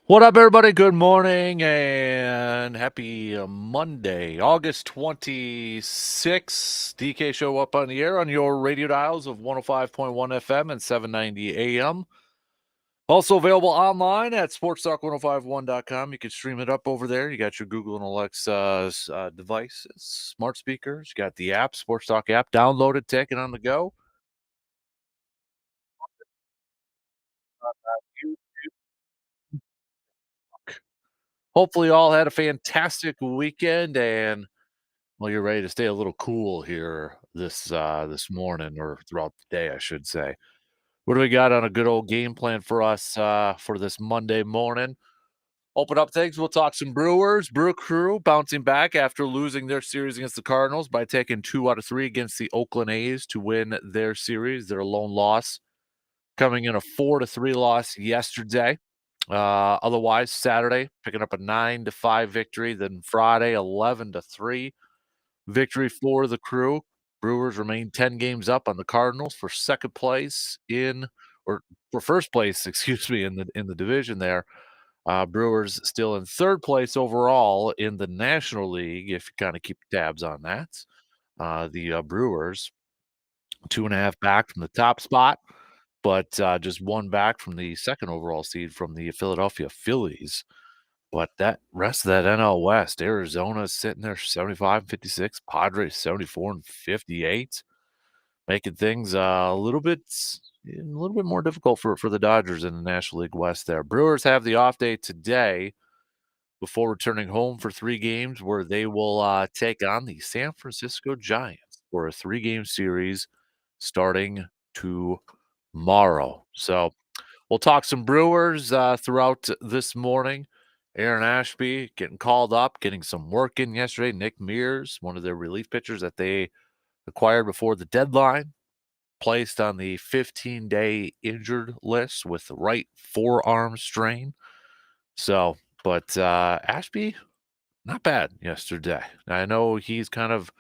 What up, everybody? Good morning and happy Monday, August 26th. DK show up on the air on your radio dials of 105.1 FM and 790 AM. Also available online at sportstalk1051.com. You can stream it up over there. You got your Google and Alexa devices, smart speakers. You got the app, Sports Talk app. Download it, take it on the go. Hopefully, you all had a fantastic weekend and well, you're ready to stay a little cool here this morning or throughout the day, I should say. What do we got on a good old game plan for us for this Monday morning? Open up things. We'll talk some Brewers. Brew Crew bouncing back after losing their series against the Cardinals by taking 2 out of 3 against the Oakland A's to win their series. Their lone loss coming in a 4-3 loss yesterday. Otherwise, Saturday picking up a 9-5 victory. Then Friday, 11-3 victory for the Crew. Brewers remain 10 games up on the Cardinals for second place in or for first place, excuse me, in the division there. Brewers still in third place overall in the National League, if you kind of keep tabs on that. The Brewers, 2.5 back from the top spot, but just one back from the second overall seed from the Philadelphia Phillies. But that rest of that NL West, Arizona's sitting there 75 and 56, Padres 74 and 58, making things a little bit more difficult for the Dodgers in the National League West there. Brewers have the off day today before returning home for 3 games where they will take on the San Francisco Giants for a 3-game series starting tomorrow. So we'll talk some Brewers throughout this morning. Aaron Ashby getting called up, getting some work in yesterday. Nick Mears, one of their relief pitchers that they acquired before the deadline, placed on the 15-day injured list with the right forearm strain. So, but Ashby, not bad yesterday. I know he's kind of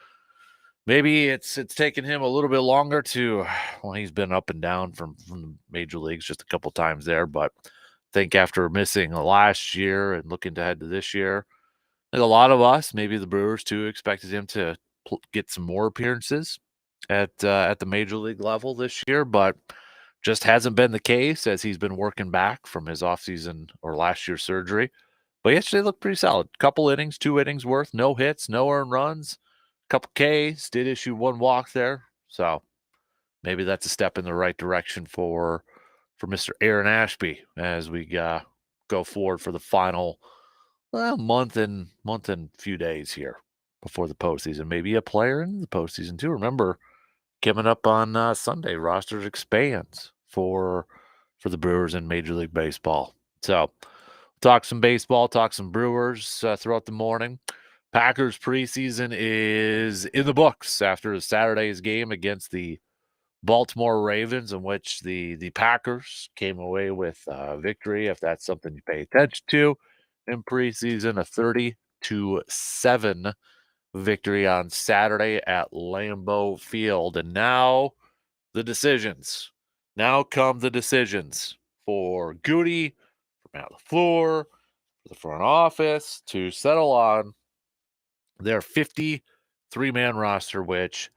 maybe it's taken him a little bit longer to well, he's been up and down from the major leagues just a couple times there, but I think after missing last year and looking ahead to this year, like a lot of us, maybe the Brewers too, expected him to get some more appearances at the major league level this year, but just hasn't been the case as he's been working back from his offseason or last year's surgery. But yesterday looked pretty solid. Couple innings, 2 innings worth, no hits, no earned runs, couple Ks, did issue one walk there. So maybe that's a step in the right direction for Mr. Aaron Ashby as we go forward for the final month and few days here before the postseason. Maybe a player in the postseason too. Remember, coming up on Sunday, rosters expands for the Brewers in Major League Baseball. So, talk some baseball, talk some Brewers throughout the morning. Packers preseason is in the books after Saturday's game against the Baltimore Ravens, in which the Packers came away with victory. If that's something you pay attention to in preseason, a 30-7 victory on Saturday at Lambeau Field, and now the decisions. Now come the decisions for Goody, for Matt LaFleur, for the front office to settle on their 53-man roster, which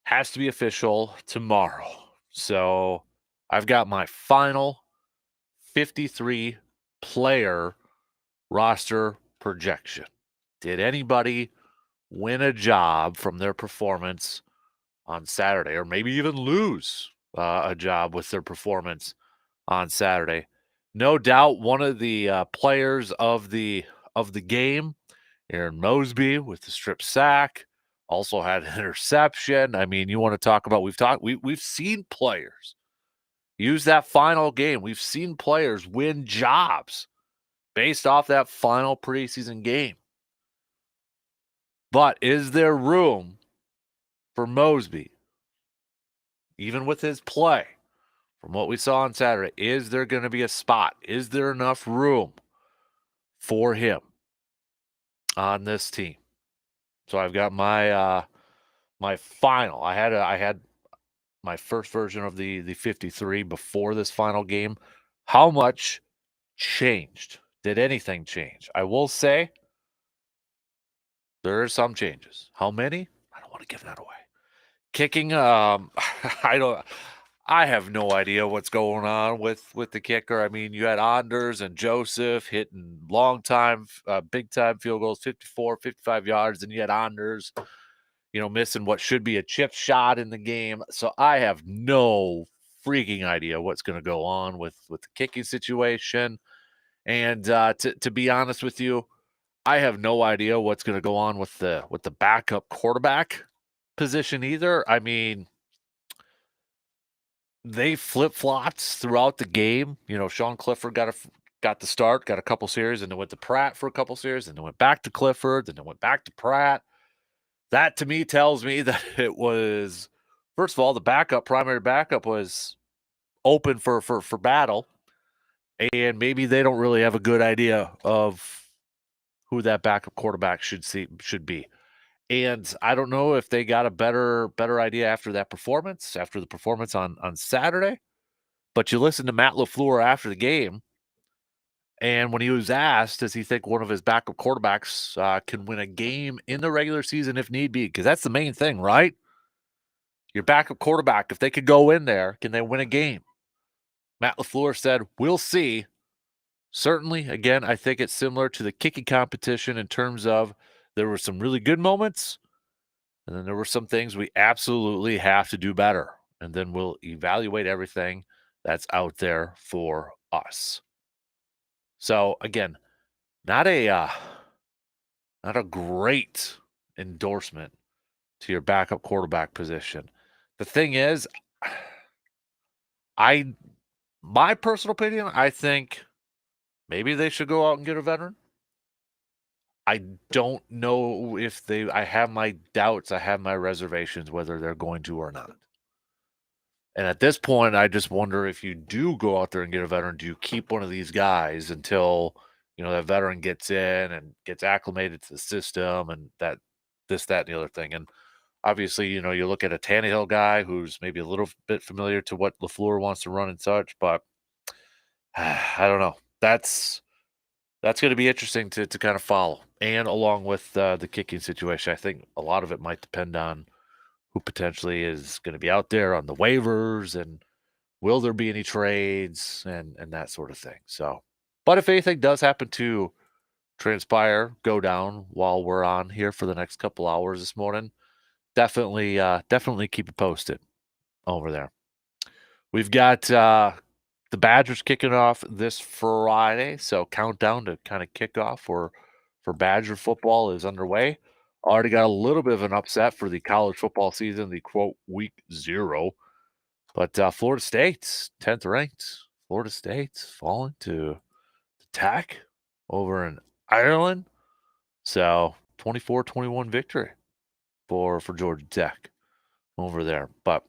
has to be official tomorrow. So I've got my final 53 player roster projection. Did anybody win a job from their performance on Saturday, or maybe even lose a job with their performance on Saturday? No doubt, one of the players of the game, Aaron Mosby, with the strip sack, also had an interception. I mean, you want to talk about we've seen players use that final game. We've seen players win jobs based off that final preseason game. But is there room for Mosby, even with his play, from what we saw on Saturday? Is there going to be a spot? Is there enough room for him on this team? So I've got my final. I had my first version of the 53 before this final game. How much changed Did anything change? I will say there are some changes. How many? I don't want to give that away. Kicking, I don't I have no idea what's going on with the kicker. I mean, you had Anders and Joseph hitting long time, big time field goals, 54, 55 yards, and you had Anders, missing what should be a chip shot in the game. So I have no freaking idea what's going to go on with the kicking situation. And to be honest with you, I have no idea what's going to go on with the backup quarterback position either. I mean, they flip-flopped throughout the game. Sean Clifford got the start, got a couple series, and then went to Pratt for a couple series, and then went back to Clifford, and then went back to Pratt. That to me tells me that it was, first of all, the primary backup was open for battle, and maybe they don't really have a good idea of who that backup quarterback should be. And I don't know if they got a better idea after that performance, after the performance on Saturday. But you listen to Matt LaFleur after the game, and when he was asked, does he think one of his backup quarterbacks can win a game in the regular season if need be? Because that's the main thing, right? Your backup quarterback, if they could go in there, can they win a game? Matt LaFleur said, we'll see. Certainly, again, I think it's similar to the kicking competition in terms of there were some really good moments, and then there were some things we absolutely have to do better. And then we'll evaluate everything that's out there for us. So again, not a great endorsement to your backup quarterback position. The thing is, I my personal opinion, I think maybe they should go out and get a veteran. I don't know if I have my doubts, I have my reservations whether they're going to or not. And at this point, I just wonder if you do go out there and get a veteran, do you keep one of these guys until, that veteran gets in and gets acclimated to the system and this, that, and the other thing. And obviously, you look at a Tannehill guy who's maybe a little bit familiar to what LaFleur wants to run and such, but I don't know. That's going to be interesting to kind of follow. And along with the kicking situation, I think a lot of it might depend on who potentially is going to be out there on the waivers and will there be any trades and that sort of thing. So, but if anything does happen to transpire, go down while we're on here for the next couple hours this morning, definitely keep it posted over there. We've got the Badgers kicking off this Friday, so countdown to kind of kick off for Badger football is underway. Already got a little bit of an upset for the college football season, the quote week 0. But Florida State's 10th ranked. Florida State's falling to Tech over in Ireland. So 24-21 victory for Georgia Tech over there. But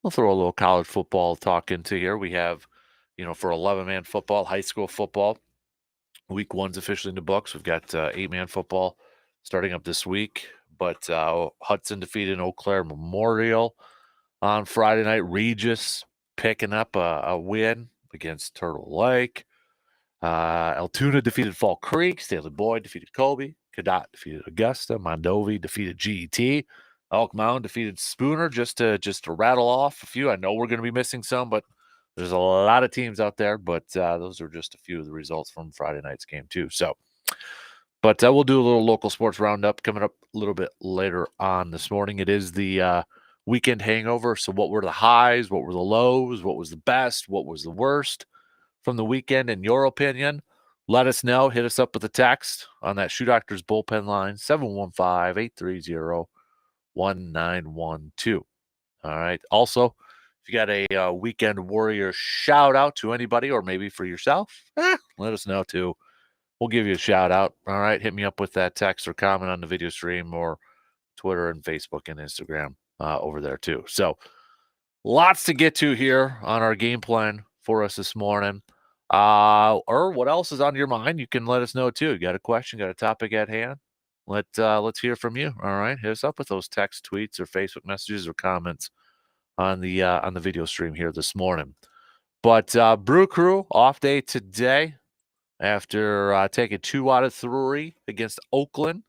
we'll throw a little college football talk into here. We have, for 11-man football, high school football, week 1's officially in the books. We've got 8-man football starting up this week. But Hudson defeated Eau Claire Memorial on Friday night. Regis picking up a win against Turtle Lake. Altoona defeated Fall Creek. Stanley Boyd defeated Colby. Cadott defeated Augusta. Mondovi defeated GET. Elk Mound defeated Spooner. Just to rattle off a few. I know we're going to be missing some, but there's a lot of teams out there. But those are just a few of the results from Friday night's game too. So, but we'll do a little local sports roundup coming up a little bit later on this morning. It is the weekend hangover. So what were the highs? What were the lows? What was the best? What was the worst from the weekend, in your opinion? Let us know. Hit us up with a text on that Shoe Doctors bullpen line, 715-830-1912. All right. Also, if you got a weekend warrior shout out to anybody or maybe for yourself, let us know too. We'll give you a shout out. All right. Hit me up with that text or comment on the video stream or Twitter and Facebook and Instagram over there too. So lots to get to here on our game plan for us this morning. Or what else is on your mind? You can let us know too. You got a question, got a topic at hand? Let's hear from you. All right. Hit us up with those text tweets or Facebook messages or comments on the video stream here this morning. But Brew Crew off day today. after taking 2 out of 3 against Oakland.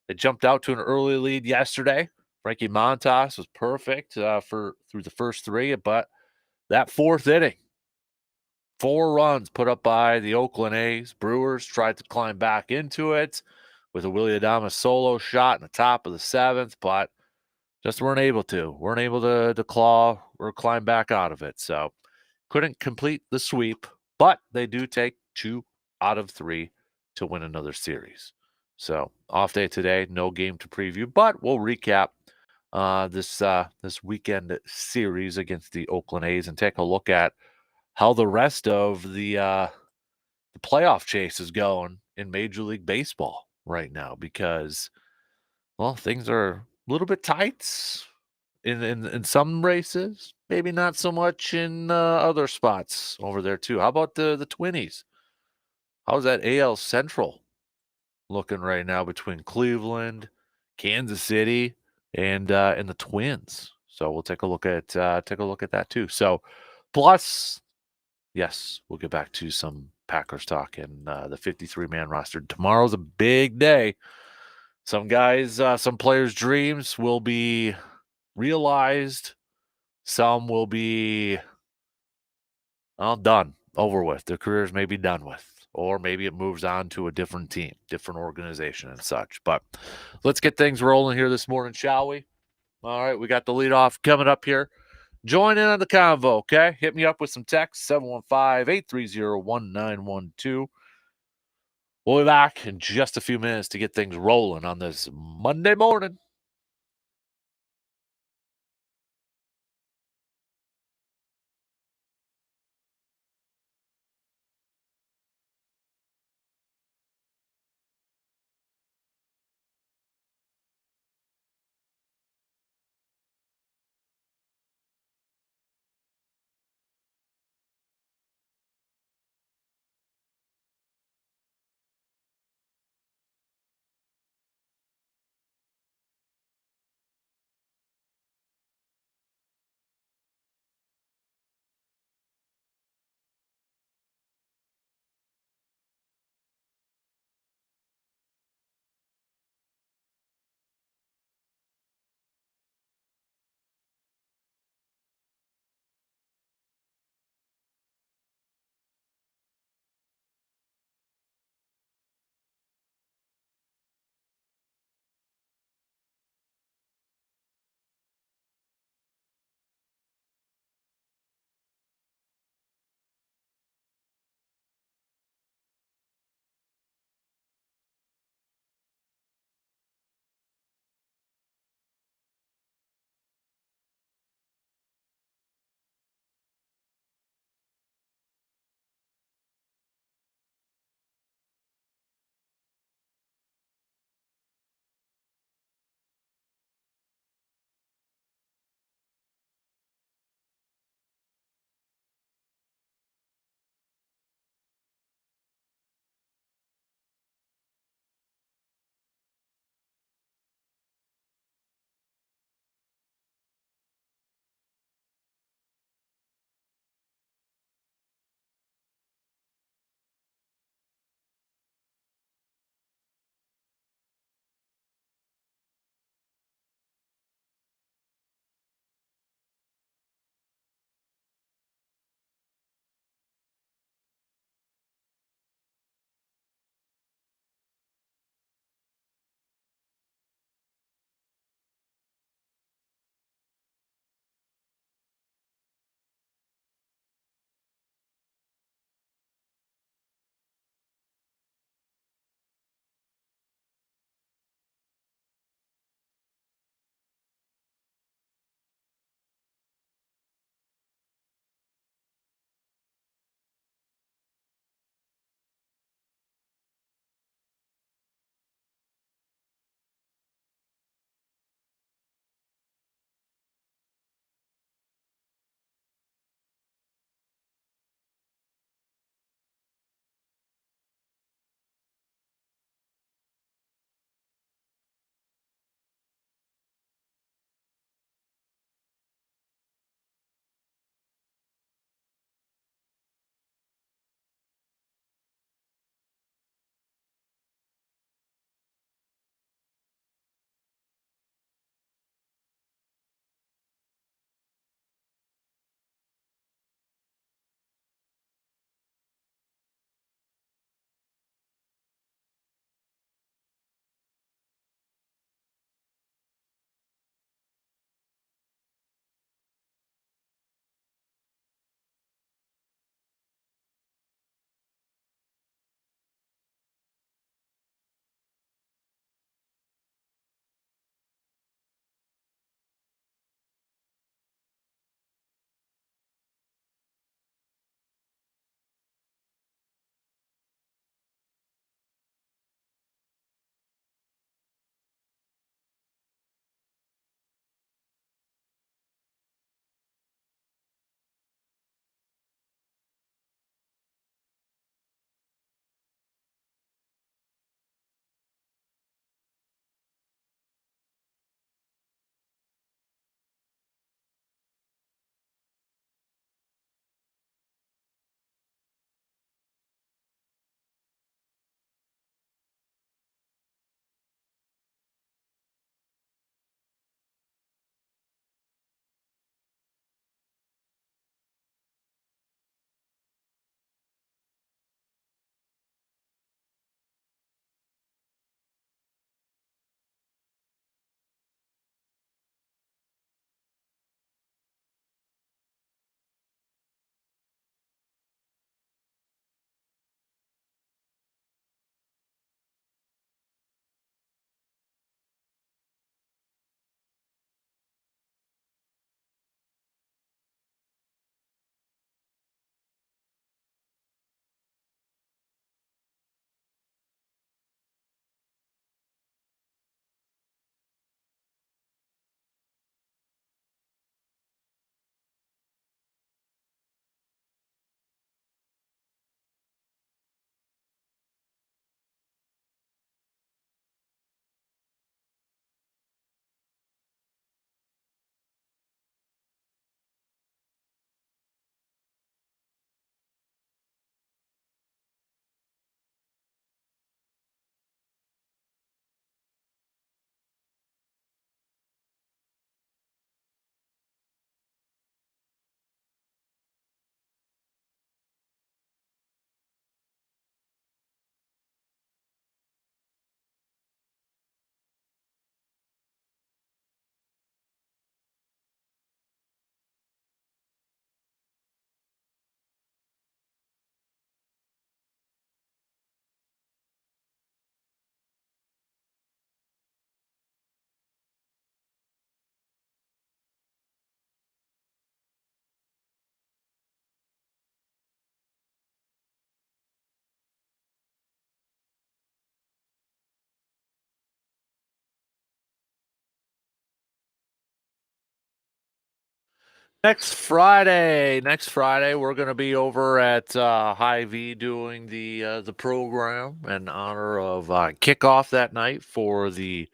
They jumped out to an early lead yesterday. Frankie Montas was perfect for through the first 3, but that 4th inning, 4 runs put up by the Oakland A's. Brewers tried to climb back into it with a Willy Adames solo shot in the top of the 7th, but just weren't able to. Weren't able to claw or climb back out of it. So couldn't complete the sweep, but they do take 2 out of 3 to win another series. So off day today, no game to preview, but we'll recap this weekend series against the Oakland A's and take a look at how the rest of the playoff chase is going in Major League Baseball right now because well things are a little bit tight in some races, maybe not so much in other spots over there too. How about the Twinnies? How's that AL Central looking right now between Cleveland, Kansas City, and the Twins? So we'll take a look at that too. So plus, yes, we'll get back to some Packers talk and the 53-man roster. Tomorrow's a big day. Some guys, some players' dreams will be realized. Some will be all done, over with. Their careers may be done with, or maybe it moves on to a different team, different organization, and such. But let's get things rolling here this morning, shall we? All right, we got the leadoff coming up here. Join in on the convo, okay? Hit me up with some text, 715-830-1912. We'll be back in just a few minutes to get things rolling on this Monday morning. Next Friday, we're going to be over at Hy-Vee doing the program in honor of kickoff that night for the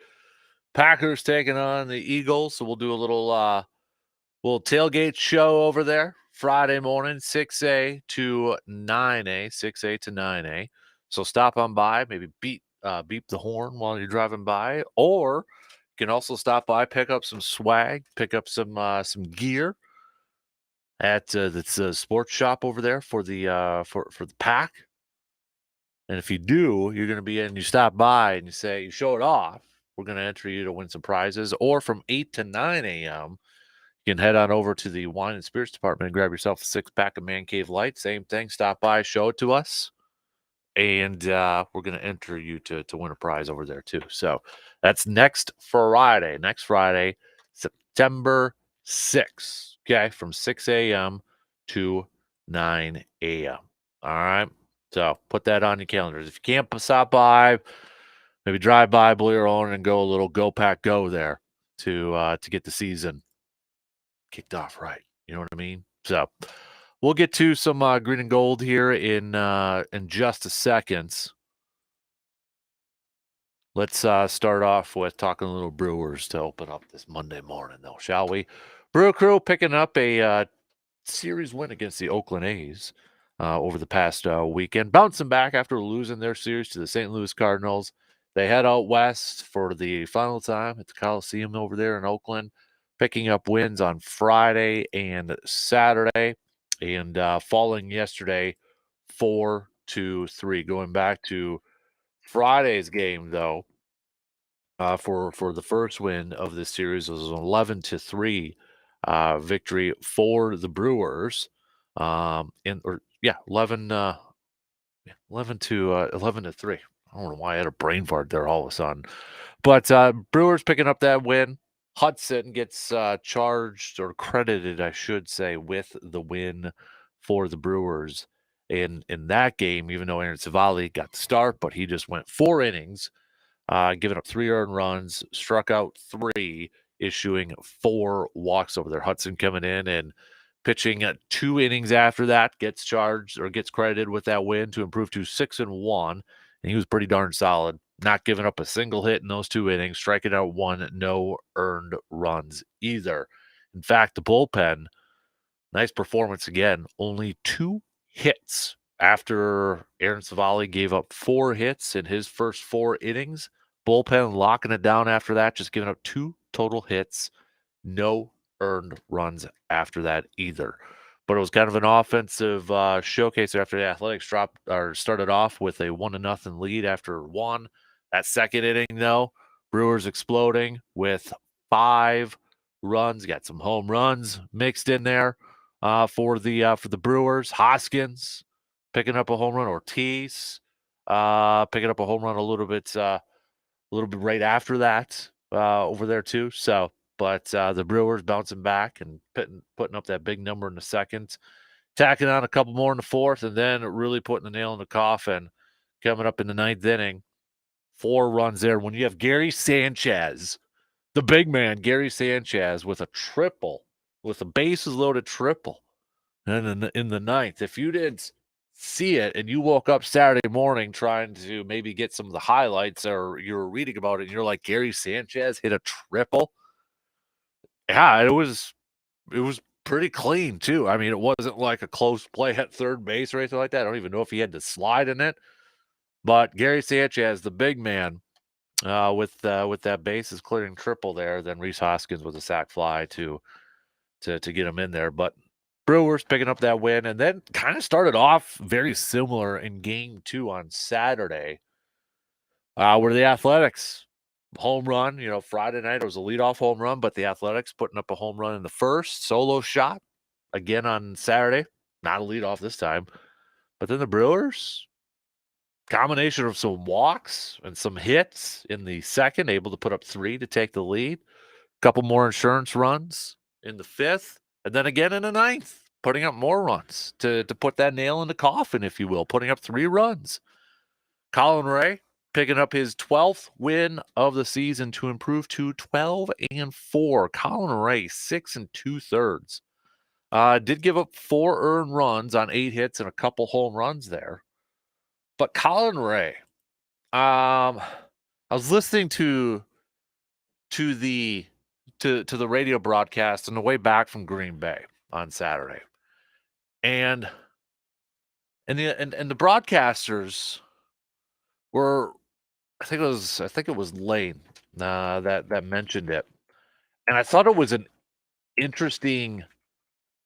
Packers taking on the Eagles. So we'll do a little tailgate show over there Friday morning, 6 to 9. So stop on by, maybe beep the horn while you're driving by, or you can also stop by, pick up some swag, pick up some gear at the sports shop over there for the pack. And if you do, you're going to be in. You stop by and you show it off. We're going to enter you to win some prizes. Or from 8 to 9 a.m., you can head on over to the wine and spirits department and grab yourself a 6-pack of Man Cave Light. Same thing. Stop by, show it to us, and we're going to enter you to win a prize over there too. So that's next Friday. September 6th. Okay, from 6 a.m. to 9 a.m. All right. So put that on your calendars. If you can't stop by, maybe drive by Blue Own and go a little Go Pack Go there to get the season kicked off right. You know what I mean? So we'll get to some green and gold here in just a second. Let's start off with talking a little Brewers to open up this Monday morning, though, shall we? Brew Crew picking up a series win against the Oakland A's over the past weekend, bouncing back after losing their series to the St. Louis Cardinals. They head out west for the final time at the Coliseum over there in Oakland, picking up wins on Friday and Saturday, and falling yesterday 4-3. Going back to Friday's game, though, for the first win of this series was an 11-3 victory for the Brewers. 11-3. I don't know why I had a brain fart there all of a sudden. But Brewers picking up that win. Hudson gets charged or credited, I should say, with the win for the Brewers in that game, even though Aaron Civale got the start, but he just went 4 innings, giving up 3 earned runs, struck out 3, issuing 4 walks over there. Hudson coming in and pitching 2 innings after that, gets charged or gets credited with that win to improve to 6-1. And he was pretty darn solid, not giving up a single hit in those 2 innings, striking out 1, no earned runs either. In fact, the bullpen, nice performance again, only 2 hits after Aaron Civale gave up 4 hits in his first 4 innings. Bullpen locking it down after that, just giving up 2 total hits, no earned runs after that either. But it was kind of an offensive showcase after the Athletics started off with a 1-0 lead after 1. That second inning, though, Brewers exploding with 5 runs. Got some home runs mixed in there for the Brewers. Hoskins picking up a home run. Ortiz picking up a home run a little bit right after that over there too. So, but the Brewers bouncing back and putting up that big number in the second, tacking on a couple more in the fourth, and then really putting the nail in the coffin coming up in the 9th inning. 4 runs there. When you have Gary Sanchez, the big man, Gary Sanchez, with a triple, with a bases loaded triple, and in the 9th, if you didn't see it and you woke up Saturday morning trying to maybe get some of the highlights or you're reading about it and you're like, Gary Sanchez hit a triple. Yeah, it was pretty clean too. I mean, it wasn't like a close play at third base or anything like that. I don't even know if he had to slide in it. But Gary Sanchez, the big man, with that bases clearing triple there, then Rhys Hoskins with a sac fly to get him in there. But Brewers picking up that win, and then kind of started off very similar in game 2 on Saturday, where the Athletics home run, Friday night it was a leadoff home run, but the Athletics putting up a home run in the first, solo shot again on Saturday, not a leadoff this time. But then the Brewers, combination of some walks and some hits in the second, able to put up 3 to take the lead. Couple more insurance runs in the 5th, and then again in the 9th, putting up more runs to put that nail in the coffin, if you will, putting up 3 runs. Colin Ray picking up his 12th win of the season to improve to 12-4. Colin Ray, 6 2/3 Did give up 4 earned runs on 8 hits and a couple home runs there. But Colin Rea, I was listening to the to the radio broadcast on the way back from Green Bay on Saturday. And the broadcasters were, I think it was Lane that mentioned it. And I thought it was an interesting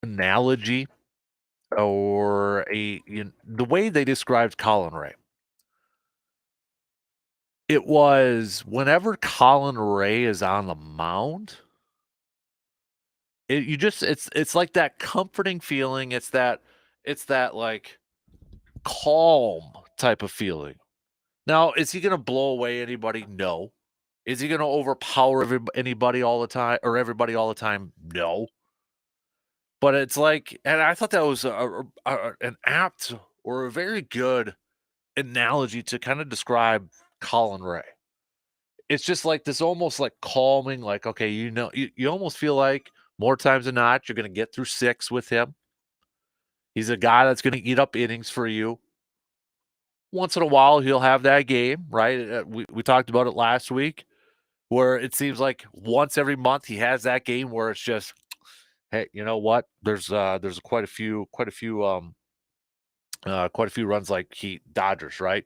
analogy, or the way they described Colin Rea. It was whenever Colin Rea is on the mound, it's like that comforting feeling. It's that like calm type of feeling. Now, is he gonna blow away anybody? No. Is he gonna overpower anybody all the time, or everybody all the time? No. But it's like, and I thought that was an apt or a very good analogy to kind of describe Colin Rea. It's just like this almost like calming, like, okay, you almost feel like more times than not, you're going to get through 6 with him. He's a guy that's going to eat up innings for you. Once in a while, he'll have that game, right? We talked about it last week, where it seems like once every month he has that game where it's just, hey, you know what? There's quite a few runs like Dodgers, right?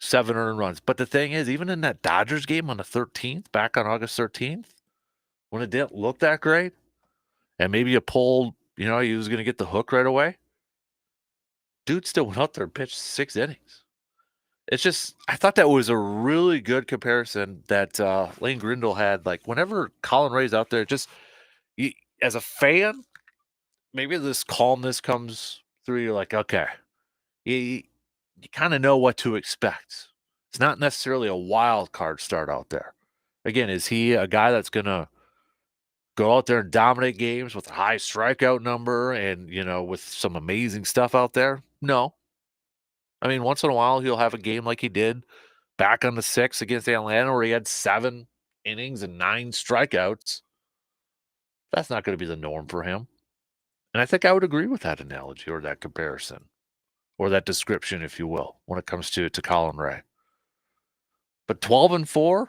7 earned runs. But the thing is, even in that Dodgers game on the 13th, back on August 13th, when it didn't look that great, and maybe you pulled, he was going to get the hook right away, dude still went out there and pitched 6 innings. It's just, I thought that was a really good comparison that Lane Grindle had. Like, whenever Colin Rea's out there, just as a fan, maybe this calmness comes through. You're like, okay, you kind of know what to expect. It's not necessarily a wild card start out there. Again, is he a guy that's going to go out there and dominate games with a high strikeout number and, with some amazing stuff out there? No. I mean, once in a while, he'll have a game like he did back on the 6th against Atlanta, where he had 7 innings and 9 strikeouts. That's not going to be the norm for him. And I think I would agree with that analogy, or that comparison, or that description, if you will, when it comes to Colin Rea. But 12-4,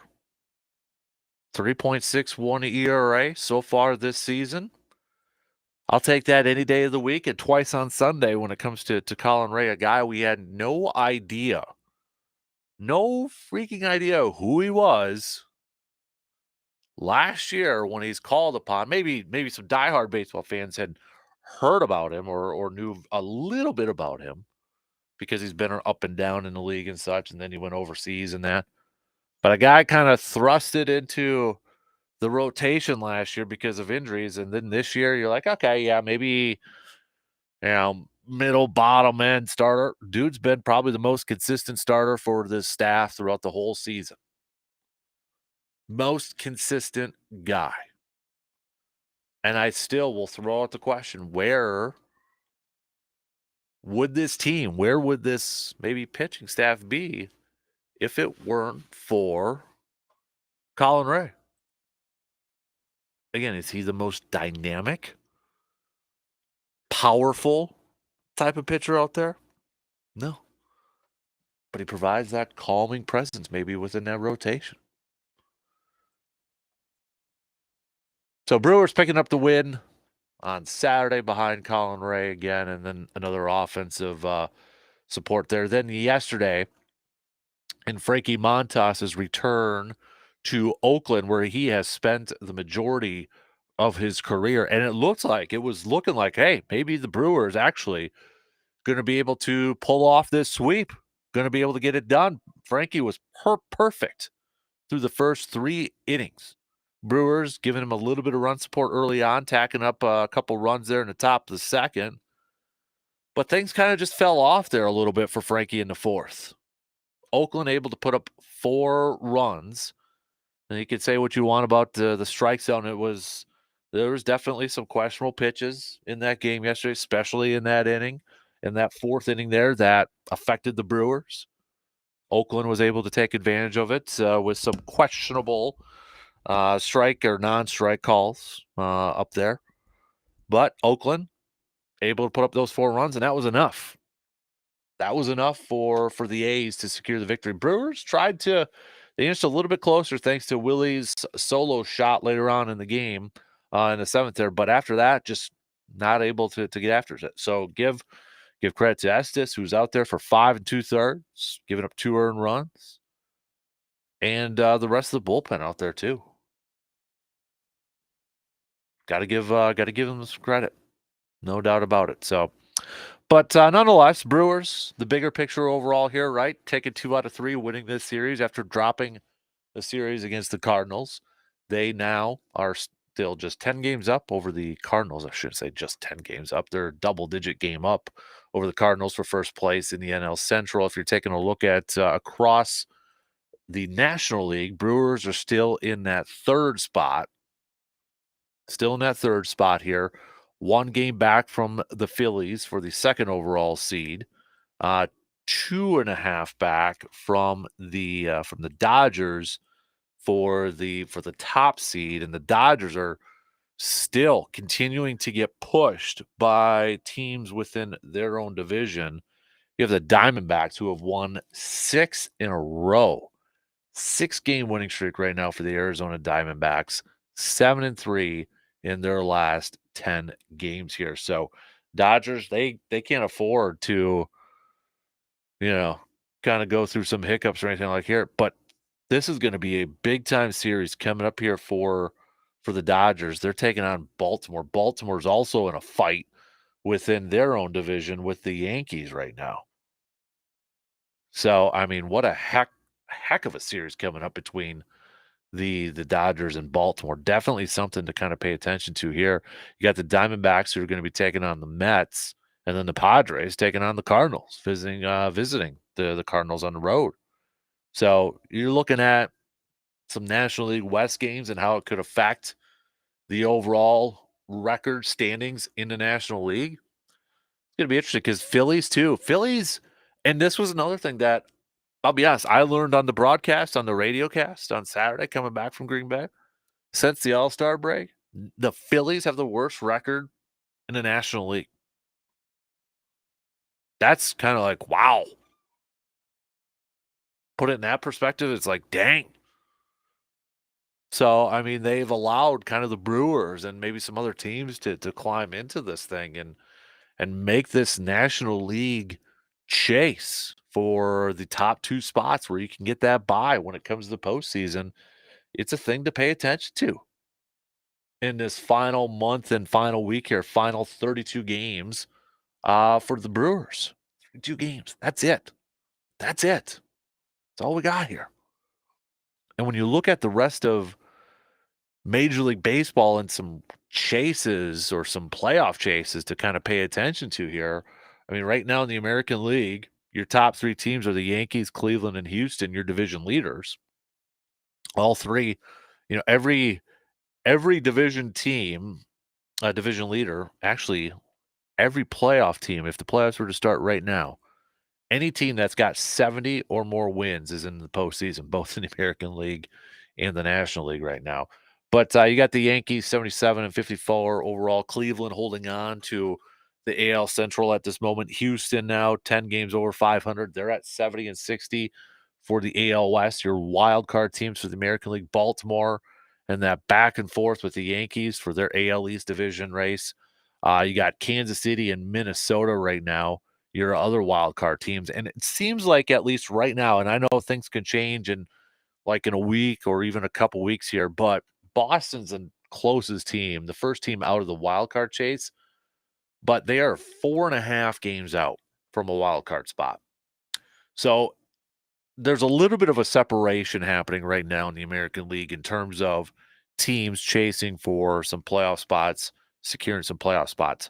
3.61 ERA so far this season. I'll take that any day of the week, and twice on Sunday when it comes to Colin Rea, a guy we had no freaking idea who he was last year when he's called upon. Maybe some diehard baseball fans had heard about him or knew a little bit about him because he's been up and down in the league and such, and then he went overseas and that. But a guy kind of thrusted into the rotation last year because of injuries, and then this year you're like, okay, yeah, maybe, middle bottom end starter. Dude's been probably the most consistent starter for this staff throughout the whole season. Most consistent guy. And I still will throw out the question, where would this maybe pitching staff be if it weren't for Colin Rea? Again, is he the most dynamic, powerful type of pitcher out there? No. But he provides that calming presence maybe within that rotation. So Brewers picking up the win on Saturday behind Colin Rea again, and then another offensive support there. Then yesterday, in Frankie Montas's return to Oakland, where he has spent the majority of his career, and it was looking like, hey, maybe the Brewers actually going to be able to pull off this sweep, going to be able to get it done. Frankie was perfect through the first 3 innings. Brewers giving him a little bit of run support early on, tacking up a couple runs there in the top of the second. But things kind of just fell off there a little bit for Frankie in the 4th. Oakland able to put up 4 runs. And you could say what you want about the strike zone. There was definitely some questionable pitches in that game yesterday, especially in that inning, in that 4th inning there, that affected the Brewers. Oakland was able to take advantage of it with some questionable strike or non-strike calls up there. But Oakland able to put up those 4 runs, and that was enough. That was enough for the A's to secure the victory. Brewers tried to they inched a little bit closer thanks to Willie's solo shot later on in the game, in the 7th there, but after that, just not able to get after it. So give credit to Estes, who's out there for 5 and 2/3, giving up 2 earned runs, and, the rest of the bullpen out there too. Gotta give them some credit. No doubt about it. So, but nonetheless, Brewers, the bigger picture overall here, right? Taking 2 out of 3, winning this series after dropping the series against the Cardinals. They now are still just 10 games up over the Cardinals. I shouldn't say just 10 games up. They're a double-digit game up over the Cardinals for first place in the NL Central. If you're taking a look at across the National League, Brewers are still in that third spot. Still in that third spot here. 1 game back from the Phillies for the second overall seed. 2.5 back from the Dodgers for the top seed, and the Dodgers are still continuing to get pushed by teams within their own division. You have the Diamondbacks, who have won 6 in a row. 6-game winning streak right now for the Arizona Diamondbacks, 7 and 3 in their last 10 games here. So Dodgers, they can't afford to, you know, kind of go through some hiccups or anything like here. But this is going to be a big time series coming up here for the Dodgers. They're taking on Baltimore. Baltimore's also in a fight within their own division with the Yankees right now. So I mean, what a heck of a series coming up between the Dodgers and Baltimore. Definitely something to kind of pay attention to here. You got the Diamondbacks, who are going to be taking on the Mets, and then the Padres taking on the Cardinals, visiting the Cardinals on the road. So you're looking at some National League West games and how it could affect the overall record standings in the National League. It's going to be interesting because Phillies too. Phillies, and this was another thing that I'll be honest, I learned on the broadcast, on the radio cast on Saturday coming back from Green Bay. Since the All-Star break, the Phillies have the worst record in the National League. That's kind of like, wow. Put it in that perspective, it's like, dang. So, I mean, they've allowed kind of the Brewers and maybe some other teams to climb into this thing and make this National League chase for the top 2 spots where you can get that bye when it comes to the postseason. It's a thing to pay attention to in this final month and final week here, final 32 games for the Brewers. 32 games. That's it. That's it. That's all we got here. And when you look at the rest of Major League Baseball and some chases or some playoff chases to kind of pay attention to here, I mean, right now in the American League, your top 3 teams are the Yankees, Cleveland, and Houston, your division leaders. All 3, every division team, division leader, actually every playoff team, if the playoffs were to start right now, any team that's got 70 or more wins is in the postseason, both in the American League and the National League right now. But you got the Yankees 77 and 54 overall. Cleveland holding on to the AL Central at this moment. Houston now 10 games over 500. They're at 70 and 60 for the AL West. Your wild card teams for the American League, Baltimore, and that back and forth with the Yankees for their AL East division race. You got Kansas City and Minnesota right now, your other wild card teams. And it seems like, at least right now, and I know things can change in a week or even a couple weeks here, but Boston's the closest team, the first team out of the wild card chase, but they are 4.5 games out from a wild card spot. So there's a little bit of a separation happening right now in the American League in terms of teams chasing for some playoff spots, securing some playoff spots.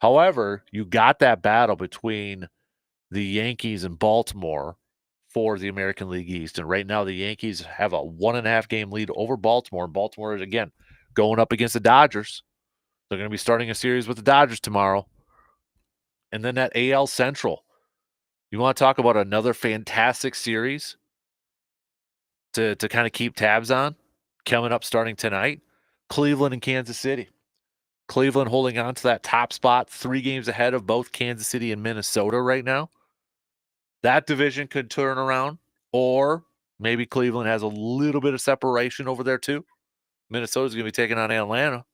However, you got that battle between the Yankees and Baltimore for the American League East. And right now, the Yankees have a 1.5 game lead over Baltimore. And Baltimore is, again, going up against the Dodgers. They're going to be starting a series with the Dodgers tomorrow. And then that AL Central. You want to talk about another fantastic series to kind of keep tabs on coming up starting tonight? Cleveland and Kansas City. Cleveland holding on to that top spot, 3 games ahead of both Kansas City and Minnesota right now. That division could turn around, or maybe Cleveland has a little bit of separation over there too. Minnesota's gonna be taking on Atlanta.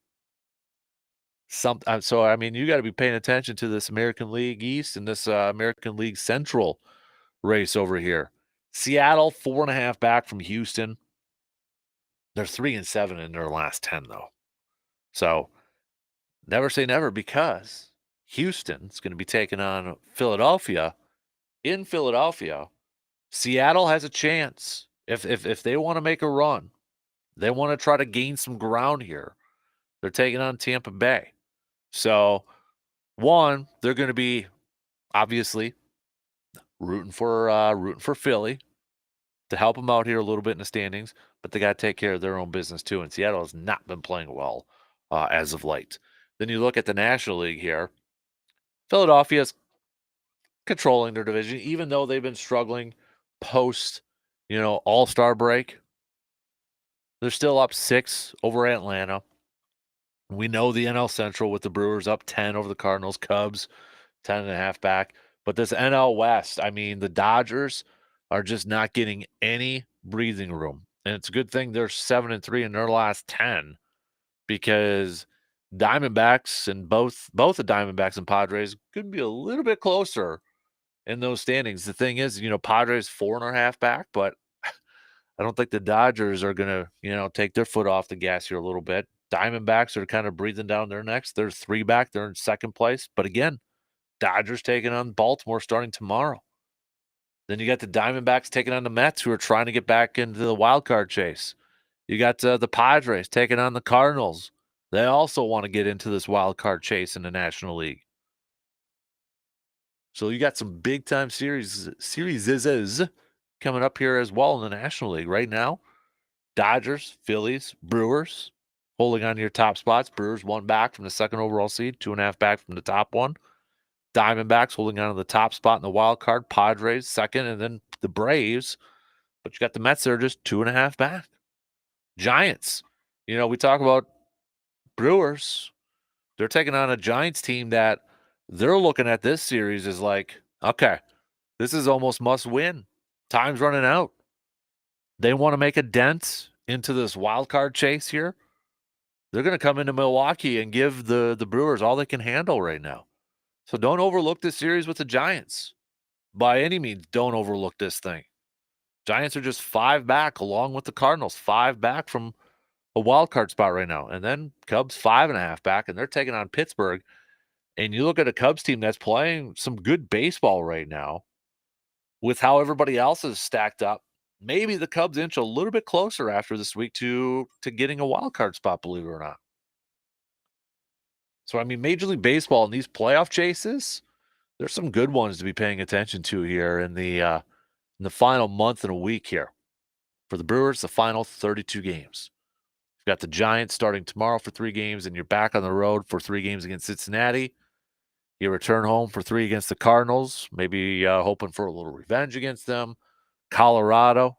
So, I mean, you gotta be paying attention to this American League East and this, American League Central race over here. Seattle, 4.5 back from Houston. They're 3-7 in their last 10, though. So, never say never because Houston's gonna be taking on Philadelphia in Philadelphia. Seattle has a chance. If they wanna make a run, they wanna try to gain some ground here. They're taking on Tampa Bay. So, one, they're gonna be obviously rooting for Philly to help them out here a little bit in the standings, but they got to take care of their own business too. And Seattle has not been playing well as of late. Then you look at the National League here. Philadelphia's controlling their division, even though they've been struggling post, All-Star break. They're still up 6 over Atlanta. We know the NL Central with the Brewers up 10 over the Cardinals, Cubs 10.5 back. But this NL West, I mean, the Dodgers are just not getting any breathing room. And it's a good thing they're 7-3 in their last 10 because Diamondbacks and both the Diamondbacks and Padres could be a little bit closer in those standings. The thing is, Padres 4.5 back, but I don't think the Dodgers are gonna, take their foot off the gas here a little bit. Diamondbacks are kind of breathing down their necks. They're 3 back. They're in second place. But again, Dodgers taking on Baltimore starting tomorrow. Then you got the Diamondbacks taking on the Mets, who are trying to get back into the wild card chase. You got the Padres taking on the Cardinals. They also want to get into this wild card chase in the National League. So you got some big time series coming up here as well in the National League right now. Dodgers, Phillies, Brewers holding on to your top spots. Brewers 1 back from the second overall seed, 2.5 back from the top one. Diamondbacks holding on to the top spot in the wild card. Padres second, and then the Braves. But you got the Mets that are just 2.5 back. Giants. We talk about Brewers. They're taking on a Giants team that they're looking at this series as like, okay, this is almost must win. Time's running out. They want to make a dent into this wild card chase here. They're going to come into Milwaukee and give the Brewers all they can handle right now. So don't overlook this series with the Giants. By any means, don't overlook this thing. Giants are just 5 back along with the Cardinals, 5 back from a wild card spot right now. And then Cubs 5.5 back, and they're taking on Pittsburgh. And you look at a Cubs team that's playing some good baseball right now with how everybody else is stacked up. Maybe the Cubs inch a little bit closer after this week to getting a wild card spot, believe it or not. So, I mean, Major League Baseball in these playoff chases, there's some good ones to be paying attention to here in the final month and a week here. For the Brewers, the final 32 games. You've got the Giants starting tomorrow for 3 games, and you're back on the road for 3 games against Cincinnati. You return home for 3 against the Cardinals, maybe hoping for a little revenge against them. Colorado.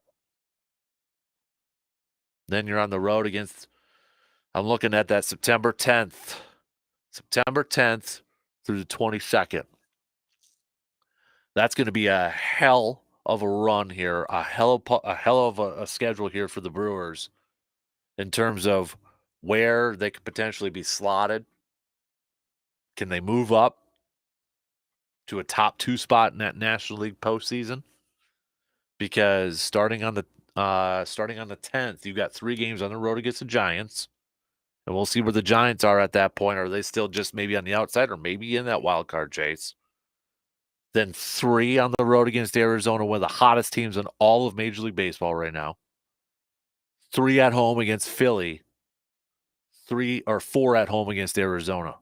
Then you're on the road against, I'm looking at that September 10th. September 10th through the 22nd. That's going to be a hell of a run here, a hell of a schedule here for the Brewers in terms of where they could potentially be slotted. Can they move up to a top 2 spot in that National League postseason? Because starting on the 10th, you've got 3 games on the road against the Giants. And we'll see where the Giants are at that point. Are they still just maybe on the outside or maybe in that wild card chase? Then 3 on the road against Arizona, one of the hottest teams in all of Major League Baseball right now. 3 at home against Philly. 3 or 4 at home against Arizona.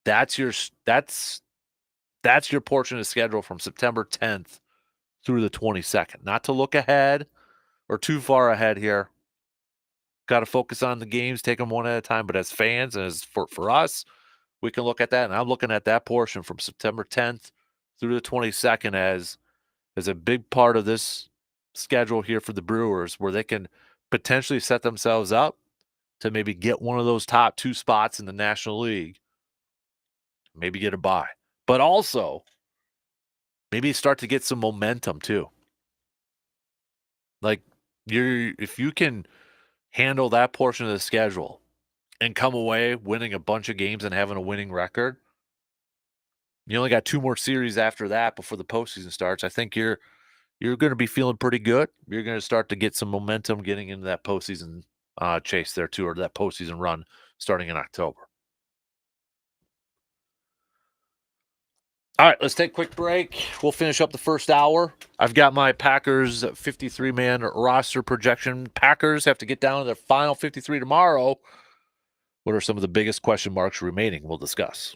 That's your portion of schedule from September 10th through the 22nd. Not to look ahead or too far ahead here. Got to focus on the games, take them one at a time. But as fans and as for us, we can look at that. And I'm looking at that portion from September 10th through the 22nd as a big part of this schedule here for the Brewers, where they can potentially set themselves up to maybe get one of those top 2 spots in the National League, maybe get a bye. But also, maybe start to get some momentum too. Like, you're if you can handle that portion of the schedule and come away winning a bunch of games and having a winning record, you only got 2 more series after that before the postseason starts. I think you're gonna be feeling pretty good. You're gonna start to get some momentum getting into that postseason, chase there too, or that postseason run starting in October. All right, let's take a quick break. We'll finish up the first hour. I've got my Packers 53-man roster projection. Packers have to get down to their final 53 tomorrow. What are some of the biggest question marks remaining? We'll discuss.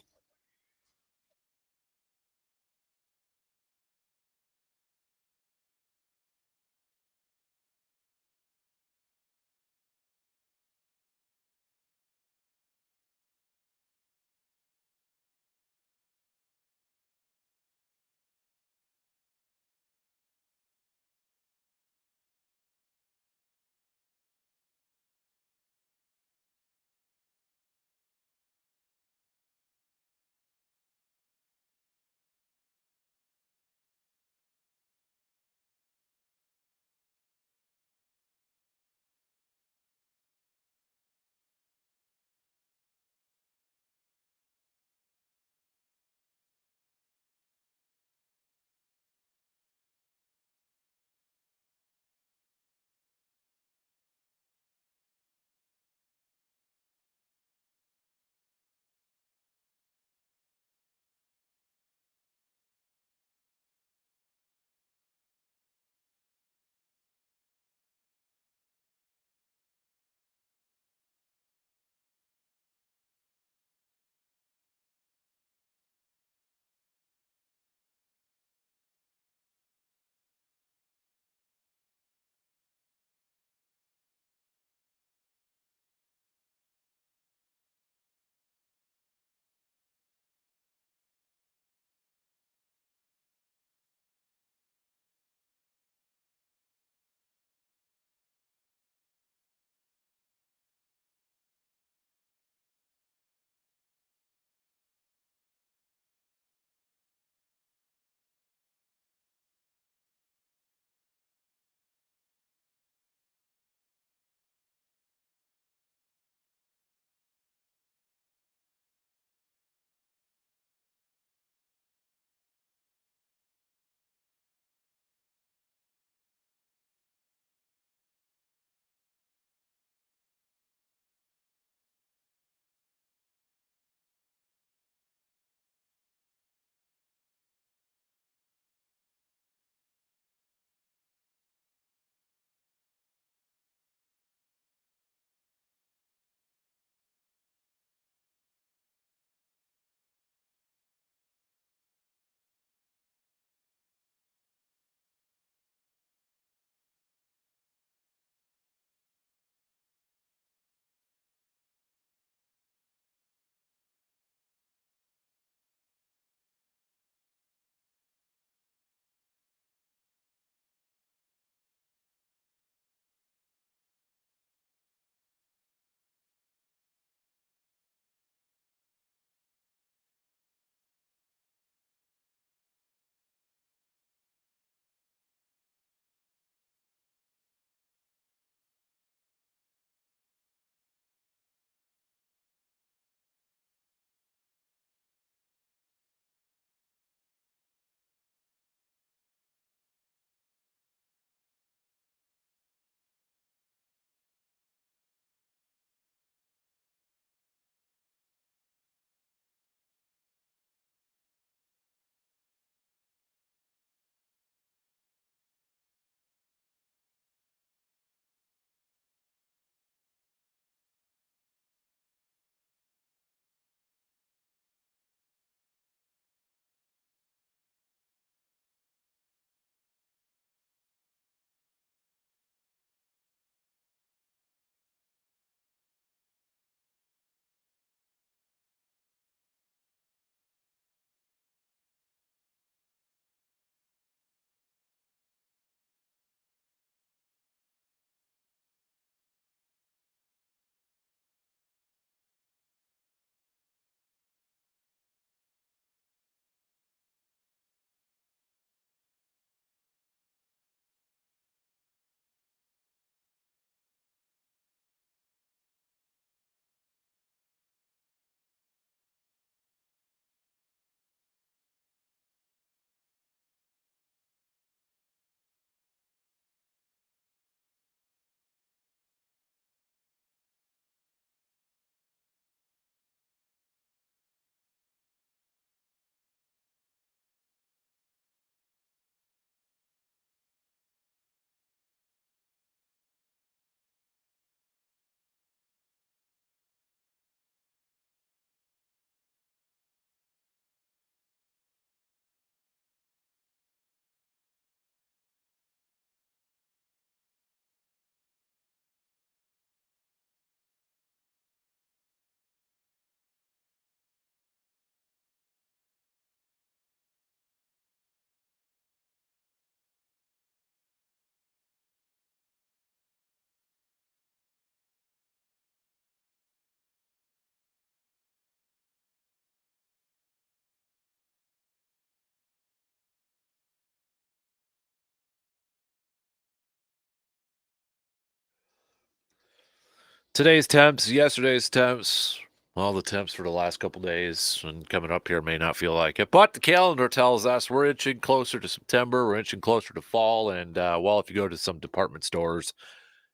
Today's temps, yesterday's temps, all the temps for the last couple days and coming up here may not feel like it, but the calendar tells us we're inching closer to September, we're inching closer to fall, and well, if you go to some department stores,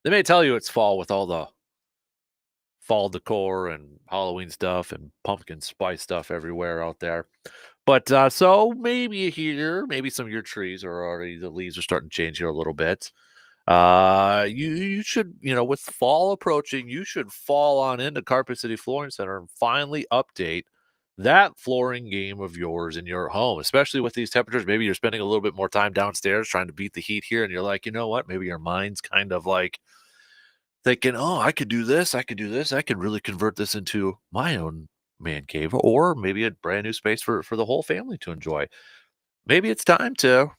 they may tell you it's fall with all the fall decor and Halloween stuff and pumpkin spice stuff everywhere out there. But so maybe here, maybe some of your trees are already the leaves are starting to change here a little bit. You should, with fall approaching, you should fall on into Carpet City Flooring Center and finally update that flooring game of yours in your home, especially with these temperatures. Maybe you're spending a little bit more time downstairs trying to beat the heat here, and you're like, you know what? Maybe your mind's kind of like thinking, oh, I could do this, I could do this, I could really convert this into my own man cave, or maybe a brand new space for the whole family to enjoy. Maybe it's time to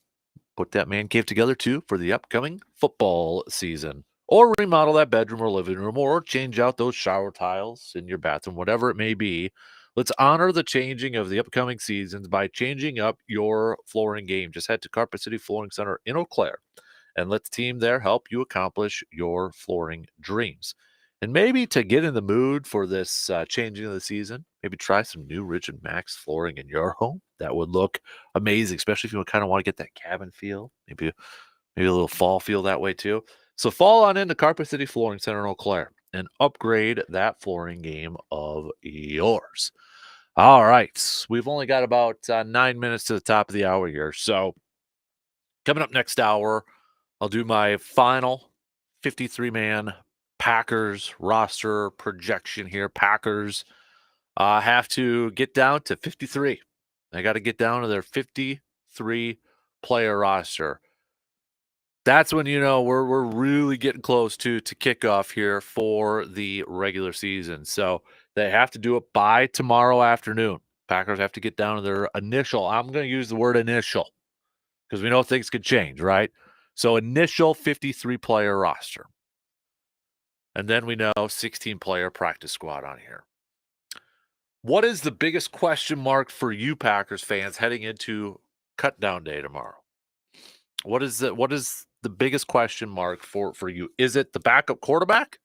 put that man cave together too for the upcoming football season. Or remodel that bedroom or living room, or change out those shower tiles in your bathroom, whatever it may be. Let's honor the changing of the upcoming seasons by changing up your flooring game. Just head to Carpet City Flooring Center in Eau Claire and let the team there help you accomplish your flooring dreams. And maybe to get in the mood for this changing of the season, maybe try some new Rigid Max flooring in your home. That would look amazing, especially if you kind of want to get that cabin feel. Maybe a little fall feel that way too. So fall on into Carpet City Flooring Center in Eau Claire and upgrade that flooring game of yours. All right, we've only got about 9 minutes to the top of the hour here. So coming up next hour, I'll do my final 53-man Packers roster projection here. Packers have to get down to 53. They got to get down to their 53 player roster. That's when we're really getting close to kickoff here for the regular season. So they have to do it by tomorrow afternoon. Packers have to get down to their initial. I'm going to use the word initial because we know things could change, right? So initial 53 player roster. And then we know 16 player practice squad on here. What is the biggest question mark for you Packers fans heading into cut down day tomorrow? What is the biggest question mark for you? Is it the backup quarterback?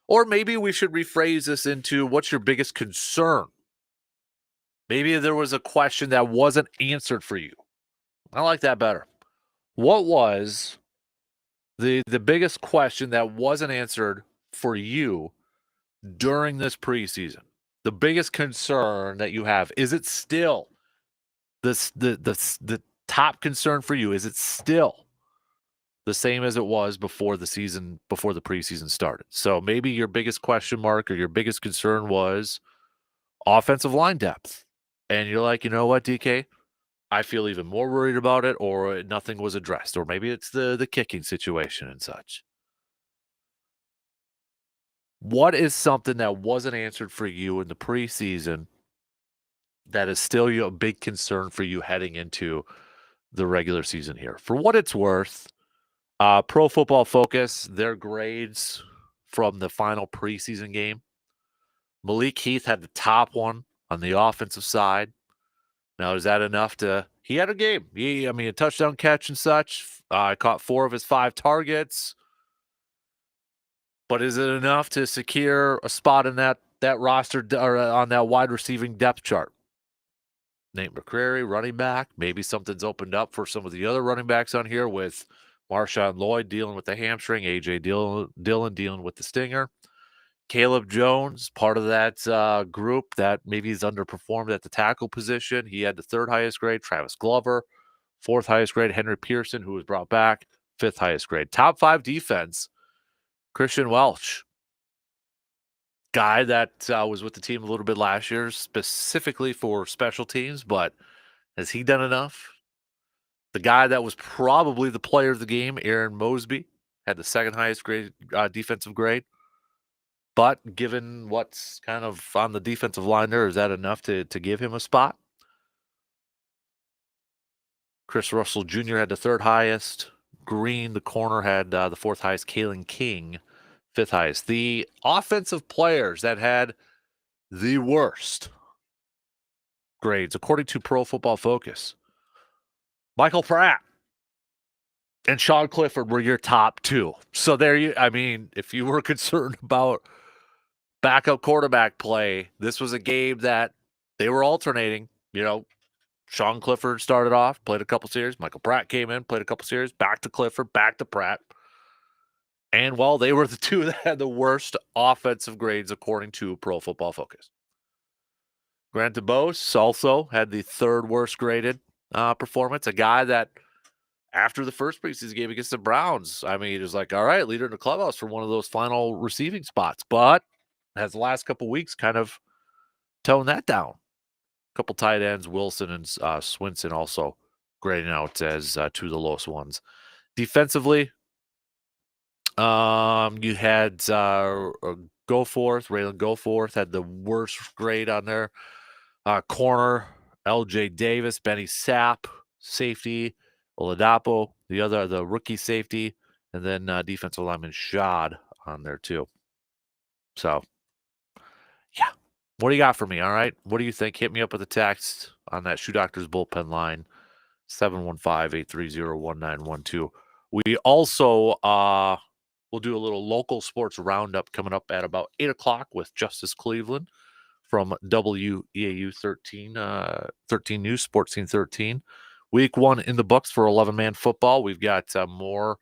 Or maybe we should rephrase this into what's your biggest concern? Maybe there was a question that wasn't answered for you. I like that better. What was the biggest question that wasn't answered for you during this preseason? The biggest concern that you have, is it still the top concern for you? Is it still the same as it was before the preseason started? So maybe your biggest question mark or your biggest concern was offensive line depth. And you're like, you know what, DK? I feel even more worried about it, or nothing was addressed, or maybe it's the kicking situation and such. What is something that wasn't answered for you in the preseason that is still a big concern for you heading into the regular season here? For what it's worth, Pro Football Focus, their grades from the final preseason game, Malik Heath had the top one on the offensive side. Now, is that enough to? He had a game. A touchdown catch and such. Caught 4 of his 5 targets. But is it enough to secure a spot in that roster or on that wide receiving depth chart? Nate McCrary, running back. Maybe something's opened up for some of the other running backs on here with Marshawn Lloyd dealing with the hamstring, A.J. Dillon dealing with the stinger. Caleb Jones, part of that group that maybe he's underperformed at the tackle position. He had the 3rd highest grade. Travis Glover, 4th highest grade. Henry Pearson, who was brought back, 5th highest grade. Top 5 defense, Christian Welch. Guy that was with the team a little bit last year, specifically for special teams, but has he done enough? The guy that was probably the player of the game, Aaron Mosby, had the 2nd highest grade defensive grade. But given what's kind of on the defensive line there, is that enough to give him a spot? Chris Russell Jr. had the 3rd highest. Green, the corner, had the 4th highest. Kalen King, 5th highest. The offensive players that had the worst grades, according to Pro Football Focus. Michael Pratt, and Sean Clifford were your top two. So there you, I mean, if you were concerned about backup quarterback play, this was a game that they were alternating. Sean Clifford started off, played a couple series. Michael Pratt came in, played a couple series. Back to Clifford, back to Pratt. And well, they were the two that had the worst offensive grades according to Pro Football Focus. Grant DuBose also had the third worst graded performance. A guy that after the first preseason game against the Browns, I mean, he was like, all right, leader in the clubhouse for one of those final receiving spots. But has the last couple weeks kind of toned that down. A couple tight ends, Wilson and Swinson also grading out as two of the lowest ones. Defensively, you had Goforth, Raylan Goforth had the worst grade on there. Corner, L.J. Davis, Benny Sapp, safety, Oladapo, the rookie safety, and then defensive lineman Shad on there too. So, yeah. What do you got for me? All right. What do you think? Hit me up with a text on that Shoe Doctors bullpen line, 715-830-1912. We also will do a little local sports roundup coming up at about 8 o'clock with Justice Cleveland from WEAU 13 News, Sports Scene 13. Week 1 in the books for 11-man football. We've got more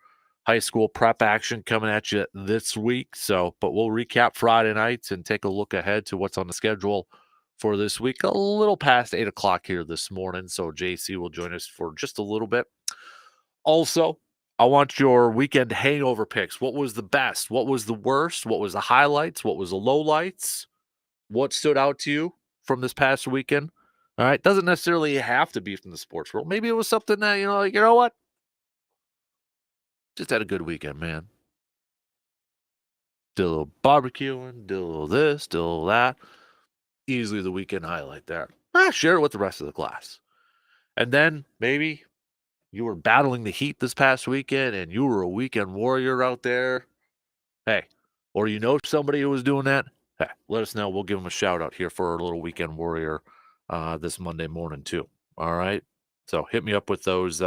high school prep action coming at you this week. But we'll recap Friday nights and take a look ahead to what's on the schedule for this week. A little past 8 o'clock here this morning. So JC will join us for just a little bit. Also, I want your weekend hangover picks. What was the best? What was the worst? What was the highlights? What was the lowlights? What stood out to you from this past weekend? All right. Doesn't necessarily have to be from the sports world. Maybe it was something that, like, you know what? Just had a good weekend, man. Did a little barbecuing, did a little this, did a little that. Easily the weekend highlight there. Share it with the rest of the class. And then maybe you were battling the heat this past weekend and you were a weekend warrior out there. Hey, or you know somebody who was doing that. Hey, let us know. We'll give them a shout out here for our little weekend warrior this Monday morning too. All right. So hit me up with those.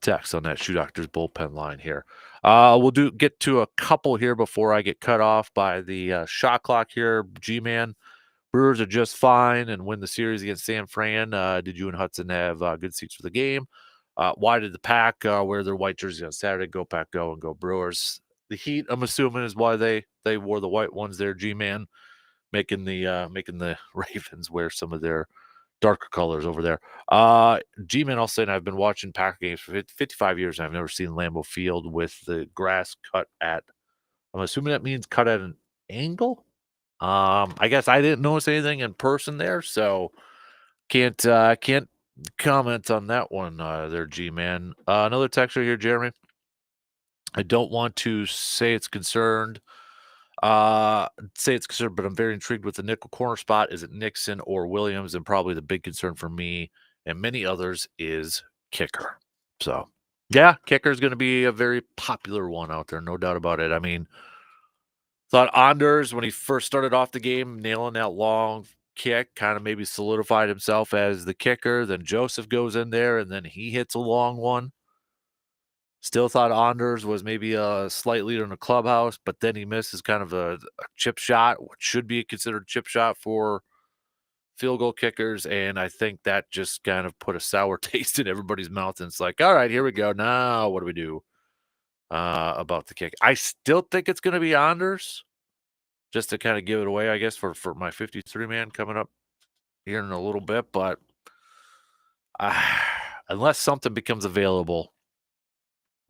Texts on that Shoe Doctors bullpen line here. We'll get to a couple here before I get cut off by the shot clock here. G-Man, Brewers are just fine and win the series against San Fran. Did you and Hudson have good seats for the game? Why did the Pack wear their white jersey on Saturday? Go Pack, go, and go Brewers. The Heat, I'm assuming, is why they wore the white ones there. G-Man making the Ravens wear some of their darker colors over there. G-Man also saying I've been watching Packer games for 55 years and I've never seen Lambeau Field with the grass cut at, I'm assuming that means cut at an angle. I guess I didn't notice anything in person there, so can't comment on that one there, G-Man. Another texter here, Jeremy. I don't want to say it's concerned. But I'm very intrigued with the nickel corner spot. Is it Nixon or Williams? And probably the big concern for me and many others is kicker. So, yeah, kicker is going to be a very popular one out there, no doubt about it. I mean, thought Anders, when he first started off the game, nailing that long kick, kind of maybe solidified himself as the kicker. Then Joseph goes in there, and then he hits a long one. Still thought Anders was maybe a slight leader in the clubhouse, but then he misses kind of a chip shot, what should be considered chip shot for field goal kickers. And I think that just kind of put a sour taste in everybody's mouth. And it's like, all right, here we go. Now, what do we do about the kick? I still think it's going to be Anders, just to kind of give it away, I guess, for my 53-man coming up here in a little bit. But unless something becomes available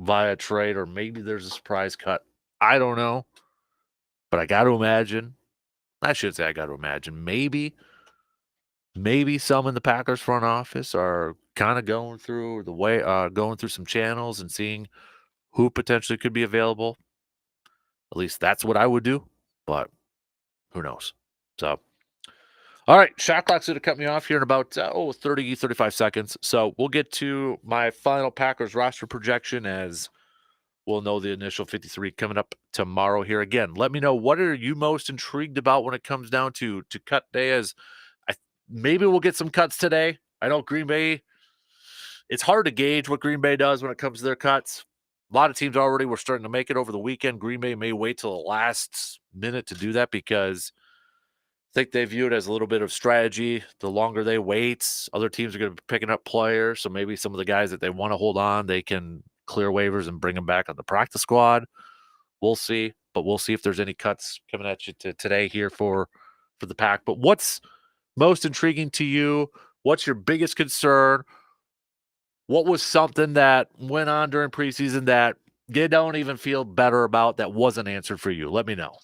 via trade, or maybe there's a surprise cut. I don't know. But I got to imagine, I should say I got to imagine, maybe some in the Packers front office are kind of going through some channels and seeing who potentially could be available. At least that's what I would do, but who knows? So, all right, shot clock's going to cut me off here in about 30, 35 seconds. So we'll get to my final Packers roster projection as we'll know the initial 53 coming up tomorrow here. Again, let me know, what are you most intrigued about when it comes down to cut day? As maybe we'll get some cuts today. I know Green Bay It's hard to gauge what Green Bay does when it comes to their cuts. A lot of teams already were starting to make it over the weekend. Green Bay may wait till the last minute to do that because I think they view it as a little bit of strategy. The longer they wait, other teams are going to be picking up players. So maybe some of the guys that they want to hold on, they can clear waivers and bring them back on the practice squad. We'll see, but we'll see if there's any cuts coming at you today here for the pack. But what's most intriguing to you? What's your biggest concern? What was something that went on during preseason that you don't even feel better about that wasn't answered for you? Let me know.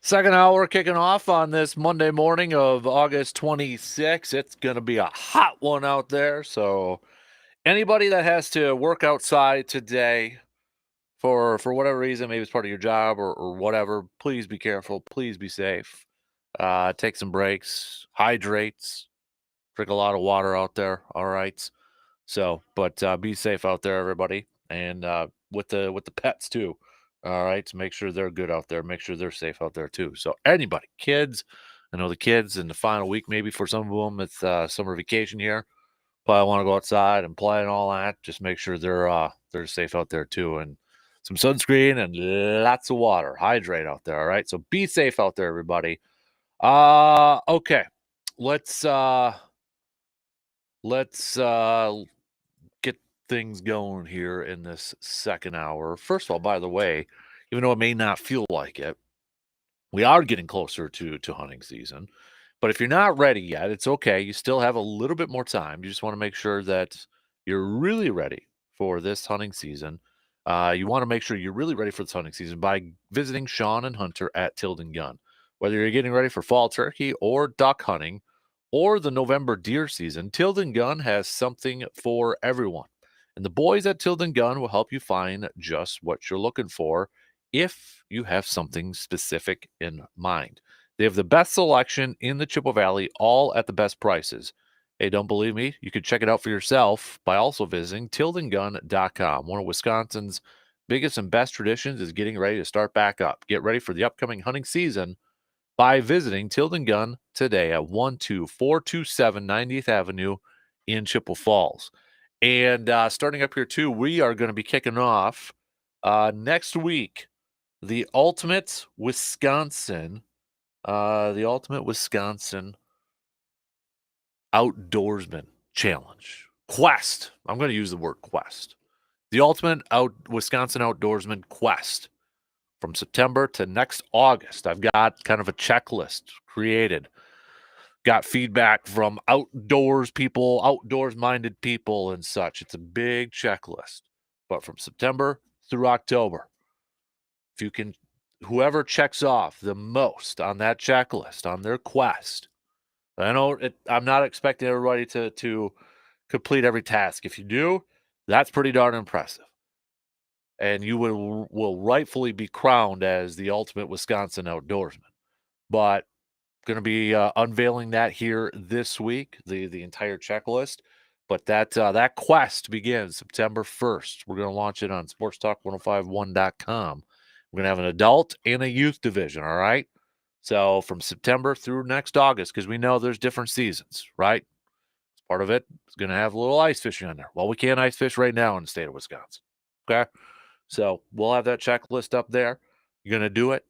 Second hour kicking off on this Monday morning of August 26th. It's going to be a hot one out there. So, anybody that has to work outside today for whatever reason, maybe it's part of your job or whatever, please be careful. Please be safe. Take some breaks, hydrates, drink a lot of water out there. All right. So, but be safe out there, everybody, and with the pets too. All right, to make sure they're good out there, make sure they're safe out there too. So, anybody, kids, I know the kids in the final week, maybe for some of them, it's summer vacation here. Probably want to go outside and play and all that. Just make sure they're safe out there too, and some sunscreen and lots of water. Hydrate out there. All right, so be safe out there, everybody. Okay, let's uh, let's get things going here in this second hour. First of all, by the way, even though it may not feel like it, we are getting closer to hunting season. But if you're not ready yet, it's okay. You still have a little bit more time. You just want to make sure that you're really ready for this hunting season. You want to make sure you're really ready for this hunting season by visiting Sean and Hunter at Tilden Gun. Whether you're getting ready for fall turkey or duck hunting or the November deer season, Tilden Gun has something for everyone. And the boys at Tilden Gun will help you find just what you're looking for if you have something specific in mind. They have the best selection in the Chippewa Valley, all at the best prices. Hey, don't believe me? You can check it out for yourself by also visiting tildengun.com. One of Wisconsin's biggest and best traditions is getting ready to start back up. Get ready for the upcoming hunting season by visiting Tilden Gun today at 12427 90th Avenue in Chippewa Falls. And starting up here, too, we are going to be kicking off next week the Ultimate Wisconsin Outdoorsman Challenge. Quest. I'm going to use the word quest. The Ultimate Wisconsin Outdoorsman Quest from September to next August. I've got kind of a checklist created. Got feedback from outdoors people, outdoors minded people, and such. It's a big checklist. But from September through October, if you can, whoever checks off the most on that checklist on their quest, I know I'm not expecting everybody to complete every task. If you do, that's pretty darn impressive. And you will rightfully be crowned as the ultimate Wisconsin outdoorsman. But going to be unveiling that here this week, the entire checklist. But that quest begins September 1st. We're going to launch it on sportstalk1051.com. We're going to have an adult and a youth division, all right? So from September through next August, because we know there's different seasons, right? Part of it is going to have a little ice fishing on there. Well, we can't ice fish right now in the state of Wisconsin. Okay. So we'll have that checklist up there. You're going to do it.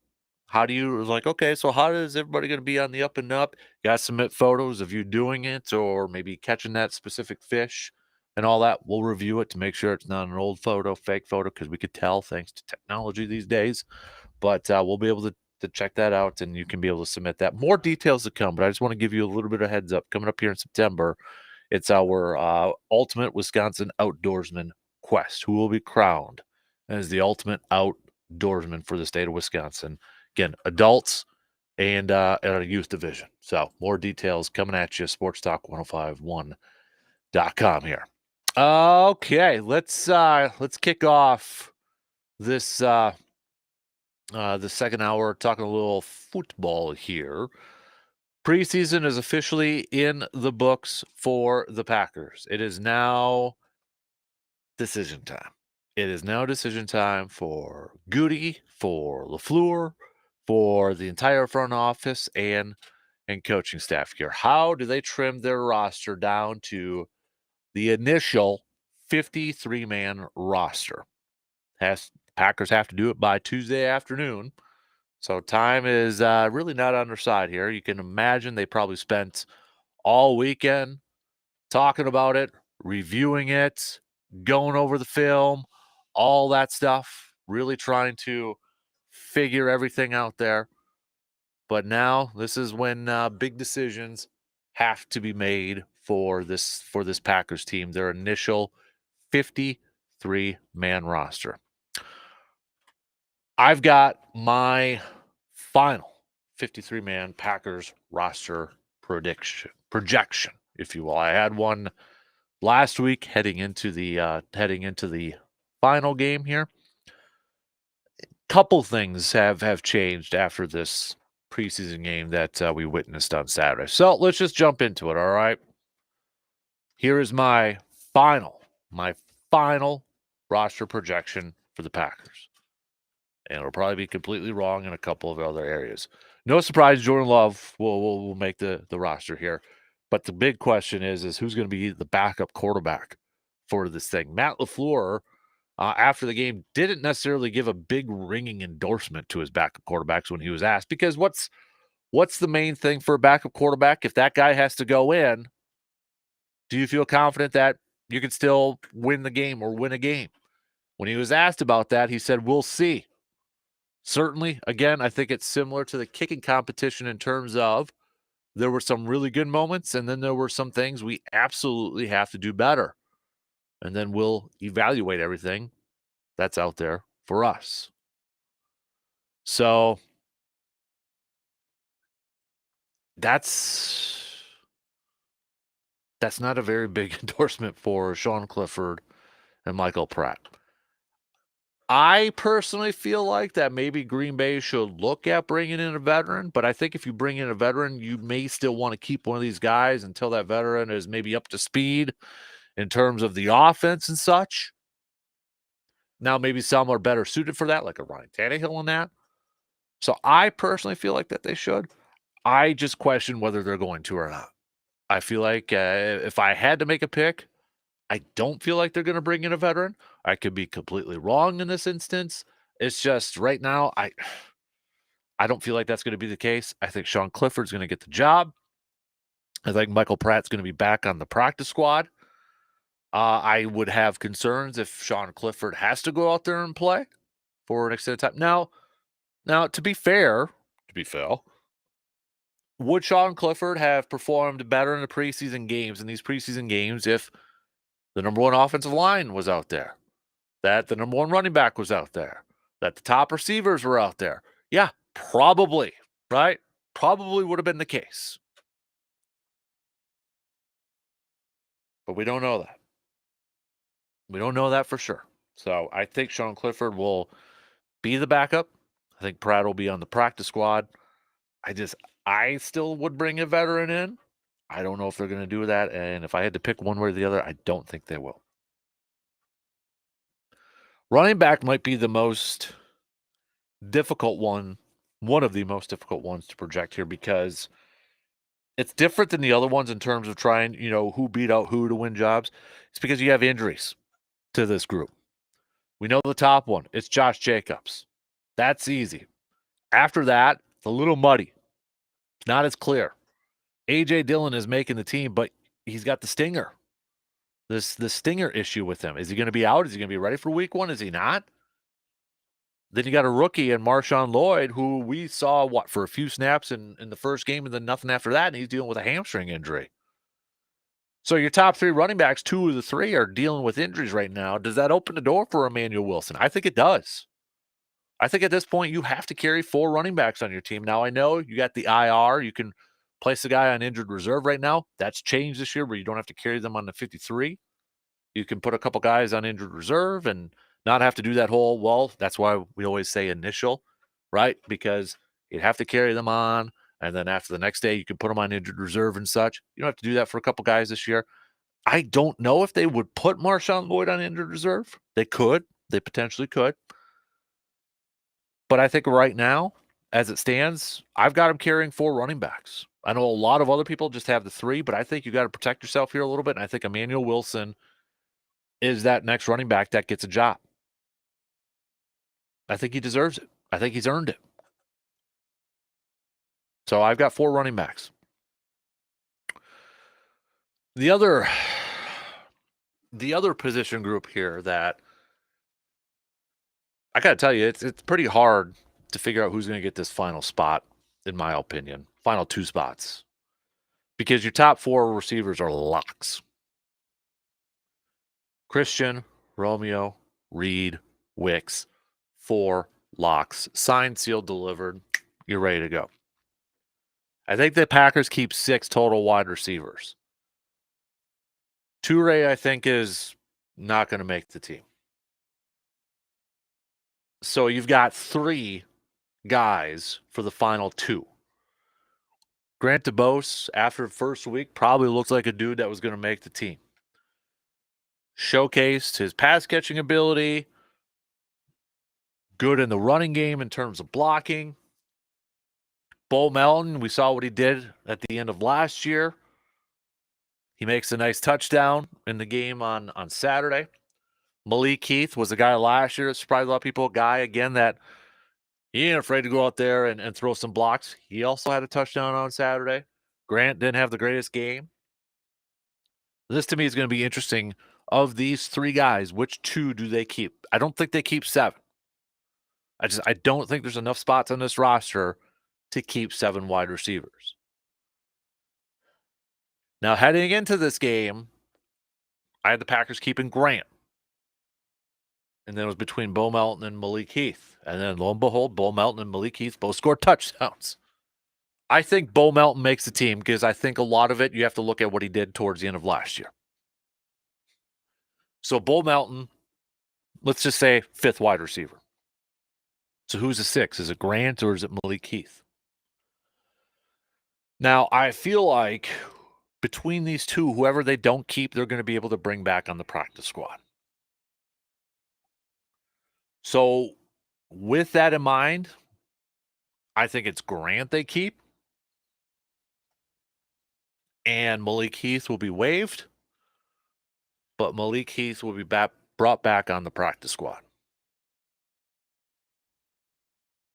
How do you like, okay, so how is everybody going to be on the up and up? You got to submit photos of you doing it or maybe catching that specific fish and all that. We'll review it to make sure it's not an old photo, fake photo, because we could tell thanks to technology these days. But we'll be able to check that out and you can be able to submit that. More details to come, but I just want to give you a little bit of heads up. Coming up here in September, it's our ultimate Wisconsin outdoorsman quest, who will be crowned as the ultimate outdoorsman for the state of Wisconsin. Again, adults and a youth division. So more details coming at you, sportstalk1051.com here. Okay, let's kick off this the second hour talking a little football here. Preseason is officially in the books for the Packers. It is now decision time. It is now decision time for Goody, for LaFleur, for the entire front office and coaching staff here. How do they trim their roster down to the initial 53-man roster? Packers have to do it by Tuesday afternoon. So time is really not on their side here. You can imagine they probably spent all weekend talking about it, reviewing it, going over the film, all that stuff, really trying to figure everything out there. But now this is when big decisions have to be made for this Packers team, their initial 53-man roster. I've got my final 53-man Packers roster projection, if you will. I had one last week heading into the final game here. Couple things have changed after this preseason game that we witnessed on Saturday. So let's just jump into it, all right? Here is my final roster projection for the Packers. And it'll probably be completely wrong in a couple of other areas. No surprise, Jordan Love will make the roster here. But the big question is who's going to be the backup quarterback for this thing? Matt LaFleur, after the game, didn't necessarily give a big ringing endorsement to his backup quarterbacks when he was asked, because what's the main thing for a backup quarterback? If that guy has to go in, do you feel confident that you can still win the game or win a game? When he was asked about that, he said, "We'll see." Certainly, again, I think it's similar to the kicking competition in terms of there were some really good moments, and then there were some things we absolutely have to do better. And then we'll evaluate everything that's out there for us. So that's not a very big endorsement for Sean Clifford and Michael Pratt. I personally feel like that maybe Green Bay should look at bringing in a veteran, but I think if you bring in a veteran, you may still want to keep one of these guys until that veteran is maybe up to speed in terms of the offense and such. Now, maybe some are better suited for that, like a Ryan Tannehill and that. So I personally feel like that they should. I just question whether they're going to or not. I feel like if I had to make a pick, I don't feel like they're going to bring in a veteran. I could be completely wrong in this instance. It's just right now, I don't feel like that's going to be the case. I think Sean Clifford's going to get the job. I think Michael Pratt's going to be back on the practice squad. I would have concerns if Sean Clifford has to go out there and play for an extended time. Now, to be fair, would Sean Clifford have performed better in the preseason games, if the number one offensive line was out there, that the number one running back was out there, that the top receivers were out there? Yeah, probably, right? Probably would have been the case. But we don't know that. We don't know that for sure. So I think Sean Clifford will be the backup. I think Pratt will be on the practice squad. I still would bring a veteran in. I don't know if they're going to do that. And if I had to pick one way or the other, I don't think they will. Running back might be the most difficult one of the most difficult ones to project here, because it's different than the other ones in terms of trying, who beat out who to win jobs. It's because you have injuries to this group. We know the top one. It's Josh Jacobs. That's easy. After that, it's a little muddy. It's not as clear. A.J. Dillon is making the team, but he's got the stinger. The stinger issue with him. Is he going to be out? Is he going to be ready for week one? Is he not? Then you got a rookie in Marshawn Lloyd, who we saw, for a few snaps in the first game and then nothing after that, and he's dealing with a hamstring injury. So your top three running backs, two of the three are dealing with injuries right now. Does that open the door for Emmanuel Wilson? I think it does. I think at this point you have to carry four running backs on your team. Now, I know you got the IR. You can place a guy on injured reserve right now. That's changed this year where you don't have to carry them on the 53. You can put a couple guys on injured reserve and not have to do that whole, that's why we always say initial, right? Because you'd have to carry them on, and then after the next day, you can put them on injured reserve and such. You don't have to do that for a couple guys this year. I don't know if they would put Marshawn Lloyd on injured reserve. They could. They potentially could. But I think right now, as it stands, I've got him carrying four running backs. I know a lot of other people just have the three, but I think you got to protect yourself here a little bit, and I think Emmanuel Wilson is that next running back that gets a job. I think he deserves it. I think he's earned it. So I've got four running backs. The other position group here that I got to tell you, it's pretty hard to figure out who's going to get this final spot, in my opinion. Final two spots. Because your top four receivers are locks. Christian, Romeo, Reed, Wicks, four locks. Signed, sealed, delivered. You're ready to go. I think the Packers keep 6 total wide receivers. Toure, I think, is not gonna make the team. So you've got 3 guys for the final 2. Grant DuBose, after first week, probably looks like a dude that was gonna make the team. Showcased his pass catching ability, good in the running game in terms of blocking. Bo Melton, we saw what he did at the end of last year. He makes a nice touchdown in the game on Saturday. Malik Heath was a guy last year that surprised a lot of people. A guy, again, that he ain't afraid to go out there and throw some blocks. He also had a touchdown on Saturday. Grant didn't have the greatest game. This to me is going to be interesting. Of these 3 guys, which 2 do they keep? I don't think they keep 7. I don't think there's enough spots on this roster to keep 7 wide receivers. Now, heading into this game, I had the Packers keeping Grant. And then it was between Bo Melton and Malik Heath. And then lo and behold, Bo Melton and Malik Heath both scored touchdowns. I think Bo Melton makes the team because I think a lot of it, you have to look at what he did towards the end of last year. So Bo Melton, let's just say 5th wide receiver. So who's the 6th? Is it Grant or is it Malik Heath? Now, I feel like between these 2, whoever they don't keep, they're going to be able to bring back on the practice squad. So with that in mind, I think it's Grant they keep. And Malik Heath will be waived. But Malik Heath will be brought back on the practice squad.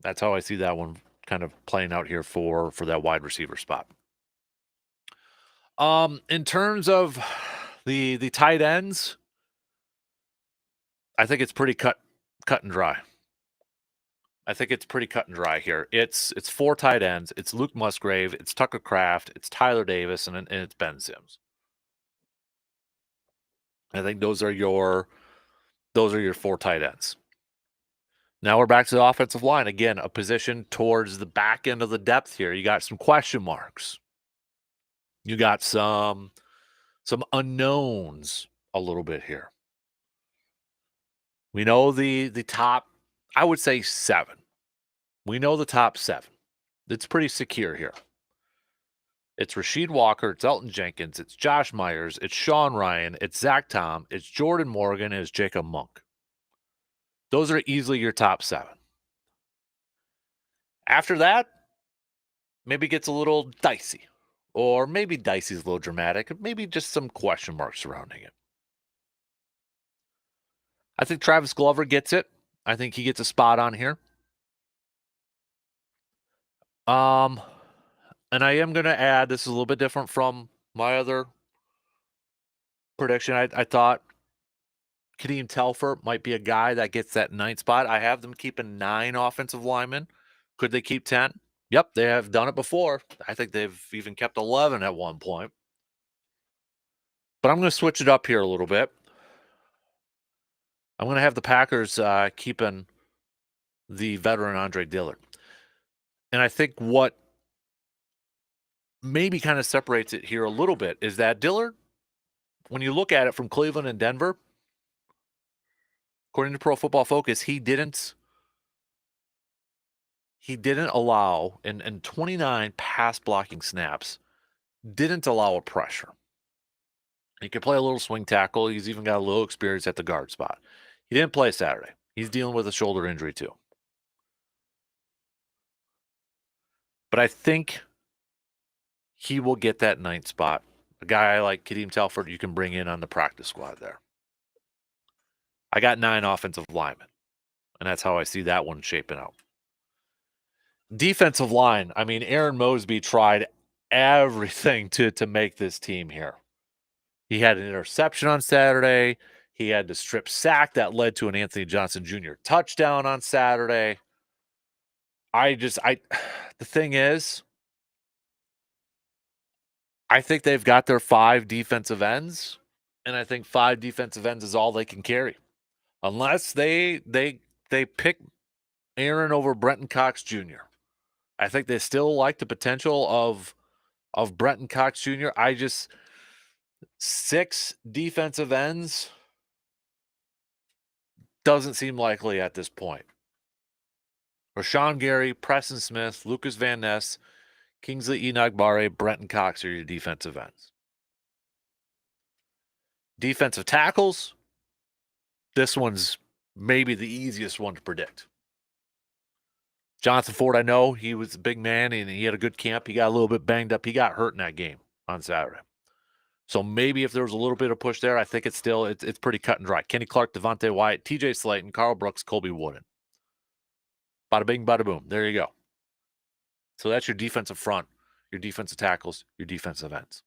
That's how I see that one kind of playing out here for that wide receiver spot. In terms of the tight ends, I think it's pretty cut and dry. I think it's pretty cut and dry here. It's 4 tight ends. It's Luke Musgrave, it's Tucker Kraft, it's Tyler Davis, and it's Ben Sims. I think those are your 4 tight ends. Now we're back to the offensive line. Again, a position towards the back end of the depth here. You got some question marks. You got some unknowns a little bit here. We know the top, I would say 7. We know the top 7. It's pretty secure here. It's Rasheed Walker, it's Elton Jenkins, it's Josh Myers, it's Sean Ryan, it's Zach Tom, it's Jordan Morgan, and it's Jacob Monk. Those are easily your top 7. After that, maybe gets a little dicey. Or maybe dicey's a little dramatic. Maybe just some question marks surrounding it. I think Travis Glover gets it. I think he gets a spot on here. And I am going to add, this is a little bit different from my other prediction. I thought Kadeem Telfer might be a guy that gets that 9th spot. I have them keeping 9 offensive linemen. Could they keep 10? Yep, they have done it before. I think they've even kept 11 at one point. But I'm going to switch it up here a little bit. I'm going to have the Packers keeping the veteran Andre Dillard. And I think what maybe kind of separates it here a little bit is that Dillard, when you look at it from Cleveland and Denver, according to Pro Football Focus, he didn't allow in 29 pass blocking snaps, didn't allow a pressure. He could play a little swing tackle. He's even got a little experience at the guard spot. He didn't play Saturday. He's dealing with a shoulder injury too. But I think he will get that 9th spot. A guy like Kadeem Telford you can bring in on the practice squad there. I got 9 offensive linemen, and that's how I see that one shaping out. Defensive line, I mean, Aaron Mosby tried everything to make this team here. He had an interception on Saturday. He had the strip sack that led to an Anthony Johnson Jr. touchdown on Saturday. The thing is, I think they've got their 5 defensive ends, and I think 5 defensive ends is all they can carry. Unless they pick Aaron over Brenton Cox Jr. I think they still like the potential of Brenton Cox Jr. I just 6 defensive ends doesn't seem likely at this point. Rashawn Gary, Preston Smith, Lucas Van Ness, Kingsley Enagbare, Brenton Cox are your defensive ends. Defensive tackles, this one's maybe the easiest one to predict. Jonathan Ford, I know he was a big man and he had a good camp. He got a little bit banged up. He got hurt in that game on Saturday. So maybe if there was a little bit of push there, I think it's still it's pretty cut and dry. Kenny Clark, Devontae Wyatt, TJ Slayton, Carl Brooks, Colby Wooden. Bada bing, bada boom. There you go. So that's your defensive front, your defensive tackles, your defensive ends.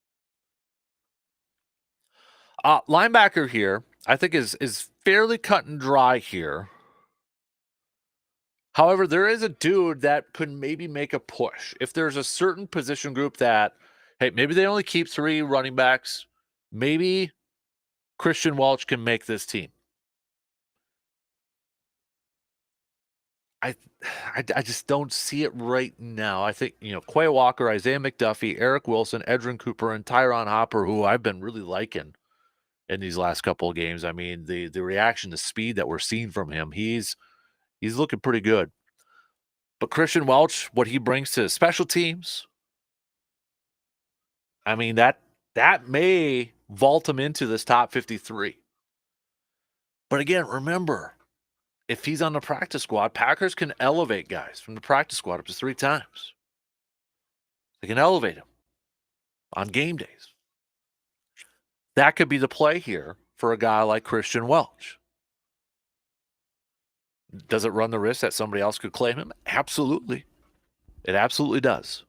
Linebacker here, I think is fairly cut and dry here. However, there is a dude that could maybe make a push. If there's a certain position group that, hey, maybe they only keep 3 running backs, maybe Christian Welch can make this team. I just don't see it right now. I think, Quay Walker, Isaiah McDuffie, Eric Wilson, Edrin Cooper, and Tyron Hopper, who I've been really liking in these last couple of games. I mean, the reaction, the speed that we're seeing from him, he's looking pretty good. But Christian Welch, what he brings to special teams, I mean, that may vault him into this top 53. But again, remember, if he's on the practice squad, Packers can elevate guys from the practice squad up to 3 times. They can elevate him on game days. That could be the play here for a guy like Christian Welch. Does it run the risk that somebody else could claim him? Absolutely. It absolutely does.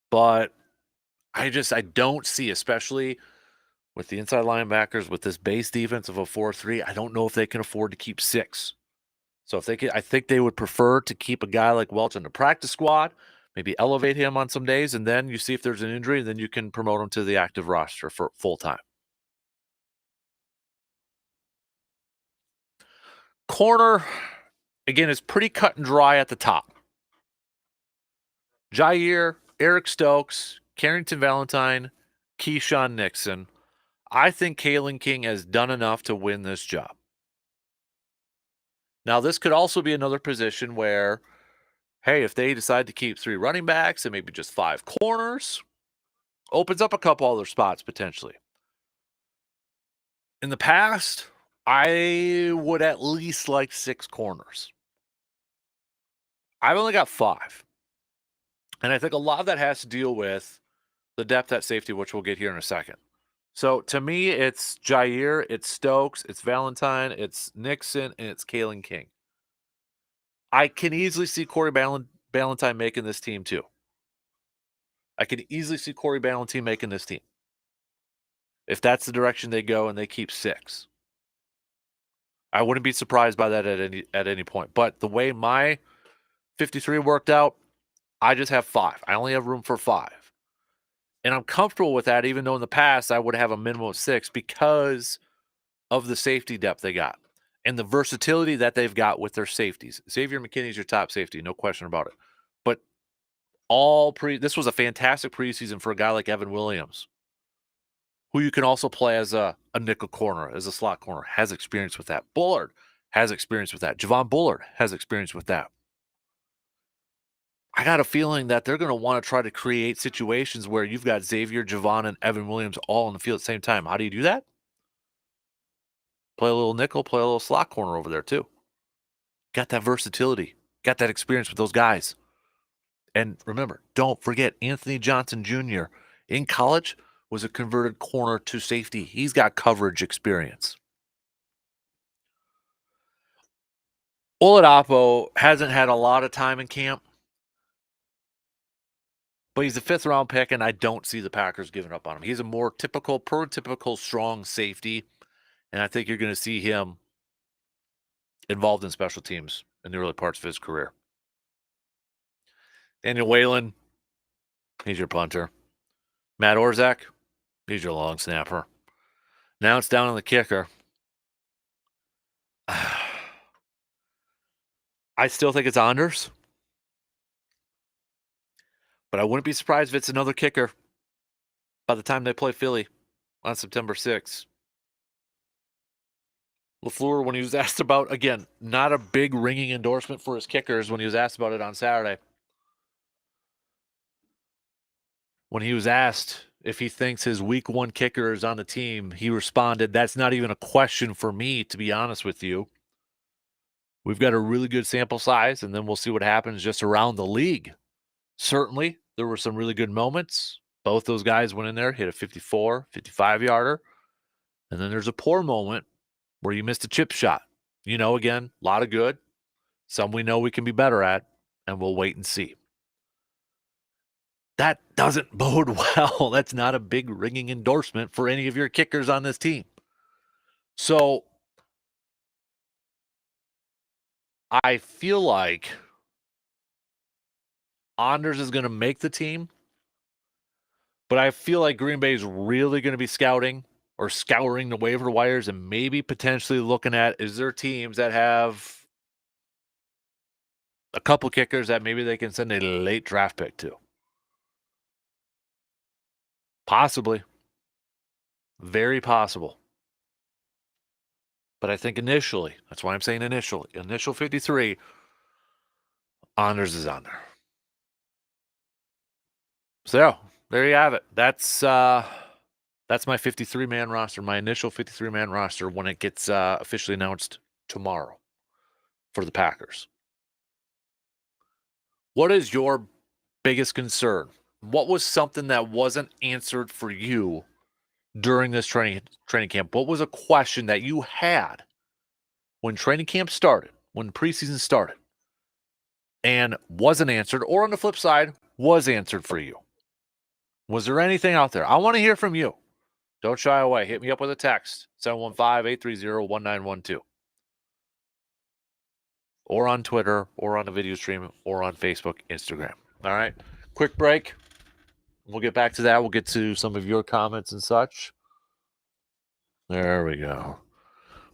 But I don't see, especially with the inside linebackers, with this base defense of a 4-3, I don't know if they can afford to keep 6. So if they could, I think they would prefer to keep a guy like Welch in the practice squad, maybe elevate him on some days, and then you see if there's an injury, and then you can promote him to the active roster for full time. Corner, again, is pretty cut and dry at the top. Jaire, Eric Stokes, Carrington Valentine, Keyshawn Nixon. I think Kalen King has done enough to win this job. Now, this could also be another position where, hey, if they decide to keep 3 running backs and maybe just 5 corners, opens up a couple other spots potentially. In the past, I would at least like 6 corners. I've only got 5. And I think a lot of that has to deal with the depth at safety, which we'll get here in a second. So to me, it's Jaire, it's Stokes, it's Valentine, it's Nixon, and it's Kalen King. I can easily see Corey Ballantyne making this team too. I can easily see Corey Ballantyne making this team. If that's the direction they go and they keep 6. I wouldn't be surprised by that at any point. But the way my 53 worked out, I just have 5. I only have room for 5. And I'm comfortable with that, even though in the past I would have a minimum of 6 because of the safety depth they got and the versatility that they've got with their safeties. Xavier McKinney's your top safety, no question about it. But this was a fantastic preseason for a guy like Evan Williams, who you can also play as a nickel corner, as a slot corner, has experience with that. Bullard has experience with that. Javon Bullard has experience with that. I got a feeling that they're going to want to try to create situations where you've got Xavier, Javon, and Evan Williams all on the field at the same time. How do you do that? Play a little nickel, play a little slot corner over there too. Got that versatility, got that experience with those guys. And remember, don't forget, Anthony Johnson Jr. in college was a converted corner to safety. He's got coverage experience. Oladapo hasn't had a lot of time in camp, but he's a 5th-round pick, and I don't see the Packers giving up on him. He's a more prototypical strong safety, and I think you're going to see him involved in special teams in the early parts of his career. Daniel Whalen, he's your punter. Matt Orzak, he's your long snapper. Now it's down on the kicker. I still think it's Anders, but I wouldn't be surprised if it's another kicker by the time they play Philly on September 6th. LaFleur, when he was asked about, again, not a big ringing endorsement for his kickers when he was asked about it on Saturday. When he was asked if he thinks his week one kicker is on the team, he responded, "That's not even a question for me, to be honest with you. We've got a really good sample size, and then we'll see what happens just around the league." Certainly, there were some really good moments. Both those guys went in there, hit a 54, 55 yarder. And then there's a poor moment where you missed a chip shot. Again, a lot of good. Some we know we can be better at, and we'll wait and see. That doesn't bode well. That's not a big ringing endorsement for any of your kickers on this team. So I feel like Anders is going to make the team, but I feel like Green Bay is really going to be scouting or scouring the waiver wires and maybe potentially looking at, is there teams that have a couple kickers that maybe they can send a late draft pick to? Possibly. Very possible. But I think initially, that's why I'm saying initial 53, Anders is on there. So there you have it. That's my 53-man roster, my initial 53-man roster when it gets officially announced tomorrow for the Packers. What is your biggest concern? What was something that wasn't answered for you during this training camp? What was a question that you had when training camp started, when preseason started, and wasn't answered, or on the flip side, was answered for you? Was there anything out there? I want to hear from you. Don't shy away. Hit me up with a text, 715-830-1912. Or on Twitter, or on the video stream, or on Facebook, Instagram. All right. Quick break. We'll get back to that. We'll get to some of your comments and such. There we go.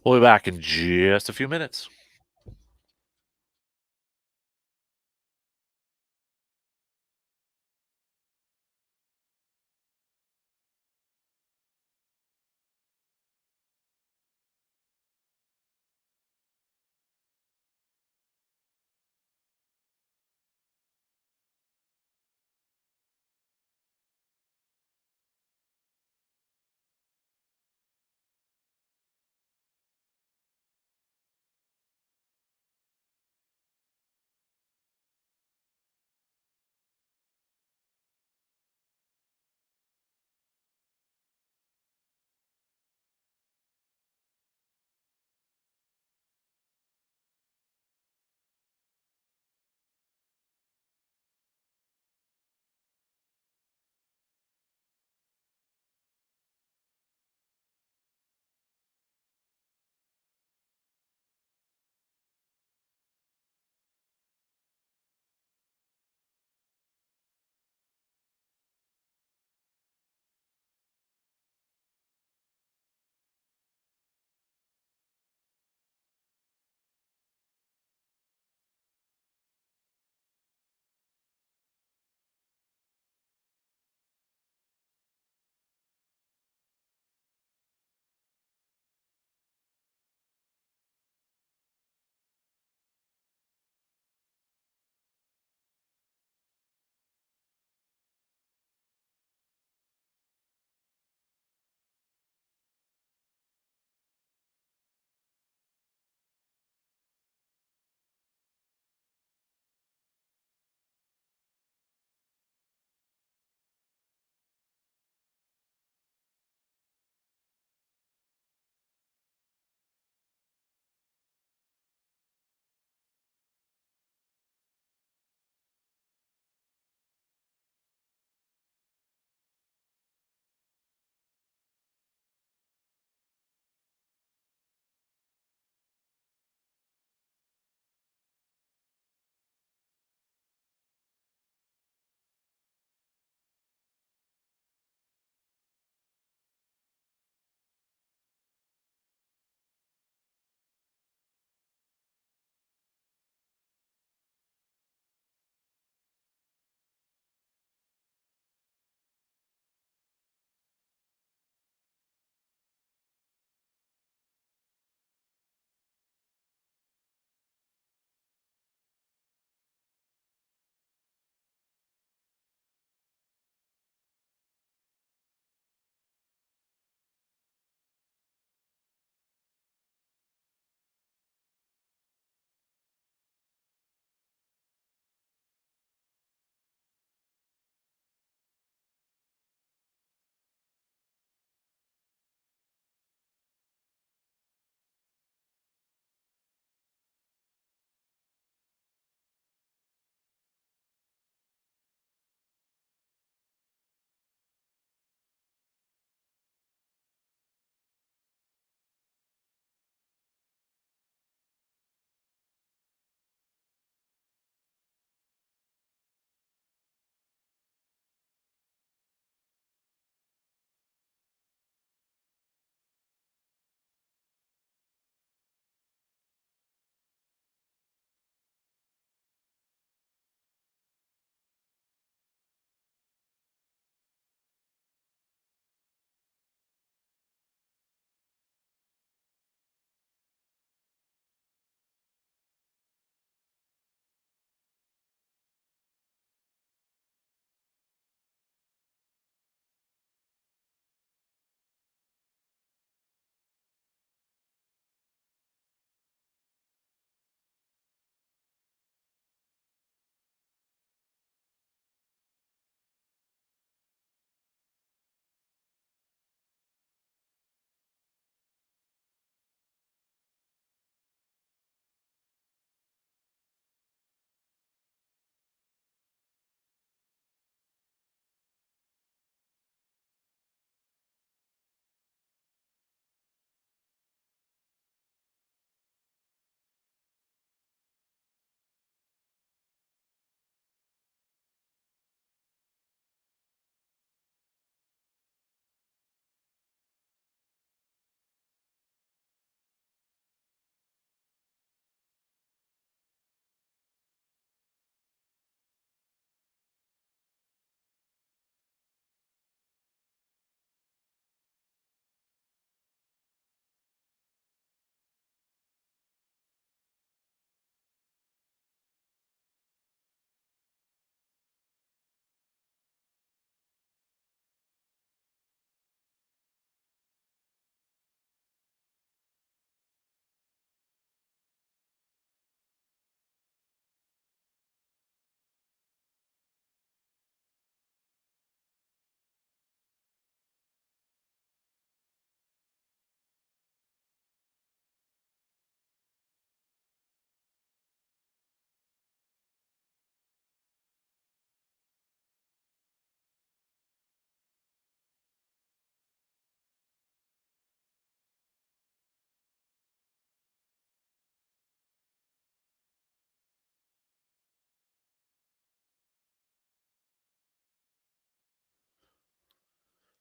We'll be back in just a few minutes.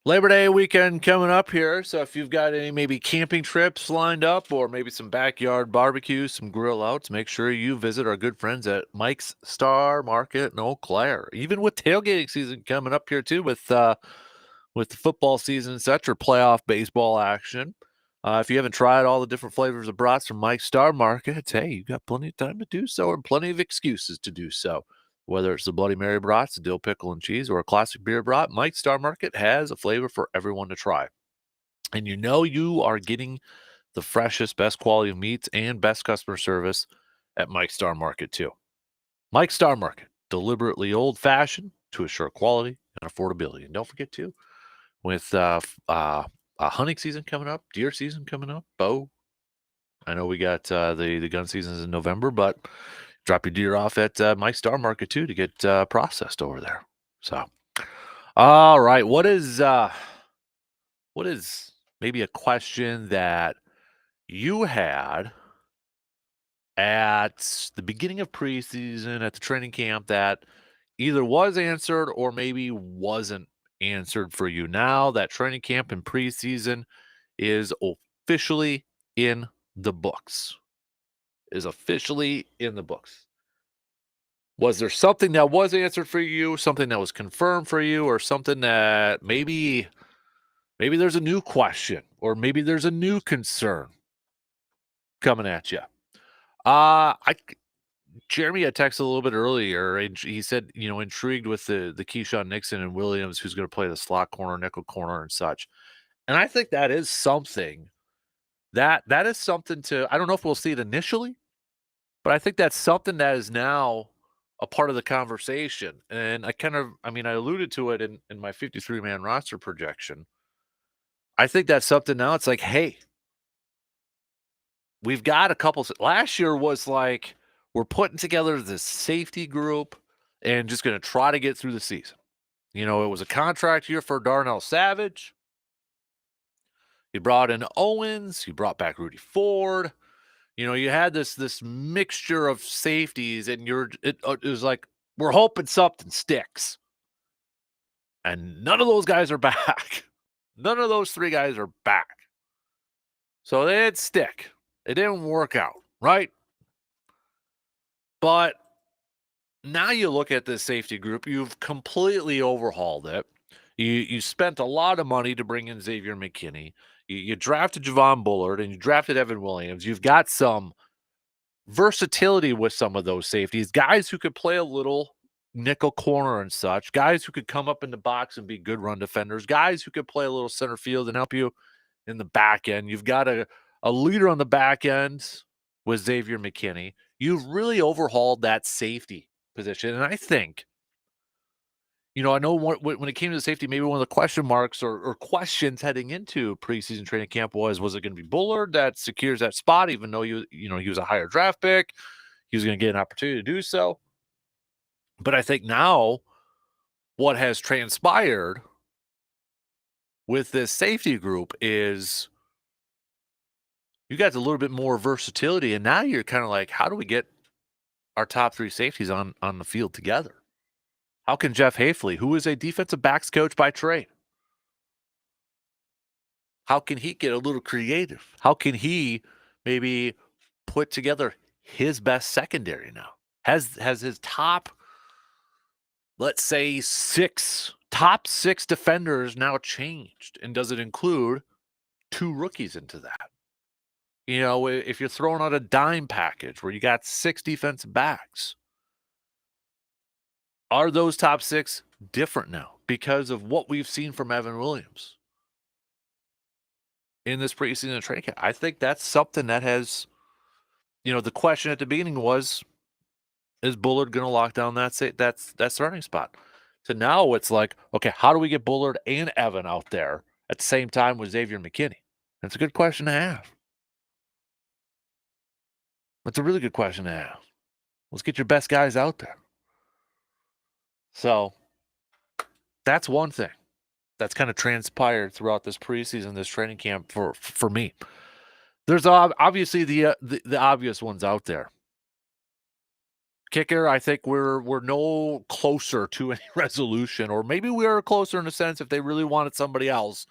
Labor Day weekend coming up here, so if you've got any maybe camping trips lined up or maybe some backyard barbecues, some grill outs, make sure you visit our good friends at Mike's Star Market in Eau Claire. Even with tailgating season coming up here too, with the football season and such or playoff baseball action. If you haven't tried all the different flavors of brats from Mike's Star Market, hey, you got plenty of time to do so and plenty of excuses to do so. Whether it's the Bloody Mary brats, the dill pickle and cheese, or a classic beer brat, Mike's Star Market has a flavor for everyone to try. And you know you are getting the freshest, best quality of meats and best customer service at Mike's Star Market too. Mike's Star Market, deliberately old-fashioned to assure quality and affordability. And don't forget too, with hunting season coming up, deer season coming up, bow. I know we got the gun seasons in November, but drop your deer off at Mike's Star Market too to get processed over there. So, all right, what is maybe a question that you had at the beginning of preseason at the training camp that either was answered or maybe wasn't answered for you? Now that training camp and preseason is officially in the books. Is officially in the books. Was there something that was answered for you, something that was confirmed for you, or something that maybe there's a new question, or maybe there's a new concern coming at you? I Jeremy had texted a little bit earlier, and he said, intrigued with the Keyshawn Nixon and Williams, who's going to play the slot corner, nickel corner, and such. And I think that is something that is something to. I don't know if we'll see it initially, but I think that's something that is now a part of the conversation. And I alluded to it in my 53-man roster projection. I think that's something now. It's like, hey, we've got a couple. Last year was like, we're putting together this safety group and just going to try to get through the season. It was a contract year for Darnell Savage. You brought in Owens. You brought back Rudy Ford. You had this mixture of safeties, and it was like, we're hoping something sticks. And none of those guys are back. None of those three guys are back. So they didn't stick. It didn't work out, right? But now you look at this safety group, you've completely overhauled it. You spent a lot of money to bring in Xavier McKinney. You drafted Javon Bullard and you drafted Evan Williams. You've got some versatility with some of those safeties, guys who could play a little nickel corner and such, guys who could come up in the box and be good run defenders, guys who could play a little center field and help you in the back end. You've got a leader on the back end with Xavier McKinney. You've really overhauled that safety position. And I think, I know when it came to the safety, maybe one of the question marks or questions heading into preseason training camp was it going to be Bullard that secures that spot, even though he was a higher draft pick, he was going to get an opportunity to do so. But I think now what has transpired with this safety group is you got a little bit more versatility, and now you're kind of like, how do we get our top three safeties on the field together? How can Jeff Hafley, who is a defensive backs coach by trade, how can he get a little creative? How can he maybe put together his best secondary now? Has his top, let's say, top six defenders now changed? And does it include two rookies into that? If you're throwing out a dime package where you got six defensive backs, are those top six different now because of what we've seen from Evan Williams in this preseason training camp? I think that's something that has, the question at the beginning was, is Bullard going to lock down that starting spot? So now it's like, okay, how do we get Bullard and Evan out there at the same time with Xavier McKinney? That's a good question to have. That's a really good question to have. Let's get your best guys out there. So that's one thing that's kind of transpired throughout this preseason, this training camp for me. There's obviously the obvious ones out there. Kicker, I think we're no closer to any resolution, or maybe we are closer in a sense if they really wanted somebody else.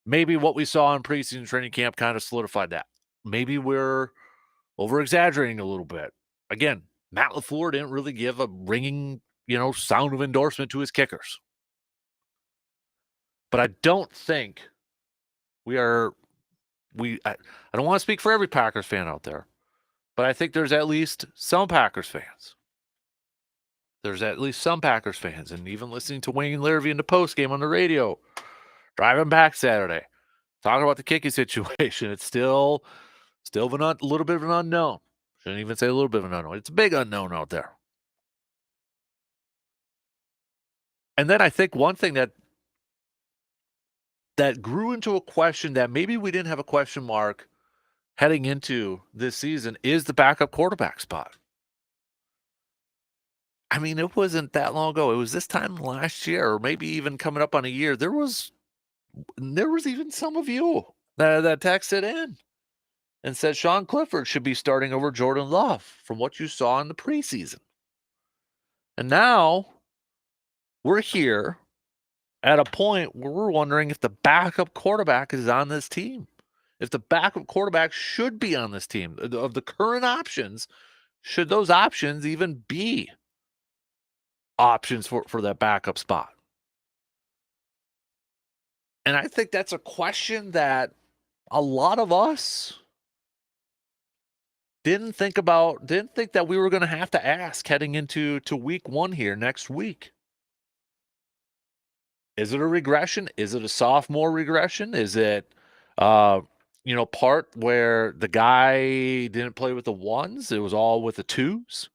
Maybe what we saw in preseason training camp kind of solidified that. Maybe we're over exaggerating a little bit. Again, Matt LaFleur didn't really give a ringing, sound of endorsement to his kickers. But I don't think I don't want to speak for every Packers fan out there, but I think there's at least some Packers fans. There's at least some Packers fans, and even listening to Wayne Larrivee in the post game on the radio, driving back Saturday, talking about the kicking situation. It's still a little bit of an unknown. Shouldn't even say a little bit of an unknown. It's a big unknown out there. And then I think one thing that grew into a question that maybe we didn't have a question mark heading into this season is the backup quarterback spot. I mean, it wasn't that long ago. It was this time last year, or maybe even coming up on a year. There was even some of you that texted in and said Sean Clifford should be starting over Jordan Love from what you saw in the preseason. And now we're here at a point where we're wondering if the backup quarterback is on this team. If the backup quarterback should be on this team. Of the current options, should those options even be options for that backup spot? And I think that's a question that a lot of us didn't think that we were going to have to ask heading into week 1 here next week. Is it a regression? Is it a sophomore regression? Is it, part where the guy didn't play with the ones? It was all with the twos.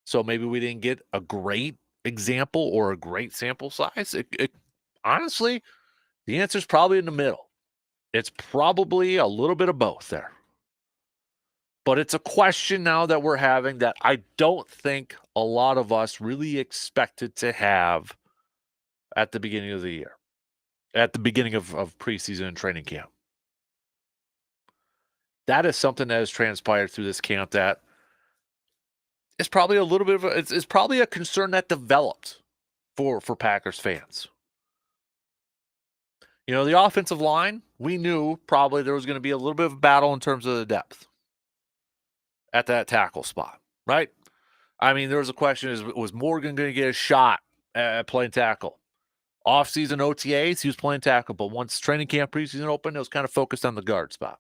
So maybe we didn't get a great example or a great sample size. Honestly, the answer is probably in the middle. It's probably a little bit of both there. But it's a question now that we're having that I don't think a lot of us really expected to have at the beginning of the year, at the beginning of preseason and training camp. That is something that has transpired through this camp that is probably a little bit of it's probably a concern that developed for Packers fans. The offensive line, we knew probably there was going to be a little bit of a battle in terms of the depth at that tackle spot, right? I mean, there was a question, was Morgan going to get a shot at playing tackle? Off-season OTAs, he was playing tackle, but once training camp preseason opened, it was kind of focused on the guard spot.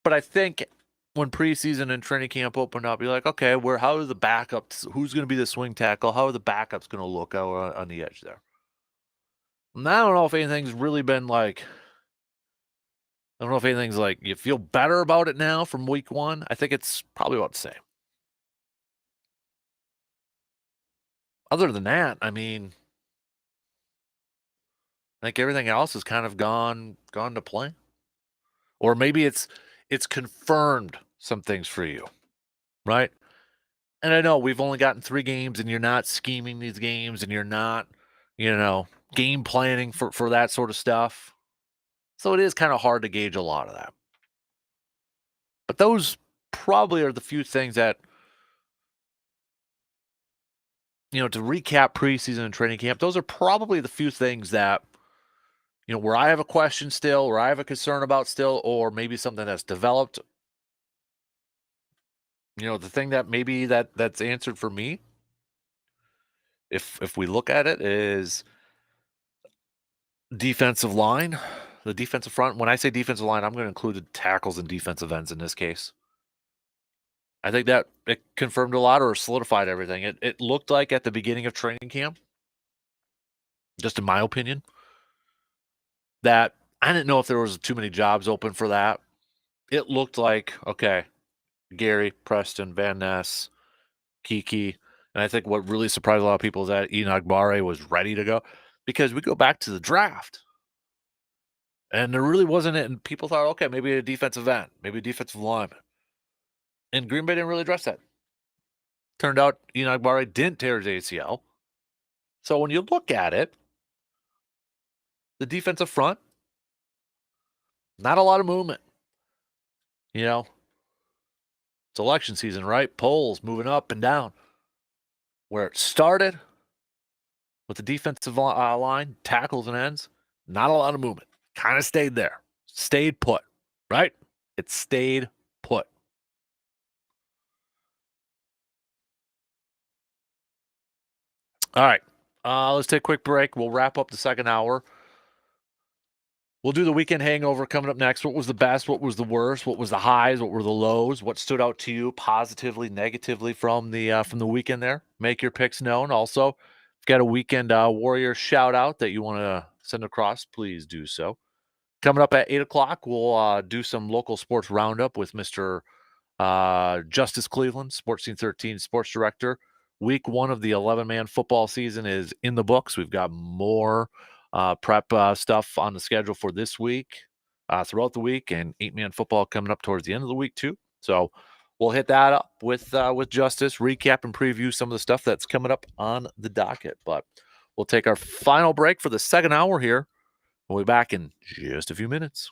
But I think when preseason and training camp opened up, you're like, okay, how are the backups? Who's going to be the swing tackle? How are the backups going to look out on the edge there? And I don't know if anything's really been like, I don't know if anything's like, you feel better about it now from week 1. I think it's probably about the same. Other than that, I mean, I think everything else has kind of gone to plan. Or maybe it's confirmed some things for you, right? And I know we've only gotten 3 games and you're not scheming these games and you're not, game planning for that sort of stuff. So it is kind of hard to gauge a lot of that. But those probably are the few things that, to recap preseason and training camp, those are probably the few things that, where I have a question still, or I have a concern about still, or maybe something that's developed. The thing that maybe that's answered for me, if we look at it, is defensive line, the defensive front. When I say defensive line, I'm going to include the tackles and defensive ends in this case. I think that it confirmed a lot or solidified everything. It looked like at the beginning of training camp, just in my opinion, that I didn't know if there was too many jobs open for that. It looked like, okay, Gary, Preston, Van Ness, Kiki. And I think what really surprised a lot of people is that Enoch Barre was ready to go, because we go back to the draft and there really wasn't it. And people thought, okay, maybe a defensive end, maybe a defensive lineman. And Green Bay didn't really address that. Turned out Enoch Barre didn't tear his ACL. So when you look at it, the defensive front, not a lot of movement. It's election season, right? Polls moving up and down. Where it started with the defensive line, tackles and ends, not a lot of movement. Kind of stayed there, stayed put, right? It stayed put. All right. Let's take a quick break. We'll wrap up the second hour. We'll do the weekend hangover coming up next. What was the best? What was the worst? What was the highs? What were the lows? What stood out to you positively, negatively from the weekend there? Make your picks known. Also, if you've got a weekend warrior shout out that you want to send across, please do so. Coming up at 8 o'clock, we'll do some local sports roundup with Mr. Justice Cleveland, Sports Scene 13 sports director. Week one of the 11-man football season is in the books. We've got more prep stuff on the schedule for this week, throughout the week, and 8-man football coming up towards the end of the week too. So we'll hit that up with Justice, recap and preview some of the stuff that's coming up on the docket. But we'll take our final break for the second hour here. We'll be back in just a few minutes.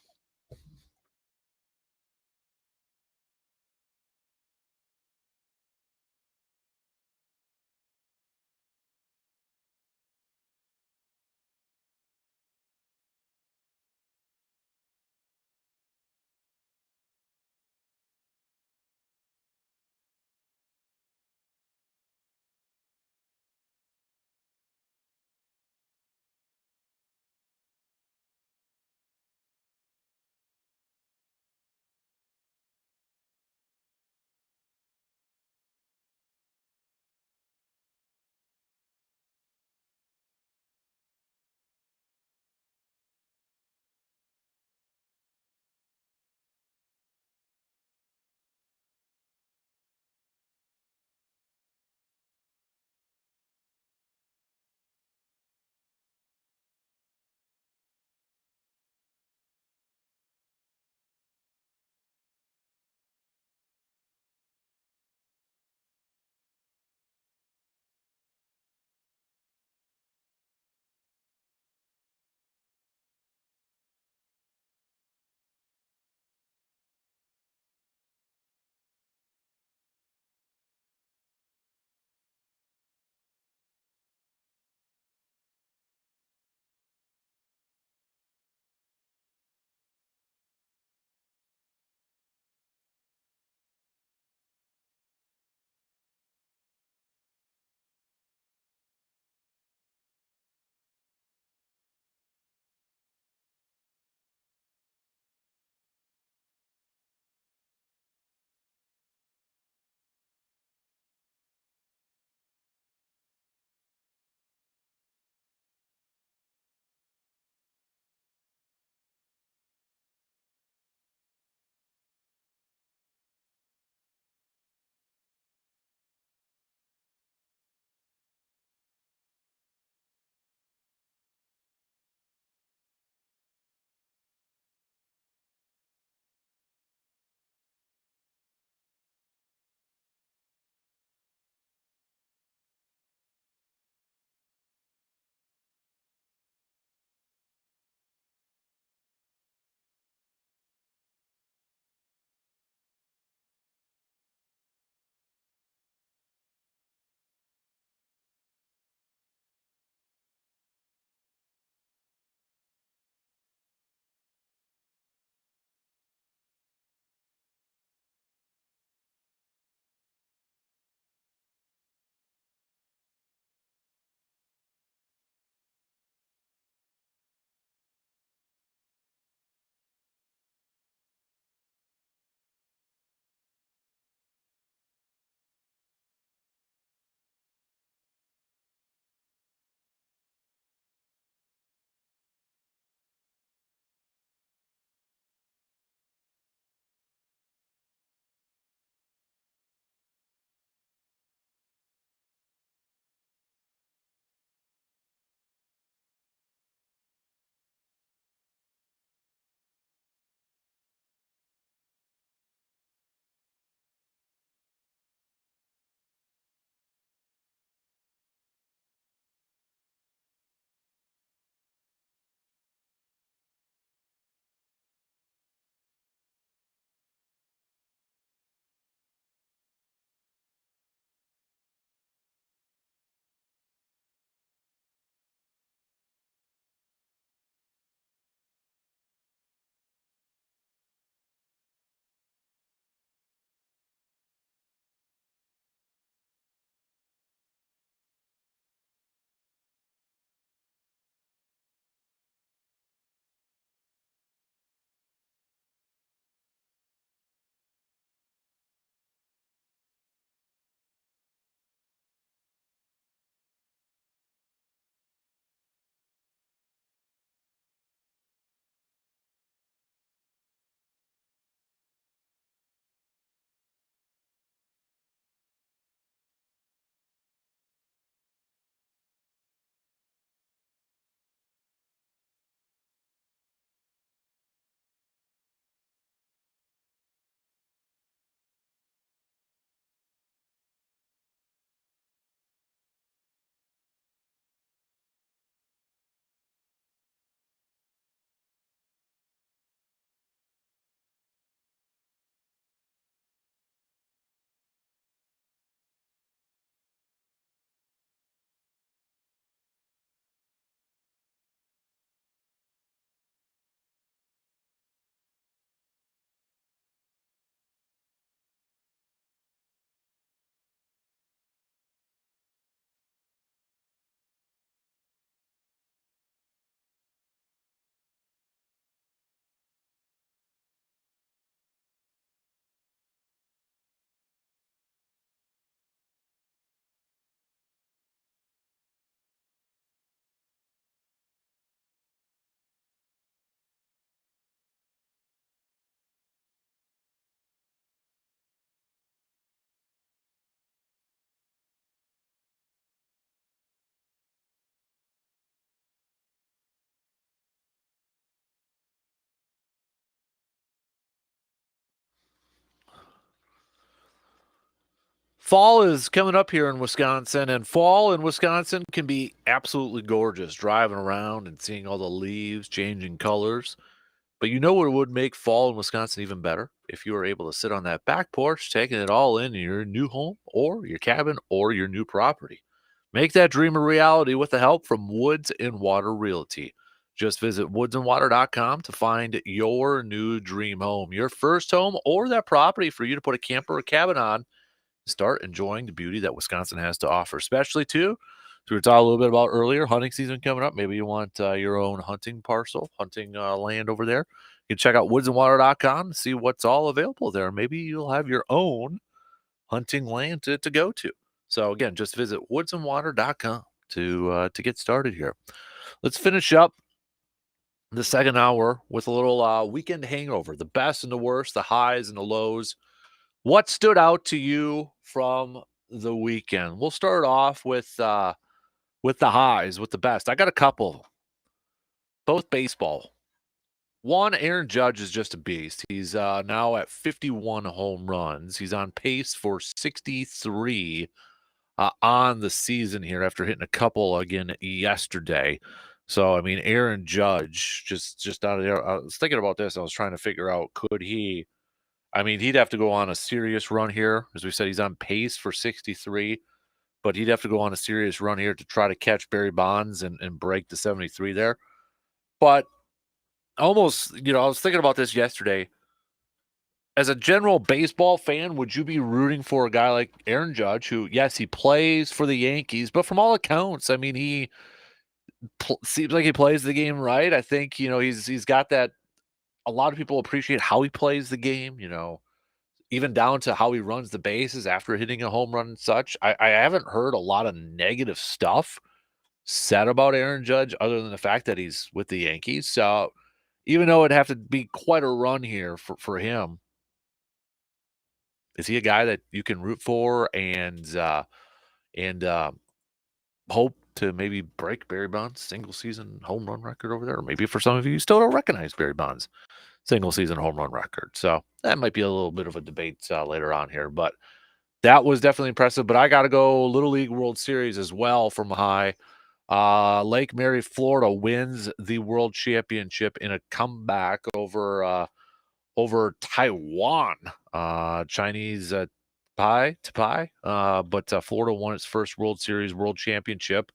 Fall is coming up here in Wisconsin, and fall in Wisconsin can be absolutely gorgeous, driving around and seeing all the leaves changing colors. But you know what would make fall in Wisconsin even better? If you were able to sit on that back porch, taking it all in your new home or your cabin or your new property. Make that dream a reality with the help from Woods and Water Realty. Just visit woodsandwater.com to find your new dream home, your first home, or that property for you to put a camper or cabin on. Start enjoying the beauty that Wisconsin has to offer, especially too. So we talked a little bit about earlier, hunting season coming up. Maybe you want your own hunting parcel, hunting land over there. You can check out woodsandwater.com to see what's all available there. Maybe you'll have your own hunting land to go to. So again, just visit woodsandwater.com to get started here. Let's finish up the second hour with a little weekend hangover, the best and the worst, the highs and the lows. What stood out to you from the weekend? We'll start off with the highs, with the best. I got a couple, both baseball. One, Aaron Judge is just a beast. He's now at 51 home runs. He's on pace for 63 on the season here after hitting a couple again yesterday. So I mean, Aaron Judge just out of there. I was thinking about this. I was trying to figure out could he. I mean, he'd have to go on a serious run here. As we said, he's on pace for 63, but he'd have to go on a serious run here to try to catch Barry Bonds and break the 73 there. But almost, I was thinking about this yesterday. As a general baseball fan, would you be rooting for a guy like Aaron Judge, who, yes, he plays for the Yankees, but from all accounts, I mean, he seems like he plays the game right. I think he's got that. A lot of people appreciate how he plays the game. Even down to how he runs the bases after hitting a home run and such. I haven't heard a lot of negative stuff said about Aaron Judge other than the fact that he's with the Yankees. So even though it'd have to be quite a run here for him, is he a guy that you can root for and hope to maybe break Barry Bonds' single season home run record over there? Or maybe for some of you, you still don't recognize Barry Bonds' single season home run record. So that might be a little bit of a debate later on here, but that was definitely impressive. But I got to go Little League World Series as well from high. Lake Mary, Florida wins the world championship in a comeback over Taiwan. Chinese Taipei, but Florida won its first World Series world championship.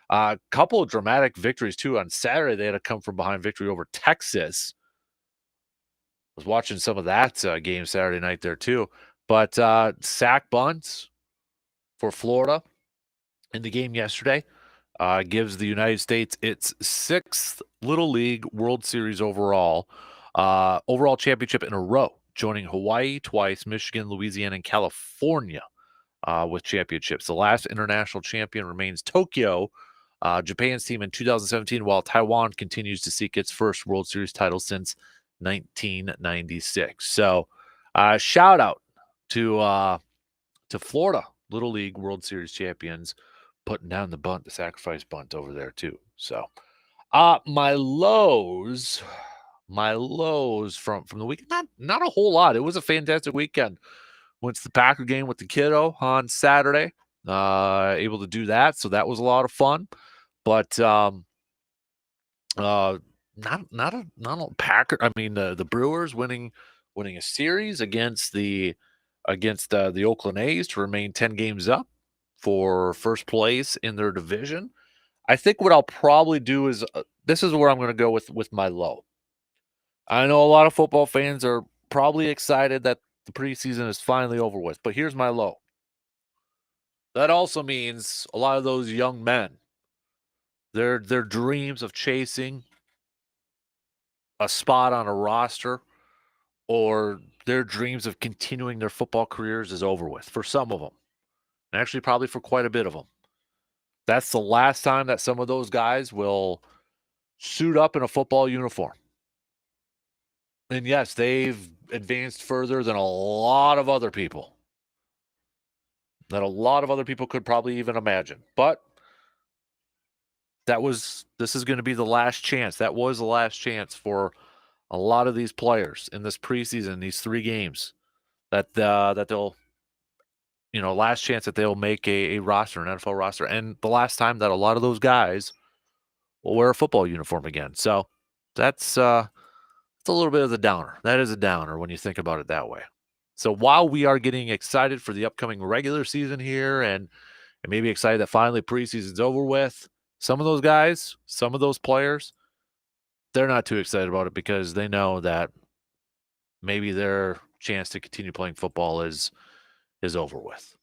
A couple of dramatic victories too. On Saturday, they had a come from behind victory over Texas. Was watching some of that game Saturday night there too. But sack bunts for Florida in the game yesterday. Gives the United States its sixth Little League World Series overall championship in a row, joining Hawaii twice, Michigan, Louisiana, and California with championships. The last international champion remains Tokyo, Japan's team in 2017, while Taiwan continues to seek its first World Series title since 1996. So, shout out to Florida Little League World Series champions putting down the bunt, the sacrifice bunt over there too. So, my lows from the weekend, not a whole lot. It was a fantastic weekend. Went to the Packer game with the kiddo on Saturday. Able to do that, so that was a lot of fun. But not a Packer. I mean, the Brewers winning a series against the Oakland A's to remain 10 games up for first place in their division. I think what I'll probably do is this is where I'm going to go with my low. I know a lot of football fans are probably excited that the preseason is finally over with, but here's my low. That also means a lot of those young men, their dreams of chasing a spot on a roster or their dreams of continuing their football careers is over with for some of them. And actually probably for quite a bit of them. That's the last time that some of those guys will suit up in a football uniform. And yes, they've advanced further than a lot of other people. That a lot of other people could probably even imagine. But this is going to be the last chance. That was the last chance for a lot of these players in this preseason, these 3 games that they'll last chance that they'll make a roster, an NFL roster, and the last time that a lot of those guys will wear a football uniform again. So that's it's a little bit of the downer. That is a downer when you think about it that way. So while we are getting excited for the upcoming regular season here and maybe excited that finally preseason's over with, some of those guys, some of those players, they're not too excited about it because they know that maybe their chance to continue playing football is over with.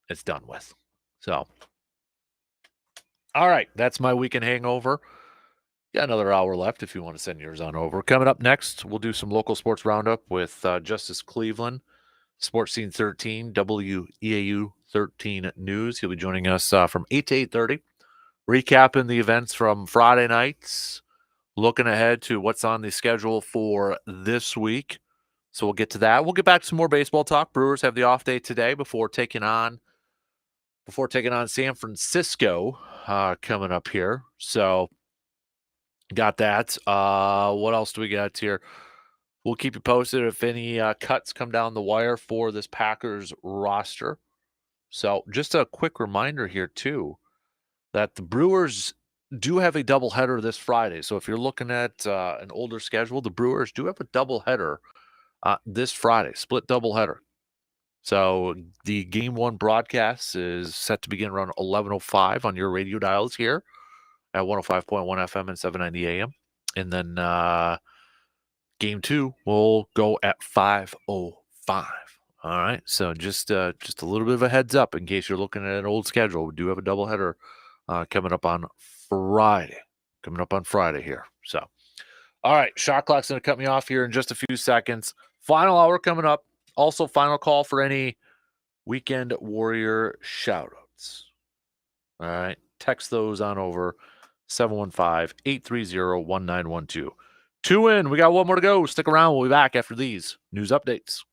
It's done with. So, all right, that's my weekend hangover. Got another hour left if you want to send yours on over. Coming up next, we'll do some local sports roundup with Justice Cleveland, Sports Scene 13, WEAU 13 News. He'll be joining us from 8 to 8:30, recapping the events from Friday nights, looking ahead to what's on the schedule for this week. So we'll get to that. We'll get back to some more baseball talk. Brewers have the off day today before taking on San Francisco coming up here. So got that. What else do we got here? We'll keep you posted if any cuts come down the wire for this Packers roster. So just a quick reminder here too that the Brewers do have a doubleheader this Friday. So if you're looking at an older schedule, the Brewers do have a doubleheader this Friday, split doubleheader. So the game one broadcast is set to begin around 11:05 on your radio dials here at 105.1 FM and 790 AM. And then game two will go at 5:05. All right. So just a little bit of a heads up in case you're looking at an old schedule. We do have a doubleheader coming up on Friday. Coming up on Friday here. So all right, shot clock's going to cut me off here in just a few seconds. Final hour coming up. Also, final call for any Weekend Warrior shoutouts. All right, text those on over 715-830-1912. Two in. We got one more to go. Stick around. We'll be back after these news updates.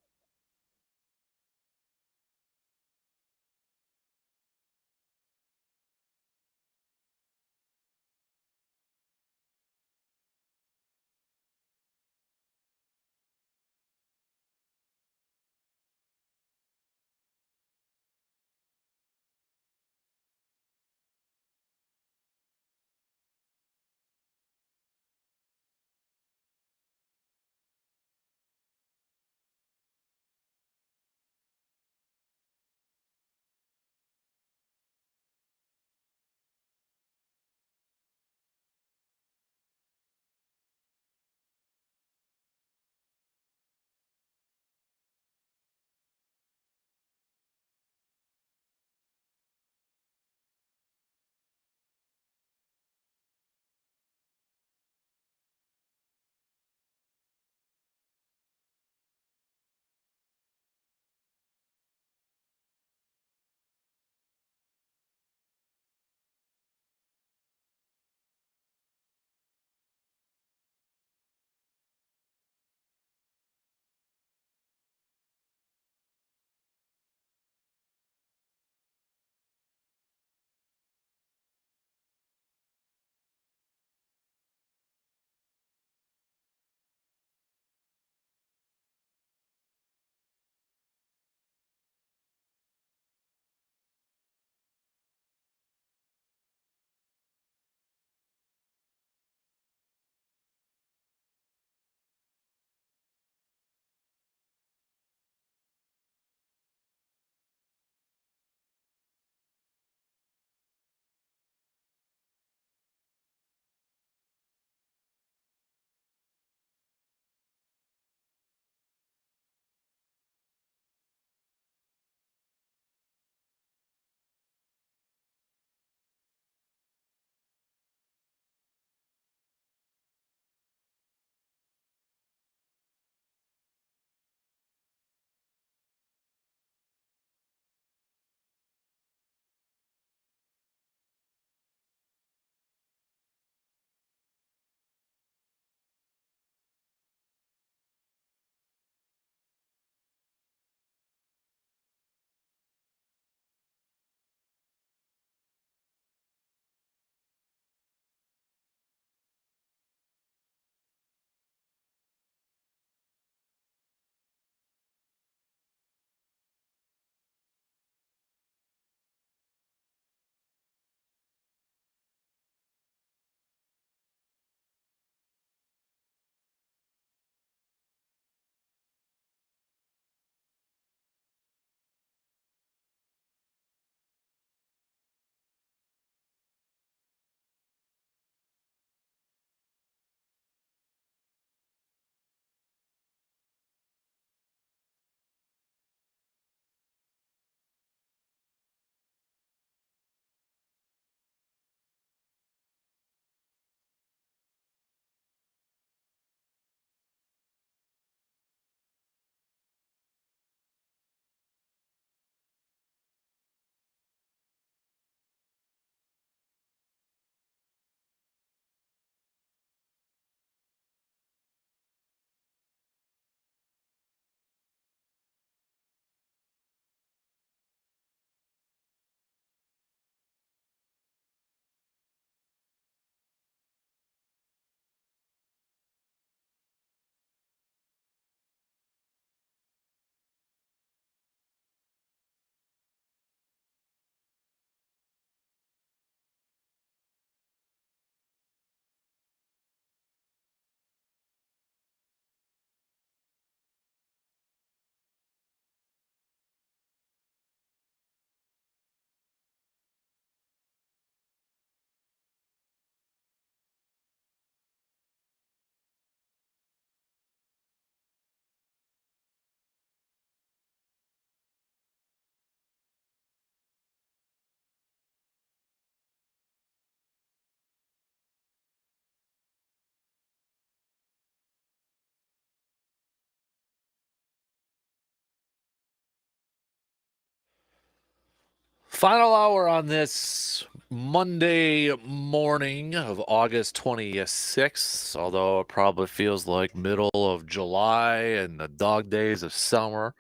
Final hour on this Monday morning of August 26th, although it probably feels like middle of July and the dog days of summer.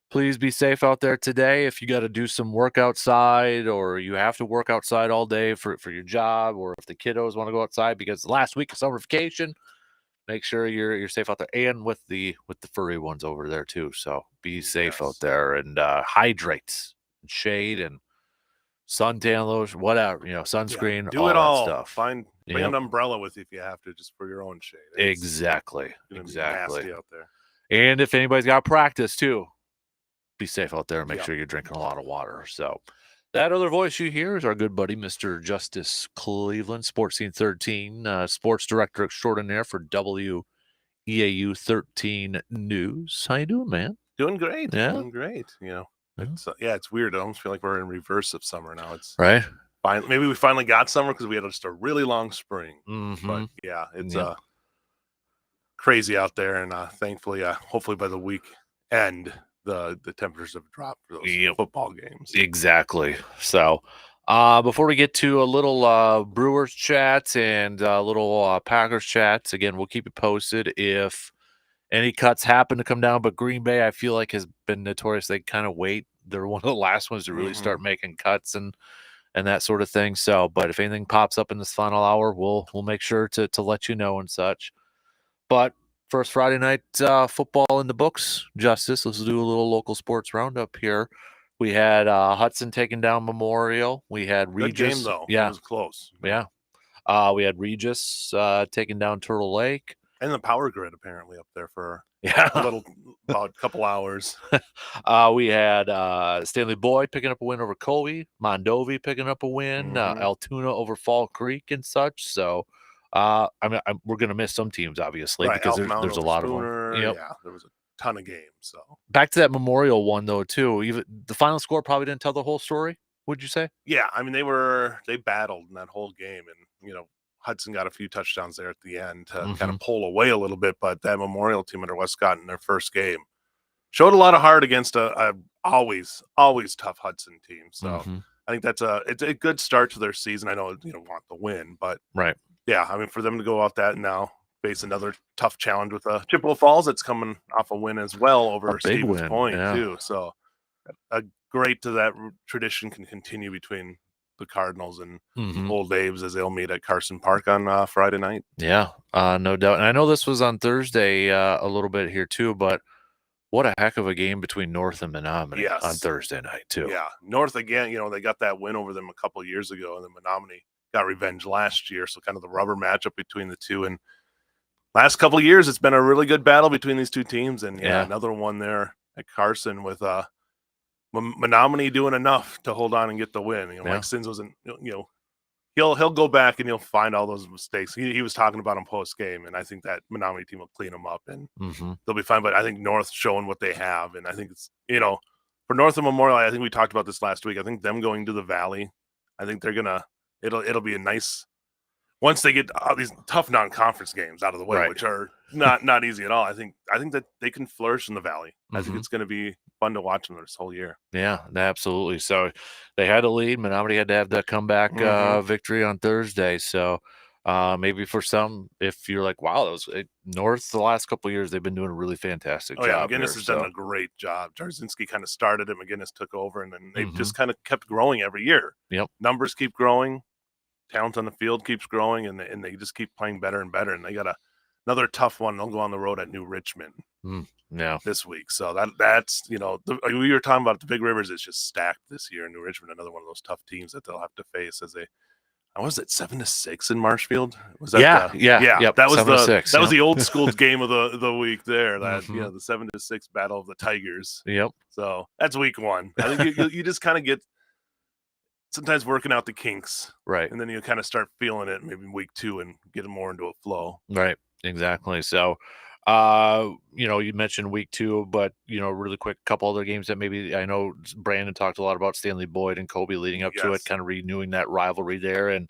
Please be safe out there today. If you got to do some work outside or you have to work outside all day for your job, or if the kiddos want to go outside because the last week of summer vacation, make sure you're safe out there, and with the furry ones over there too. So be safe out Yes. there and hydrate, and shade, and suntan lotion, whatever, sunscreen, Do all it that all. stuff. Bring Yep. an umbrella with you if you have to, just for your own shade. It's Exactly. gonna be Exactly. nasty out there. And if anybody's got practice too, be safe out there and make Yep. sure you're drinking a lot of water. So that other voice you hear is our good buddy, Mr. Justice Cleveland, Sports Scene 13, sports director extraordinaire for WEAU 13 News. How you doing, man? Doing great. Yeah. Doing great. Yeah. It's weird. I almost feel like we're in reverse of summer now. It's Right. maybe we finally got summer because we had just a really long spring. Mm-hmm. But yeah, it's Yep. crazy out there, and thankfully, hopefully by the week end, the temperatures have dropped for those Yep. football games. Exactly. So, before we get to a little Brewers chat and a little Packers chats, again, we'll keep you posted if any cuts happen to come down. But Green Bay, I feel like, has been notorious. They kind of wait. They're one of the last ones to really start making cuts and that sort of thing. So, but if anything pops up in this final hour, we'll make sure to let you know and such. But first Friday night football in the books, Justice. Let's do a little local sports roundup here. We had Hudson taking down Memorial. We had Regis. Good game though. Yeah, It was close. Yeah. We had Regis taking down Turtle Lake. And the power grid apparently up there for about a couple hours. We had Stanley Boyd picking up a win over Colby, Mondovi picking up a win, Altoona over Fall Creek and such. So, we're going to miss some teams, obviously, because there's a lot of them. Yep. Yeah, there was a ton of games. So back to that Memorial one, though, too. Even the final score probably didn't tell the whole story, would you say? Yeah, I mean, they battled in that whole game, and Hudson got a few touchdowns there at the end to kind of pull away a little bit, but that Memorial team under Westcott in their first game showed a lot of heart against a always tough Hudson team. So I think it's a good start to their season. I know want the win, but right. Yeah, I mean, for them to go out that and now face another tough challenge with Chippewa Falls that's coming off a win as well over Stevens Point too. So great that tradition can continue between the Cardinals and Old Abe's as they'll meet at Carson Park on Friday night. Yeah, no doubt. And I know this was on Thursday a little bit here too, but what a heck of a game between North and Menominee on Thursday night too. Yeah, North again, they got that win over them a couple of years ago, and then Menominee got revenge last year. So kind of the rubber matchup between the two. And last couple of years, it's been a really good battle between these two teams. And another one there at Carson with Menominee doing enough to hold on and get the win. Mike Sins wasn't, he'll go back and he'll find all those mistakes. He was talking about them post game, and I think that Menominee team will clean them up and they'll be fine. But I think North showing what they have, and I think it's for North and Memorial. I think we talked about this last week. I think them going to the Valley, I think they're gonna it'll be a nice once they get all these tough non-conference games out of the way, which are not easy at all. I think that they can flourish in the Valley. I think it's going to be fun to watch them this whole year. Yeah, absolutely. So they had to lead. Menominee had to have that comeback victory on Thursday. So maybe for some, if you're like, wow, that was North the last couple of years, they've been doing a really fantastic job. McGinnis has done a great job. Jarzinski kind of started it. McGinnis took over, and then they've just kind of kept growing every year. Yep. Numbers keep growing. Talent on the field keeps growing, and they just keep playing better and better. And they got another tough one. They'll go on the road at New Richmond this week. So that's we were talking about the Big Rivers is just stacked this year. New Richmond, another one of those tough teams that they'll have to face as they. Was it 7-6 in Marshfield? Was that Yep, that was 7-6, that was the old school game of the week there. That the 7-6 battle of the Tigers. Yep. So that's week one. I think you just kind of get sometimes working out the kinks, right, and then you kind of start feeling it maybe week two and get more into a flow. Right. Exactly. So, you mentioned week two, but really quick, a couple other games that maybe I know Brandon talked a lot about Stanley Boyd and Kobe leading up to it, kind of renewing that rivalry there. And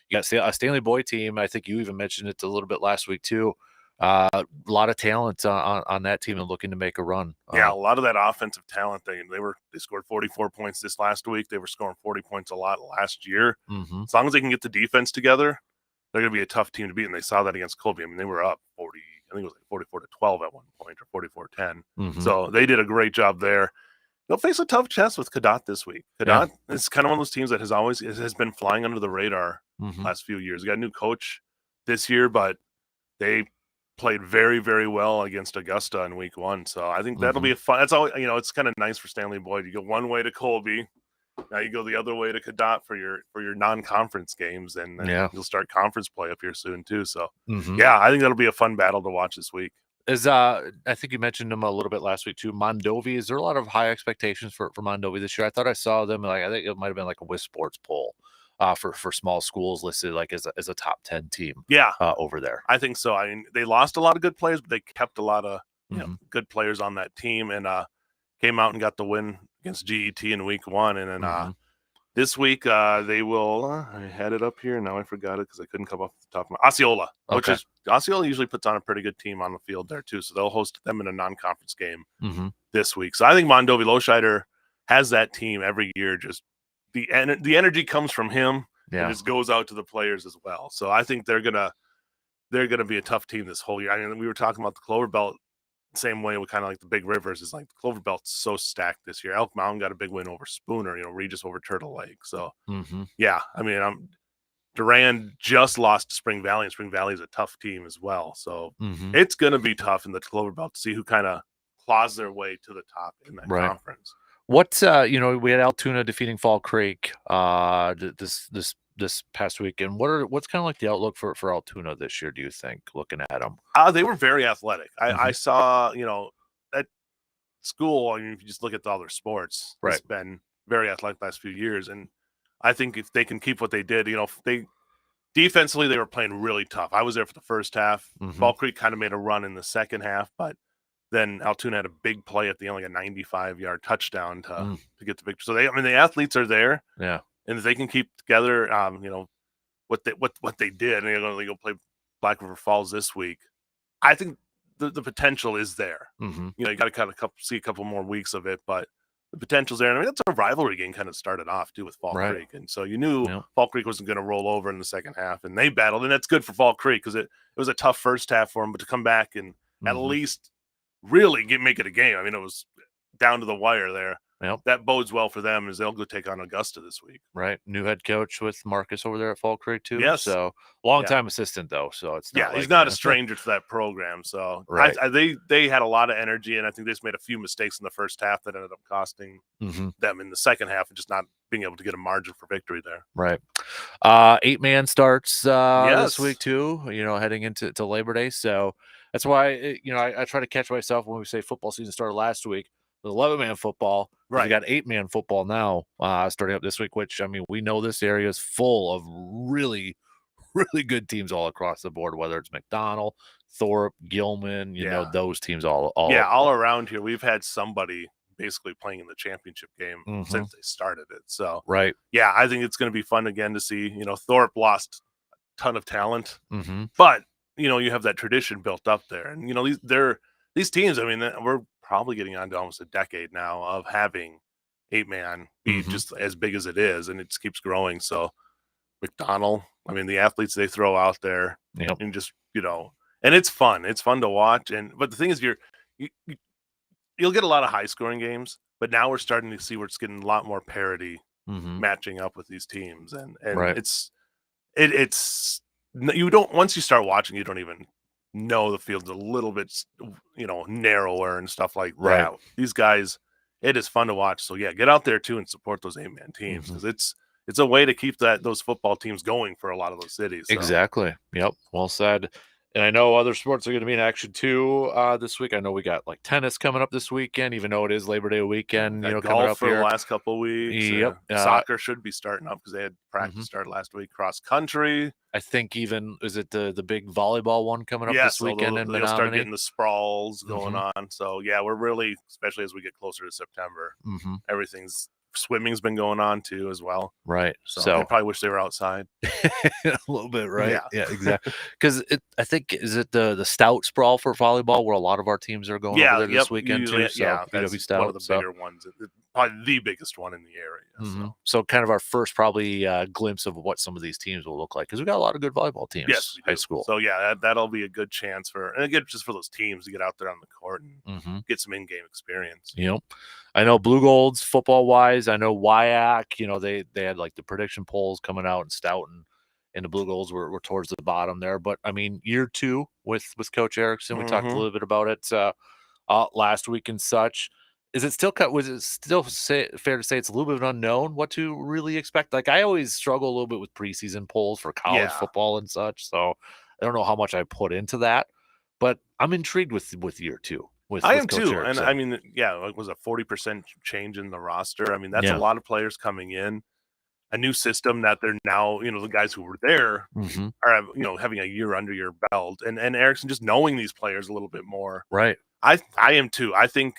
you got a Stanley Boyd team. I think you even mentioned it a little bit last week too. A lot of talent on that team and looking to make a run. Yeah, a lot of that offensive talent. They scored 44 points this last week. They were scoring 40 points a lot last year. Mhm. As long as they can get the defense together, they're going to be a tough team to beat. And they saw that against Colby. I mean, they were up 40. I think it was like 44-12 at one point, or 44-10. Mhm. So they did a great job there. They'll face a tough test with Cadott this week. Cadott is kind of one of those teams that has been flying under the radar Mhm. last few years. They got a new coach this year, but they played very, very well against Augusta in week 1. So I think that'll be a fun. That's all, it's kind of nice for Stanley Boyd. You go one way to Colby, now you go the other way to Cadott for your non-conference games, and then you'll start conference play up here soon too. So yeah, I think that'll be a fun battle to watch this week. I think you mentioned them a little bit last week too. Mondovi, is there a lot of high expectations for Mondovi this year? I thought I saw them I think it might have been like a WIS Sports poll for small schools listed like as a top 10 team. Yeah, over there. I think so. I mean, they lost a lot of good players, but they kept a lot of good players on that team, and came out and got the win against GET in week 1. And then this week they will. I had it up here, now I forgot it because I couldn't come off the top of my Osceola, which is Osceola usually puts on a pretty good team on the field there too. So they'll host them in a non-conference game this week. So I think Mondovi Loscheider has that team every year. Just the energy comes from him. And just goes out to the players as well. So I think they're gonna be a tough team this whole year. I mean, we were talking about the Clover Belt same way with kind of like the Big Rivers. Is like the Clover Belt's so stacked this year. Elk Mountain got a big win over Spooner. Regis over Turtle Lake. So yeah, I mean, Durand just lost to Spring Valley, and Spring Valley is a tough team as well. So it's gonna be tough in the Clover Belt to see who kind of claws their way to the top in that conference. What's we had Altoona defeating Fall Creek this past weekend. What's kind of like the outlook for Altoona this year, do you think, looking at them? They were very athletic. I saw, that school, I mean, if you just look at all their sports, it's been very athletic the last few years. And I think if they can keep what they did, defensively, they were playing really tough. I was there for the first half. Fall Creek kind of made a run in the second half, but then Altoona had a big play at the end, like a 95-yard touchdown to get the victory. So the athletes are there. Yeah. And if they can keep together, what they did, and they're going to go play Black River Falls this week, I think the potential is there. You got to kind of see a couple more weeks of it, but the potential's there. And I mean, that's a rivalry game kind of started off too with Fall Creek, and so you knew Fall Creek wasn't going to roll over in the second half, and they battled, and that's good for Fall Creek because it was a tough first half for them, but to come back and at least really make it a game. I mean, it was down to the wire there. That bodes well for them as they'll go take on Augusta this week. Right. New head coach with Marcus over there at Fall Creek too. Yes. So long-time assistant though. So it's not he's not a stranger to that program. So they had a lot of energy, and I think they just made a few mistakes in the first half that ended up costing them in the second half and just not being able to get a margin for victory there. Right. 8-man starts this week too, heading into Labor Day. So that's why, I try to catch myself when we say football season started last week. The 11-man football. We got 8-man football now starting up this week, which, I mean, we know this area is full of really, really good teams all across the board, whether it's McDonald, Thorpe, Gilman, those teams all around here. We've had somebody basically playing in the championship game since they started it. So, yeah, I think it's going to be fun again to see, Thorpe lost a ton of talent, but, you have that tradition built up there. And, these teams, I mean, we're probably getting on to almost a decade now of having 8-man be just as big as it is, and it just keeps growing. So McDonald, I mean, the athletes they throw out there, and just and it's fun to watch. But the thing is, you'll get a lot of high scoring games, but now we're starting to see where it's getting a lot more parity matching up with these teams, and it's you don't, once you start watching, you don't even know the field's a little bit, narrower and stuff like that. These guys, it is fun to watch. So yeah, get out there too and support those 8-man teams, because it's a way to keep those football teams going for a lot of those cities. So. Exactly. Yep. Well said. And I know other sports are going to be in action too this week. I know we got like tennis coming up this weekend, even though it is Labor Day weekend. Golf coming up for here the last couple of weeks. Yep. Soccer should be starting up because they had practice start last week. Cross country. I think even is it the big volleyball one coming up this weekend? And they'll start getting the sprawls going on. So yeah, we're really, especially as we get closer to September, everything's swimming's been going on too as well. Right. So I probably wish they were outside. A little bit, right? Yeah. Exactly. Because I think is it the Stout Sprawl for volleyball where a lot of our teams are going over there this weekend usually, too. So that's UW Stout, one of the bigger ones. Probably the biggest one in the area. So kind of our first probably glimpse of what some of these teams will look like because we got a lot of good volleyball teams. Yes, high school. So yeah, that'll be a good chance and again just for those teams to get out there on the court and get some in-game experience. I know Blue Golds football wise. I know WIAC. They had like the prediction polls coming out, and Stout and the Blue Golds were towards the bottom there. But I mean, year 2 with Coach Erickson, we talked a little bit about it last week and such. Was it still fair to say it's a little bit of an unknown what to really expect? Like I always struggle a little bit with preseason polls for college football and such. So I don't know how much I put into that, but I'm intrigued with year 2. I am too, and I mean, it was a 40% change in the roster. I mean, that's a lot of players coming in, a new system that they're now, the guys who were there are, having a year under your belt, and Erickson just knowing these players a little bit more. Right. I am too. I think,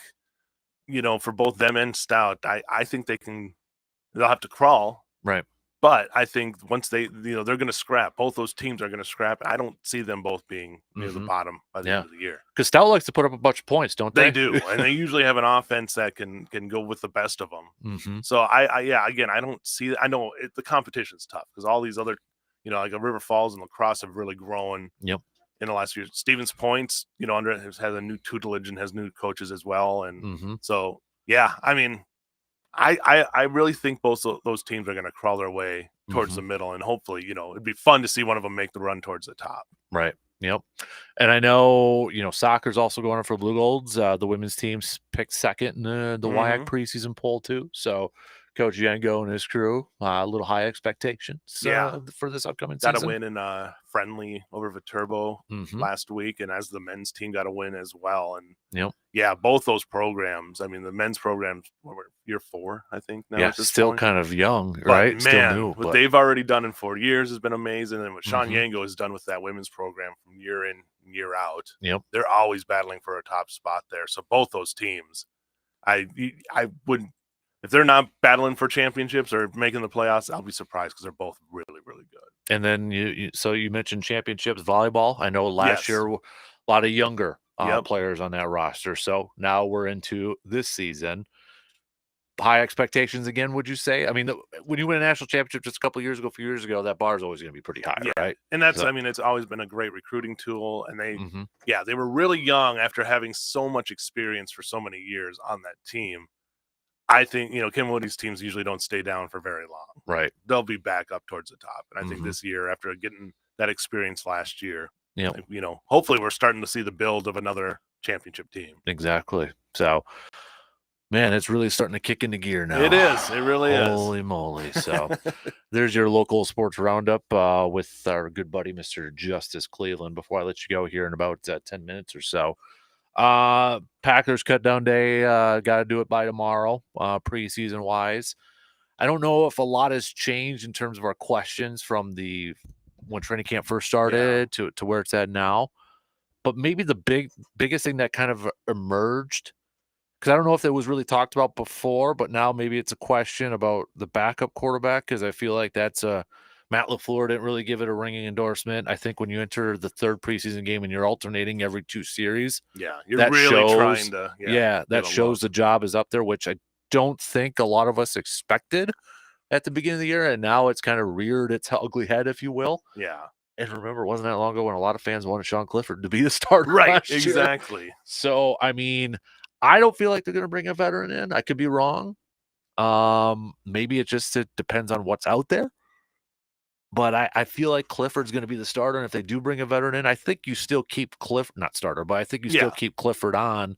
for both them and Stout, I think they'll have to crawl. Right. But I think once they're going to scrap. Both those teams are going to scrap. I don't see them both being near the bottom by the end of the year. Because Stout likes to put up a bunch of points, don't they? They do, and they usually have an offense that can go with the best of them. So again, I don't see. I know the competition's tough because all these other, like a River Falls and La Crosse have really grown. Yep. In the last few years, Stevens Point's, has a new tutelage and has new coaches as well, and so I mean. I really think both of those teams are going to crawl their way towards the middle, and hopefully, it'd be fun to see one of them make the run towards the top. Right. Yep. And I know, soccer's also going on for Blue Golds. The women's teams picked second in the WIAC preseason poll too. So Coach Yengo and his crew, a little high expectations for this upcoming season. Got a win in a friendly over Viterbo last week, and as the men's team got a win as well. And both those programs. I mean, the men's programs were year 4, I think. Now at this still point. Kind of young, but right? Man, still new, what they've already done in 4 years has been amazing, and what Sean Yengo has done with that women's program from year in, year out. They're always battling for a top spot there. So both those teams, I wouldn't. If they're not battling for championships or making the playoffs, I'll be surprised because they're both really, really good. And then you mentioned championships volleyball. I know last year a lot of younger players on that roster. So now we're into this season. High expectations again, would you say? I mean, when you win a national championship just a few years ago, that bar is always going to be pretty high, right? And that's, I mean, it's always been a great recruiting tool. And they were really young after having so much experience for so many years on that team. I think, Kim Woody's teams usually don't stay down for very long. Right. They'll be back up towards the top. And I think this year, after getting that experience last year, hopefully we're starting to see the build of another championship team. Exactly. So, man, it's really starting to kick into gear now. It is. It really is. Holy moly. So there's your local sports roundup with our good buddy, Mr. Justice Cleveland. Before I let you go here in about 10 minutes or so. Packers cut down day, got to do it by tomorrow, preseason wise. I don't know if a lot has changed in terms of our questions from when training camp first started to where it's at now, but maybe the biggest thing that kind of emerged, because I don't know if it was really talked about before, but now maybe it's a question about the backup quarterback, because I feel like that's Matt LaFleur didn't really give it a ringing endorsement. I think when you enter the third preseason game and you're alternating every 2 series, you're really trying to. That shows the job is up there, which I don't think a lot of us expected at the beginning of the year, and now it's kind of reared its ugly head, if you will. Yeah. And remember, it wasn't that long ago when a lot of fans wanted Sean Clifford to be the starter. Right, exactly. So, I mean, I don't feel like they're going to bring a veteran in. I could be wrong. Maybe it depends on what's out there. But I feel like Clifford's going to be the starter. And if they do bring a veteran in, I think you still keep still keep Clifford on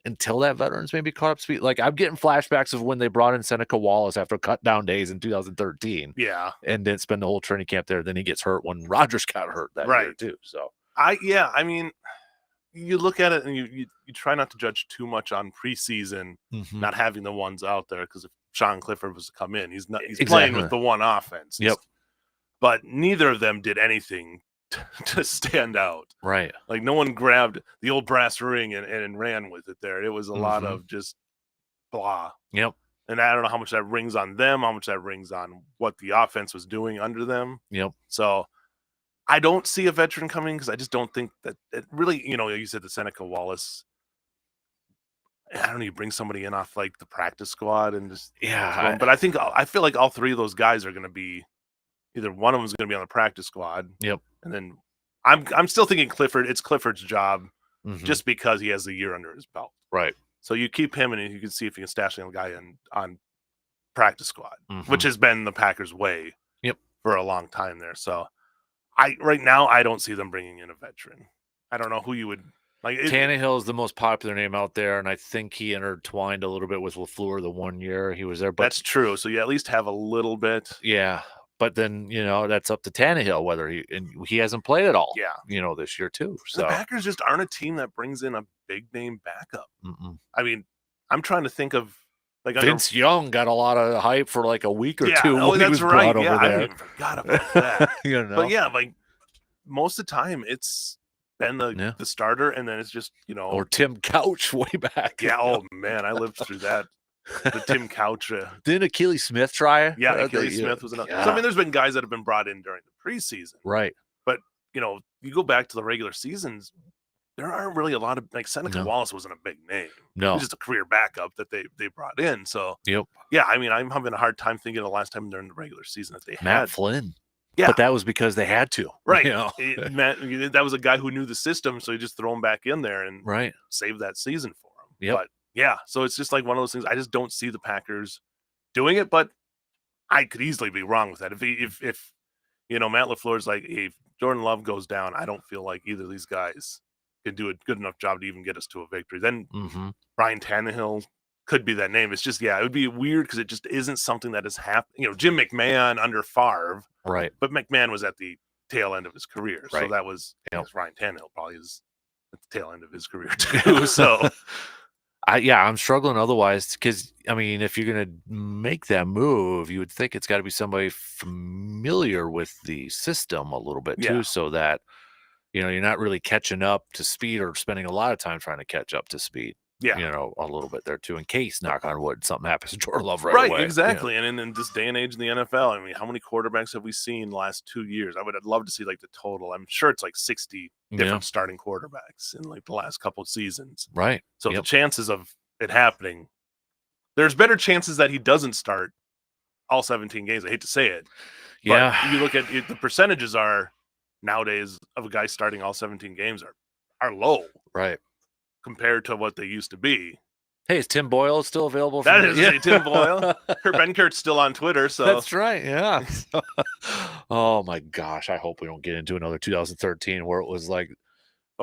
until that veteran's maybe caught up speed. Like, I'm getting flashbacks of when they brought in Seneca Wallace after cut down days in 2013. Yeah. And didn't spend the whole training camp there. Then he gets hurt when Rodgers got hurt that year too. So I mean, you look at it and you try not to judge too much on preseason, not having the ones out there, because if Sean Clifford was to come in, he's playing with the one offense. Yep. But neither of them did anything to stand out. Right. Like, no one grabbed the old brass ring and ran with it there. It was a lot of just blah. Yep. And I don't know how much that rings on them, how much that rings on what the offense was doing under them. Yep. So I don't see a veteran coming because I just don't think that it really, you said the Seneca Wallace. I don't know, you bring somebody in off like the practice squad and just Yeah. but I feel like all three of those guys are going to be either one of them is going to be on the practice squad. Yep. And then I'm still thinking Clifford. It's Clifford's job Mhm. just because he has the year under his belt. Right. So you keep him and you can see if you can stash a guy on practice squad, Mhm. which has been the Packers' way Yep. for a long time there. So right now I don't see them bringing in a veteran. I don't know who you would like. Tannehill is the most popular name out there, and I think he intertwined a little bit with LaFleur the 1 year he was there. But that's true. So you at least have a little bit. yeah, but then that's up to Tannehill whether he hasn't played at all. Yeah, this year too. the So Packers just aren't a team that brings in a big name backup. mm-mm. I mean, I'm trying to think of like Vince Young got a lot of hype for like a week or two when when that's he was right. brought over I there. even forgot about that. But yeah, like most of the time it's been the starter, and then it's just or Tim Couch way back. Yeah. Oh man, I lived through that. The Tim Couch. Didn't Achilles Smith try? Yeah, Achilles Smith was another. Yeah. So I mean, there's been guys that have been brought in during the preseason, right? But you go back to the regular seasons, there aren't really a lot of like Seneca Wallace wasn't a big name. No, he's just a career backup that they brought in. So yeah, I mean, I'm having a hard time thinking of the last time during the regular season that they had Matt Flynn. Yeah, but that was because they had to, right? Matt, that was a guy who knew the system, so you just throw him back in there and save that season for him. Yeah, but yeah, so it's just like one of those things. I just don't see the Packers doing it, but I could easily be wrong with that. If Matt LaFleur's like, hey, if Jordan Love goes down, I don't feel like either of these guys can do a good enough job to even get us to a victory. Then Ryan Tannehill could be that name. It's just, it would be weird because it just isn't something that has happened. Jim McMahon under Favre, right? But McMahon was at the tail end of his career, so that was Ryan Tannehill probably is at the tail end of his career too. So. I'm struggling otherwise because, I mean, if you're going to make that move, you would think it's got to be somebody familiar with the system a little bit too, so that, you're not really catching up to speed or spending a lot of time trying to catch up to speed. A little bit there too, in case, knock on wood, something happens to Jordan Love right away. Exactly. And in this day and age in the NFL, I mean, how many quarterbacks have we seen the last 2 years? I'd love to see like the total. I'm sure it's like 60 different starting quarterbacks in like the last couple of seasons. Right. So the chances of it happening, there's better chances that he doesn't start all 17 games. I hate to say it. But you look at it, the percentages are nowadays of a guy starting all 17 games are low. Right. Compared to what they used to be. Hey, is Tim Boyle still available? That is Tim Boyle. Kurt Benkert's still on Twitter, so that's right. Yeah. Oh my gosh, I hope we don't get into another 2013 where it was like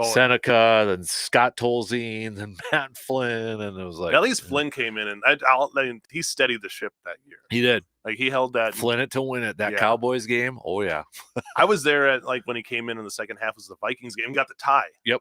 Seneca, then Scott Tolzien, then Matt Flynn, and it was like at least Flynn came in and he steadied the ship that year. He did. Like he held that Flynn it to win it. That Cowboys game. Oh yeah. I was there at like when he came in the second half was the Vikings game, got the tie. Yep.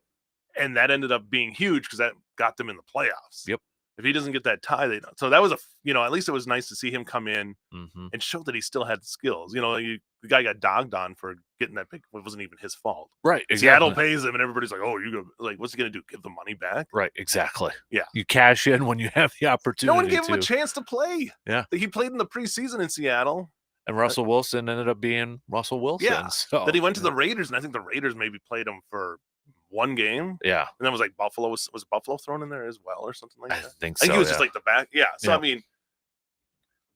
And that ended up being huge because that got them in the playoffs. Yep. If he doesn't get that tie, they don't. So that was at least it was nice to see him come in and show that he still had the skills. The guy got dogged on for getting that pick. It wasn't even his fault. Right. Exactly. Seattle pays him, and everybody's like, "Oh, you go like, what's he gonna do? Give the money back?" Right. Exactly. Yeah. You cash in when you have the opportunity. No one gave him a chance to play. Yeah. He played in the preseason in Seattle. And Russell Wilson ended up being Russell Wilson. Yeah. So then he went to the Raiders, and I think the Raiders maybe played him for one game. Yeah. And then was like Buffalo was Buffalo thrown in there as well or something like that? I think so. He was just like the back. Yeah. So I mean,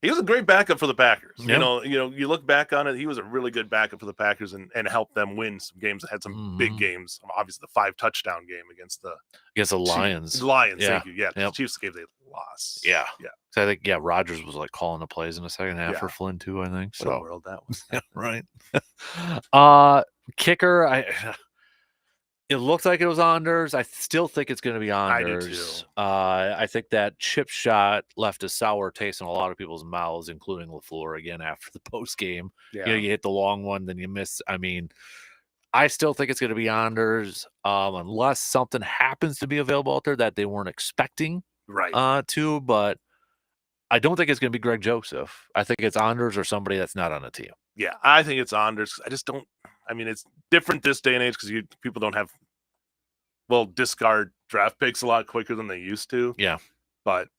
he was a great backup for the Packers. Yeah. You look back on it, he was a really good backup for the Packers and helped them win some games that had some big games. Obviously the 5 touchdown game against the Lions. Lions, yeah. thank you. Yeah. The Chiefs gave the loss. Yeah. Yeah. So I think Rodgers was like calling the plays in the second half for Flynn too, I think. What a world that was. Right. Kicker, it looks like it was Anders. I still think it's going to be Anders. I do too. I think that chip shot left a sour taste in a lot of people's mouths, including LaFleur again after the post game. Yeah. You hit the long one, then you miss. I mean, I still think it's going to be Anders, unless something happens to be available out there that they weren't expecting. Right. But I don't think it's going to be Greg Joseph. I think it's Anders or somebody that's not on the team. Yeah, I think it's Anders. I just don't. I mean, it's different this day and age because people don't have discard draft picks a lot quicker than they used to. Yeah, but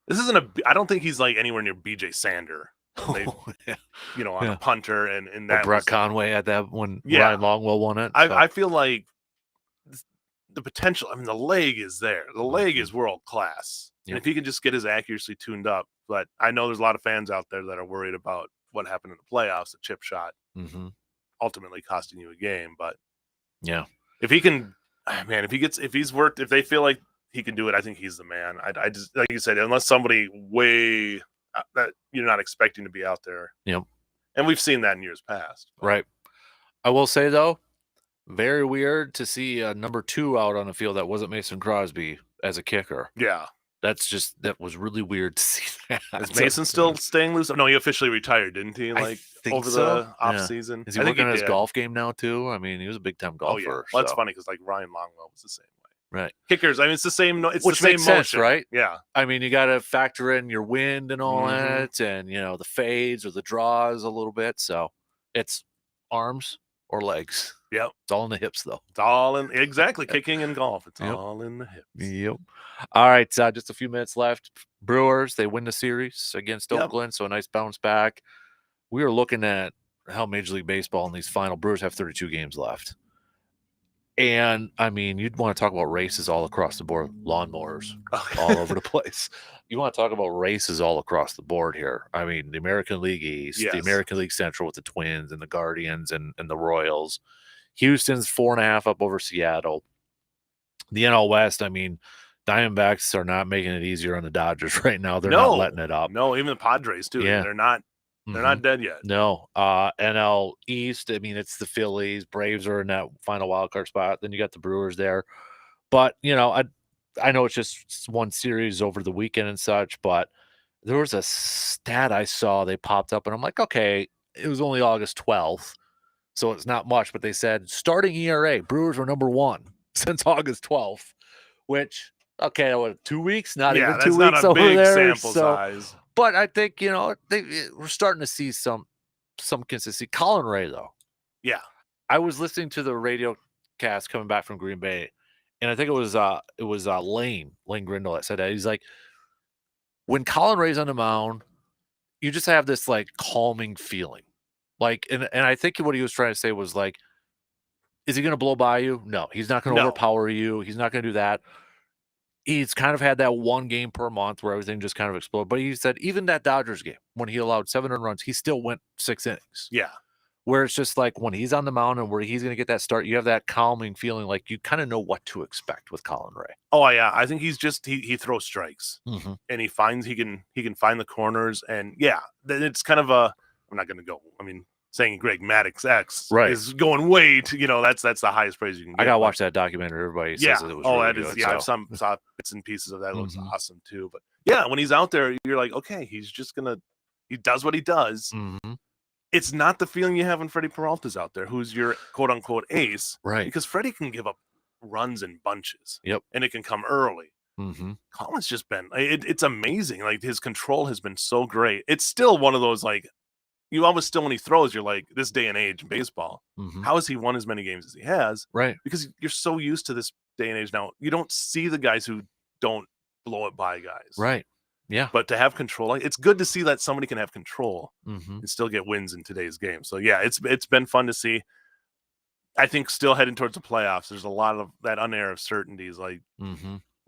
This isn't I don't think he's like anywhere near BJ Sander. They, Yeah. on Yeah. a punter and Or that Brett was, Conway at that when Yeah. Ryan Longwell won it. So. I feel like the potential. I mean, the leg is there. The leg Mhm. is world class, and Yep. if he can just get his accuracy tuned up. But I know there's a lot of fans out there that are worried about what happened in the playoffs, the chip shot Mhm. ultimately costing you a game. But Yeah. if he can, man, if they feel like he can do it, I think he's the man. I just, like you said, unless somebody way that you're not expecting to be out there. Yep. And we've seen that in years past. But. Right. I will say though, very weird to see a number 2 out on the field that wasn't Mason Crosby as a kicker. Yeah. That was really weird to see that. Is Mason still staying loose? No, he officially retired, didn't he? I Like think over so. the off Yeah. season. Is he I think working on his did. golf game now too? I mean, he was a big time Oh yeah. golfer. Well, that's so. funny because like Ryan Longwell was the same way. Right. Kickers. I mean, it's the same. It's Which the same makes sense, motion, right? Yeah. I mean, you got to factor in your wind and all Mhm. that, and the fades or the draws a little bit. So it's arms or legs. Yep. It's all in the hips, though. It's all in exactly kicking and golf. It's Yep. all in the hips. Yep. All right, just a few minutes left. Brewers, they win the series against Yep. Oakland, so a nice bounce back. We are looking at how Major League Baseball in these final Brewers have 32 games left. And I mean, you'd want to talk about races all across the board, lawnmowers all over the place. You want to talk about races all across the board here. I mean, the American League East, the Yes. American League Central with the Twins and the Guardians and the Royals. Houston's 4.5 up over Seattle. The NL West, I mean, Diamondbacks are not making it easier on the Dodgers right now. They're not letting it up. No, even the Padres too. Yeah. They're not dead yet. No. NL East, I mean, it's the Phillies. Braves are in that final wild card spot. Then you got the Brewers there. But, I know it's just one series over the weekend and such, but there was a stat I saw they popped up, and I'm like, okay, it was only August 12th, so it's not much, but they said starting ERA, Brewers were number 1 since August 12th, which, okay, what, 2 weeks? Not even 2 that's weeks not a over big there. sample So, size. but I think, we're starting to see some consistency. Colin Ray, though. Yeah. I was listening to the radio cast coming back from Green Bay, and I think it was Lane Grindle that said that. He's like, when Colin Ray's on the mound, you just have this like calming feeling. Like, and I think what he was trying to say was like, is he going to blow by you? No, he's not going to overpower you. He's not going to do that. He's kind of had that one game per month where everything just kind of exploded. But he said even that Dodgers game, when he allowed 7 runs, he still went 6 innings. Yeah. Where it's just like when he's on the mound and where he's going to get that start, you have that calming feeling like you kind of know what to expect with Colin Ray. Oh yeah, I think he's just he throws strikes Mm-hmm. and he finds he can find the corners, and yeah, then it's kind of a, I'm not going to go. I mean, saying Greg Maddux X is going way to that's the highest praise you can get. I gotta watch that documentary. Everybody says it was really good. Yeah, I've saw bits and pieces of that. It looks awesome too. But yeah, when he's out there, you're like, okay, he does what he does. Mm-hmm. It's not the feeling you have when Freddie Peralta's out there, who's your quote unquote ace, right? Because Freddie can give up runs in bunches, yep, and it can come early. Mm-hmm. Colin's just been it's amazing. Like his control has been so great. It's still one of those like, you almost still when he throws, you're like, this day and age in baseball, how has he won as many games as he has? Right. Because you're so used to this day and age now. You don't see the guys who don't blow it by guys. Right. Yeah. But to have control, it's good to see that somebody can have control and still get wins in today's game. So yeah, it's been fun to see. I think still heading towards the playoffs, there's a lot of that unair of certainties, like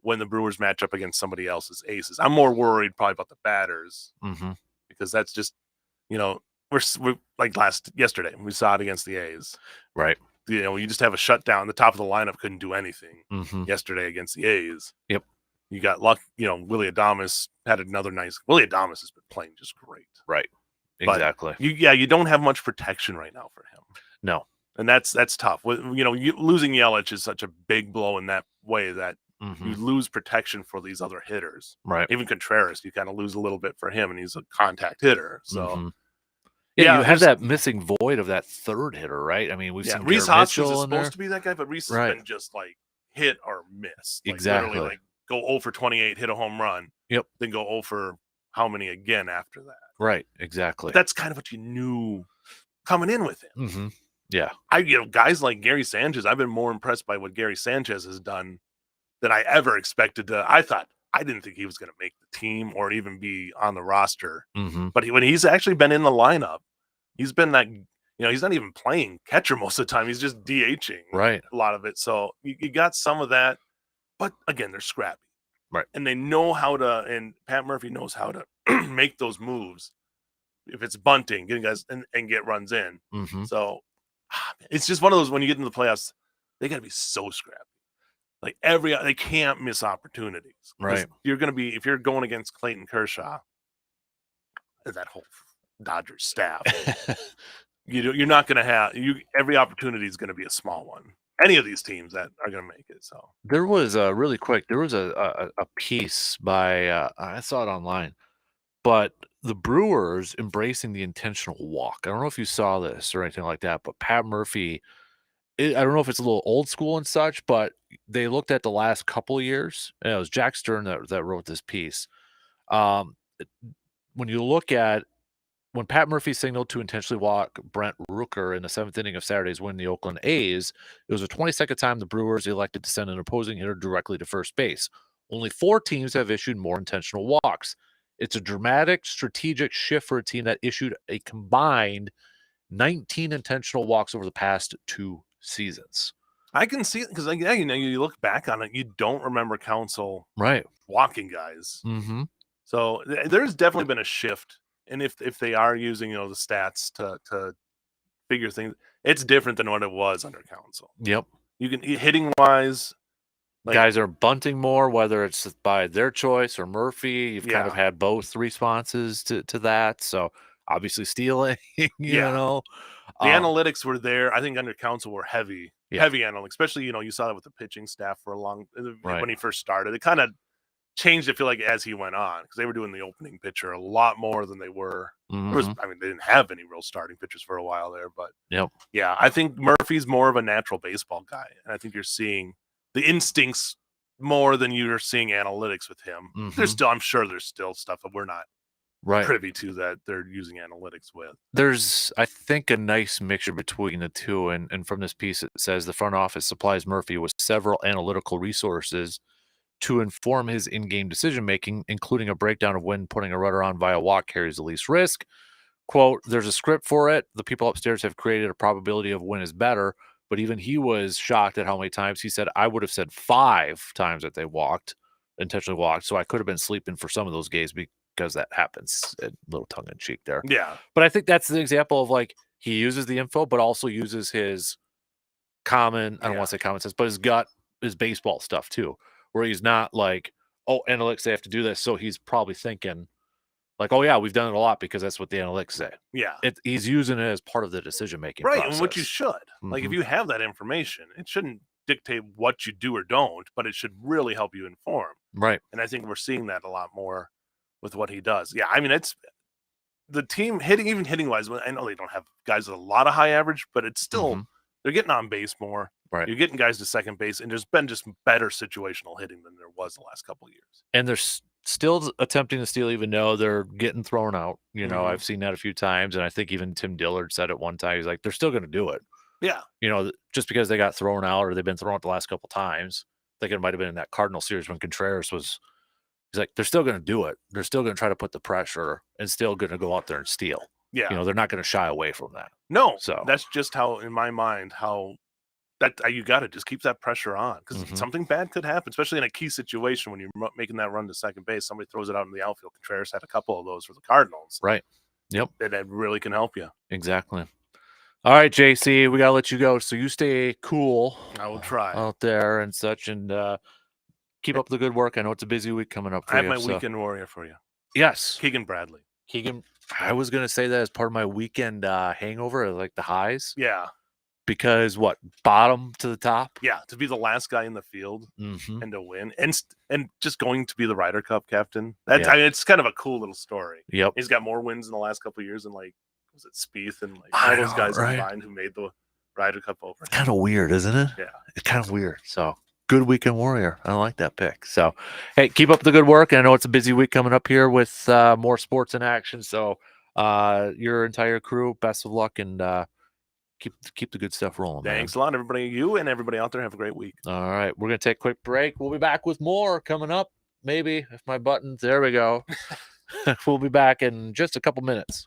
when the Brewers match up against somebody else's aces. I'm more worried probably about the batters because that's just, we're like yesterday we saw it against the A's, right? You just have a shutdown. The top of the lineup couldn't do anything yesterday against the A's. Yep. You got luck. Willy Adames had another nice. Willy Adames has been playing just great. Right. Exactly. But you don't have much protection right now for him. No. And that's tough. Losing Yelich is such a big blow in that way that you lose protection for these other hitters. Right. Even Contreras, you kind of lose a little bit for him, and he's a contact hitter. So. Yeah, you have that missing void of that third hitter, right? I mean, we've seen Rhys Hoskins is supposed to be that guy, but Rhys has been just like hit or miss. Like, exactly. Literally, like go 0 for 28, hit a home run. Yep. Then go 0 for how many again after that? Right. Exactly. But that's kind of what you knew coming in with him. Yeah. Guys like Gary Sanchez, I've been more impressed by what Gary Sanchez has done than I ever expected to. I thought I didn't think he was going to make the team or even be on the roster. Mm-hmm. But when he's actually been in the lineup, he's been that, he's not even playing catcher most of the time. He's just DHing Right. a lot of it. So you got some of that. But again, they're scrappy. Right. And they know how to, and Pat Murphy knows how to make those moves. If it's bunting, getting guys and get runs in. Mm-hmm. So it's just one of those, when you get into the playoffs, they got to be so scrappy. Like they can't miss opportunities. Right. You're going to be, if you're going against Clayton Kershaw, that whole Dodgers staff, you're not going to have, every opportunity is going to be a small one. Any of these teams that are going to make it. So there was really quick. There was a piece by I saw it online, but the Brewers embracing the intentional walk. I don't know if you saw this or anything like that, but Pat Murphy. I don't know if it's a little old school and such, but they looked at the last couple of years. And it was Jack Stern that wrote this piece. When you look at when Pat Murphy signaled to intentionally walk Brent Rooker in the 7th inning of Saturday's win the Oakland A's, it was the 22nd time the Brewers elected to send an opposing hitter directly to first base. Only 4 teams have issued more intentional walks. It's a dramatic strategic shift for a team that issued a combined 19 intentional walks over the past 2 seasons. I can see it because, you look back on it, you don't remember Counsell right walking guys. Mm-hmm. So there's definitely been a shift. And if they are using, the stats to figure things, it's different than what it was under Counsell. Yep. You can, hitting wise, guys are bunting more, whether it's by their choice or Murphy. You've kind of had both responses to that. So obviously stealing, you know. The analytics were there. I think under Counsell were heavy analytics, especially, you saw that with the pitching staff for a long, when he first started. It kind of changed, I feel like, as he went on, because they were doing the opening pitcher a lot more than they were. Mm-hmm. They didn't have any real starting pitchers for a while there, but yeah, I think Murphy's more of a natural baseball guy, and I think you're seeing the instincts more than you're seeing analytics with him. Mm-hmm. I'm sure there's still stuff that we're not privy to that they're using analytics with. There's, I think, a nice mixture between the two, and from this piece it says the front office supplies Murphy with several analytical resources to inform his in-game decision-making, including a breakdown of when putting a runner on via walk carries the least risk. Quote, there's a script for it. The people upstairs have created a probability of when is better, but even he was shocked at how many times. He said, I would have said 5 times that they intentionally walked, so I could have been sleeping for some of those games because that happens. A little tongue-in-cheek there. Yeah. But I think that's the example of, like, he uses the info, but also uses his I don't want to say common sense, but his gut, his baseball stuff too, where he's not like, oh, analytics, they have to do this. So he's probably thinking like, oh yeah, we've done it a lot because that's what the analytics say. Yeah. He's using it as part of the decision-making right, process. and what you should. Like, if you have that information, it shouldn't dictate what you do or don't, but it should really help you inform. Right. And I think we're seeing that a lot more with what he does. Yeah, I mean, it's the team hitting wise. I know they don't have guys with a lot of high average, but it's still they're getting on base more. Right. You're getting guys to second base, and there's been just better situational hitting than there was the last couple of years. And they're still attempting to steal, even though they're getting thrown out. You know, I've seen that a few times, and I think even Tim Dillard said it one time. He's like, they're still going to do it. Yeah. You know, just because they got thrown out or they've been thrown out the last couple of times. I think it might have been in that Cardinal series when Contreras was. He's like, they're still going to do it. They're still going to try to put the pressure and still going to go out there and steal. Yeah. You know, they're not going to shy away from that. No. So that's just how, in my mind, that you got to just keep that pressure on, because something bad could happen, especially in a key situation when you're making that run to second base. Somebody throws it out in the outfield. Contreras had a couple of those for the Cardinals. Right. Yep. That really can help you. Exactly. All right, JC, we got to let you go. So you stay cool. I will try. Out there and such, and keep up the good work. I know it's a busy week coming up for you. I have my weekend warrior for you. Yes. Keegan Bradley. I was going to say that as part of my weekend hangover, like the highs. Yeah. Because bottom to the top? Yeah, to be the last guy in the field and to win, and just going to be the Ryder Cup captain. I mean, it's kind of a cool little story. Yep. He's got more wins in the last couple of years than, like, was it Spieth and all those guys combined who made the Ryder Cup over. It's kind of weird, isn't it? Yeah. It's kind of weird. So good weekend warrior. I like that pick. So, hey, keep up the good work. And I know it's a busy week coming up here with more sports in action. So your entire crew, best of luck, and keep the good stuff rolling. Thanks a lot, everybody. You and everybody out there, have a great week. All right. We're going to take a quick break. We'll be back with more coming up maybe if my buttons. There we go. We'll be back in just a couple minutes.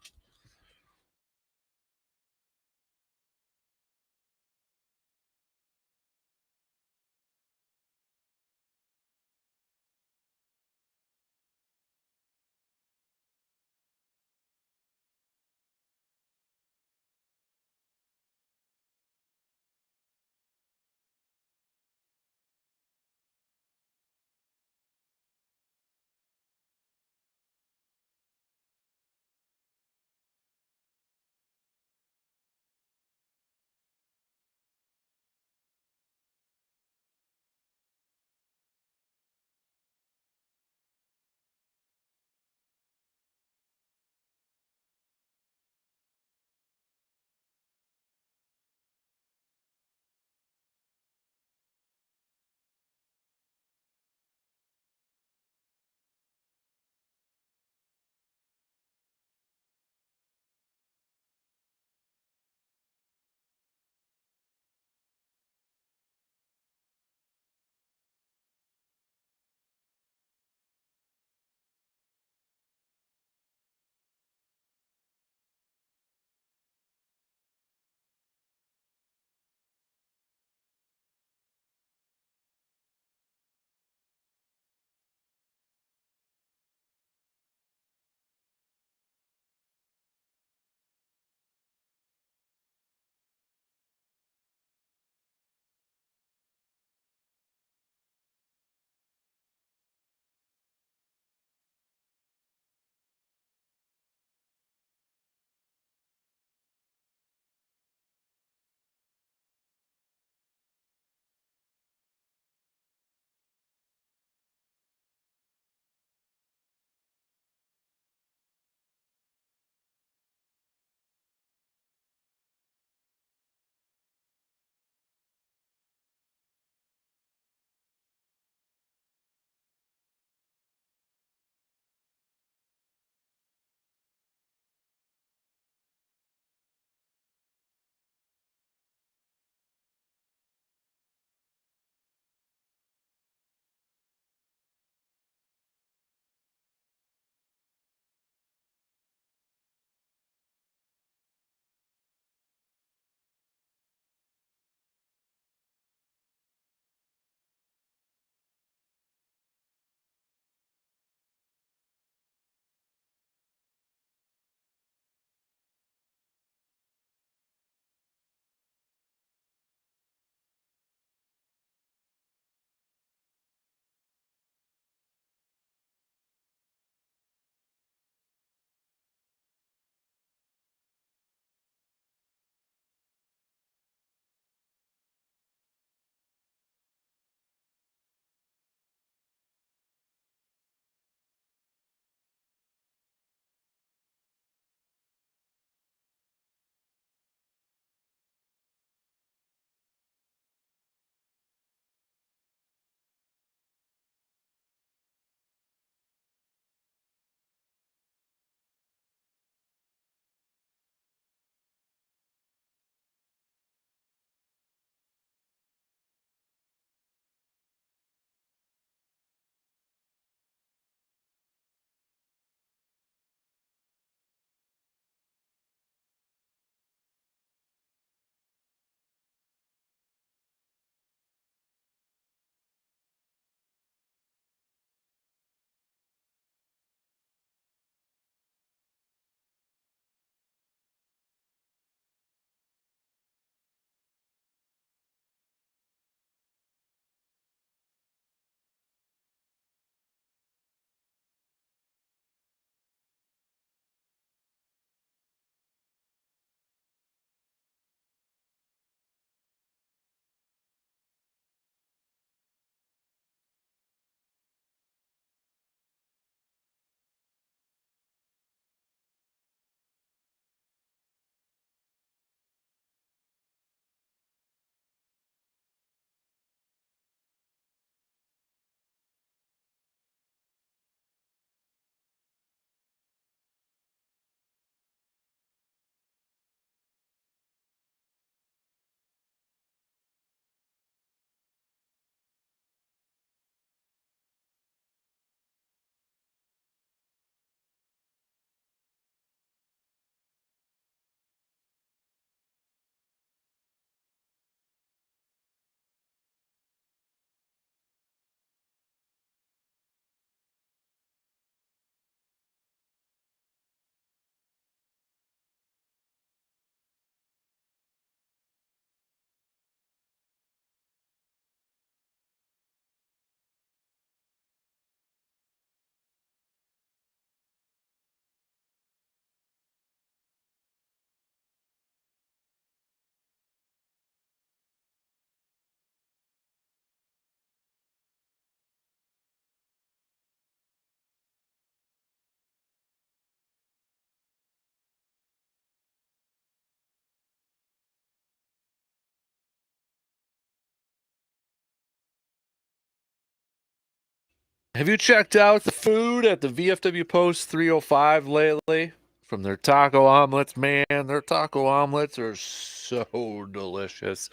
Have you checked out the food at the VFW Post 305 lately? From their taco omelets, man, their taco omelets are so delicious.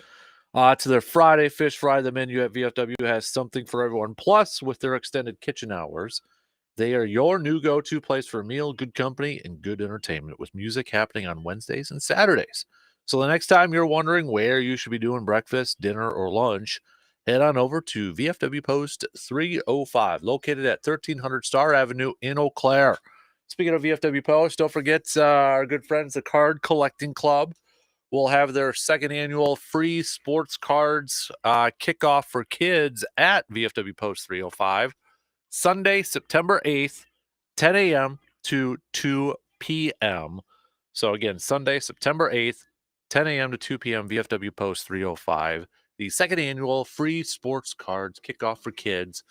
To their Friday fish fry, the menu at VFW has something for everyone. Plus, with their extended kitchen hours, they are your new go to place for a meal, good company, and good entertainment with music happening on Wednesdays and Saturdays. So, the next time you're wondering where you should be doing breakfast, dinner, or lunch, head on over to VFW Post 305, located at 1300 Star Avenue in Eau Claire. Speaking of VFW Post, don't forget our good friends, the Card Collecting Club will have their second annual free sports cards kickoff for kids at VFW Post 305, Sunday, September 8th, 10 a.m. to 2 p.m. So, again, Sunday, September 8th, 10 a.m. to 2 p.m., VFW Post 305, the second annual free sports cards kickoff for kids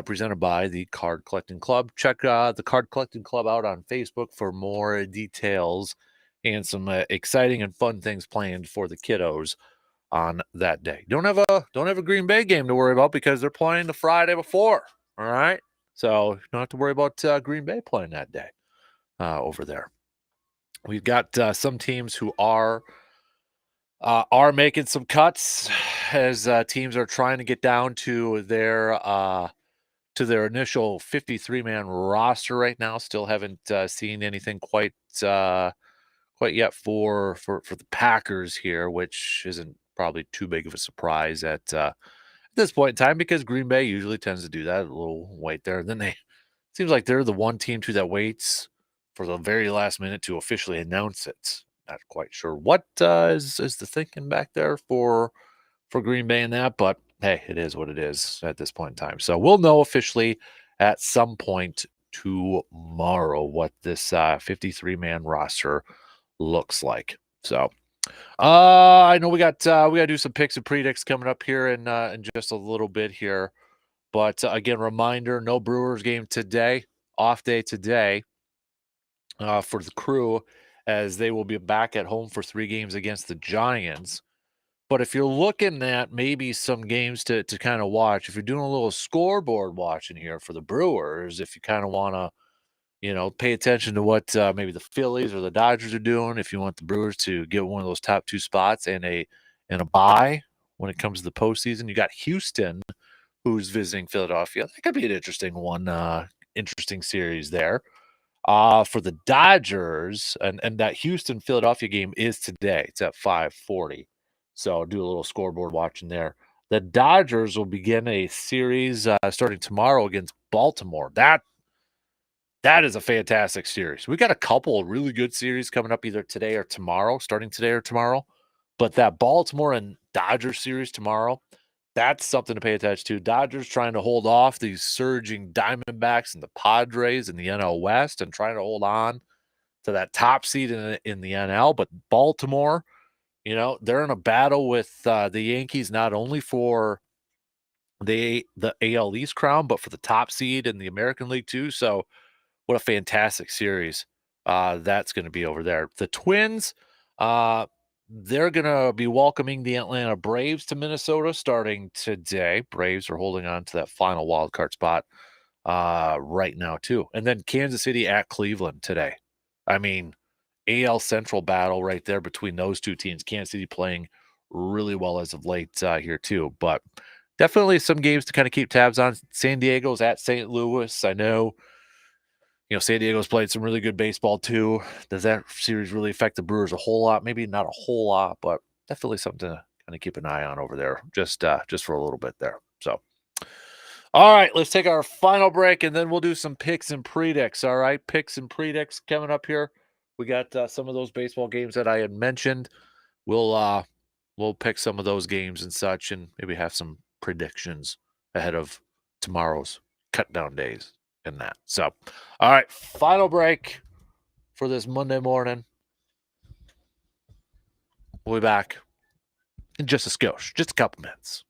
presented by the Card Collecting Club. Check the Card Collecting Club out on Facebook for more details and some exciting and fun things planned for the kiddos on that day. Don't have a Green Bay game to worry about because they're playing the Friday before. All right, so you don't have to worry about Green Bay playing that day over there. We've got some teams who are making some cuts as teams are trying to get down to their initial 53-man roster right now. Still haven't seen anything quite yet for the Packers here, which isn't probably too big of a surprise at this point in time because Green Bay usually tends to do that. A little wait there, and then they seems like they're the one team too that waits for the very last minute to officially announce it. Not quite sure what is the thinking back there for Green Bay in that, but hey, it is what it is at this point in time. So we'll know officially at some point tomorrow what this 53-man roster looks like. So I know we got to do some picks and predicts coming up here in just a little bit here. But again, reminder: no Brewers game today. Off day today for the Crew, as they will be back at home for 3 games against the Giants. But if you're looking at maybe some games to kind of watch, if you're doing a little scoreboard watching here for the Brewers, if you kind of want to, pay attention to what maybe the Phillies or the Dodgers are doing, if you want the Brewers to get one of those top 2 spots and a bye when it comes to the postseason, you got Houston who's visiting Philadelphia. That could be an interesting one, interesting series there. For the Dodgers, and that Houston Philadelphia game is today. It's at 5:40. So do a little scoreboard watching there. The Dodgers will begin a series starting tomorrow against Baltimore. That is a fantastic series. We got a couple of really good series coming up either today or tomorrow, starting today or tomorrow. But that Baltimore and Dodgers series tomorrow, that's something to pay attention to. Dodgers trying to hold off these surging Diamondbacks and the Padres in the NL West and trying to hold on to that top seed in the NL. But Baltimore, they're in a battle with the Yankees not only for the AL East crown, but for the top seed in the American League too. So what a fantastic series that's going to be over there. The Twins, they're going to be welcoming the Atlanta Braves to Minnesota starting today. Braves are holding on to that final wild card spot right now, too. And then Kansas City at Cleveland today. I mean, AL Central battle right there between those two teams. Kansas City playing really well as of late here, too. But definitely some games to kind of keep tabs on. San Diego's at St. Louis. I know San Diego's played some really good baseball too. Does that series really affect the Brewers a whole lot? Maybe not a whole lot, but definitely something to kind of keep an eye on over there, just for a little bit there. So, all right, let's take our final break and then we'll do some picks and predicts. All right, picks and predicts coming up here. We got some of those baseball games that I had mentioned. We'll pick some of those games and such, and maybe have some predictions ahead of tomorrow's cut down days in that. So, all right, final break for this Monday morning. We'll be back in just a skosh, just a couple minutes.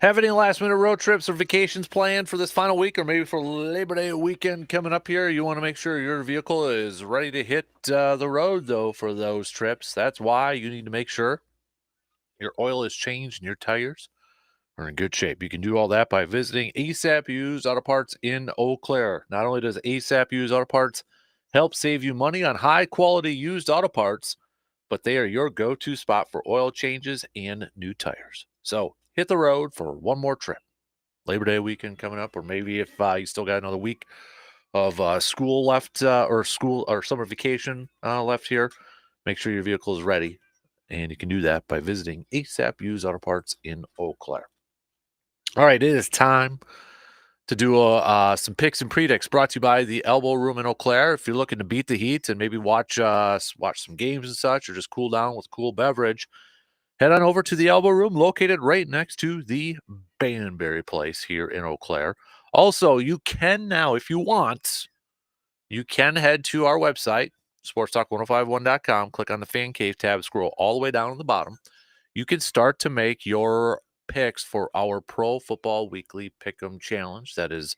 Have any last-minute road trips or vacations planned for this final week or maybe for Labor Day weekend coming up here? You want to make sure your vehicle is ready to hit the road, though, for those trips. That's why you need to make sure your oil is changed and your tires are in good shape. You can do all that by visiting ASAP Used Auto Parts in Eau Claire. Not only does ASAP Used Auto Parts help save you money on high-quality used auto parts, but they are your go-to spot for oil changes and new tires. So hit the road for one more trip. Labor Day weekend coming up, or maybe if you still got another week of school left or school or summer vacation left here, make sure your vehicle is ready. And you can do that by visiting ASAP Used Auto Parts in Eau Claire. All right, it is time to do some picks and predicts brought to you by the Elbow Room in Eau Claire. If you're looking to beat the heat and maybe watch some games and such, or just cool down with a cool beverage, head on over to the Elbow Room, located right next to the Banbury Place here in Eau Claire. Also, you can now, if you want, you can head to our website, sportstalk1051.com, click on the Fan Cave tab, scroll all the way down to the bottom. You can start to make your picks for our Pro Football Weekly Pick'em Challenge. That is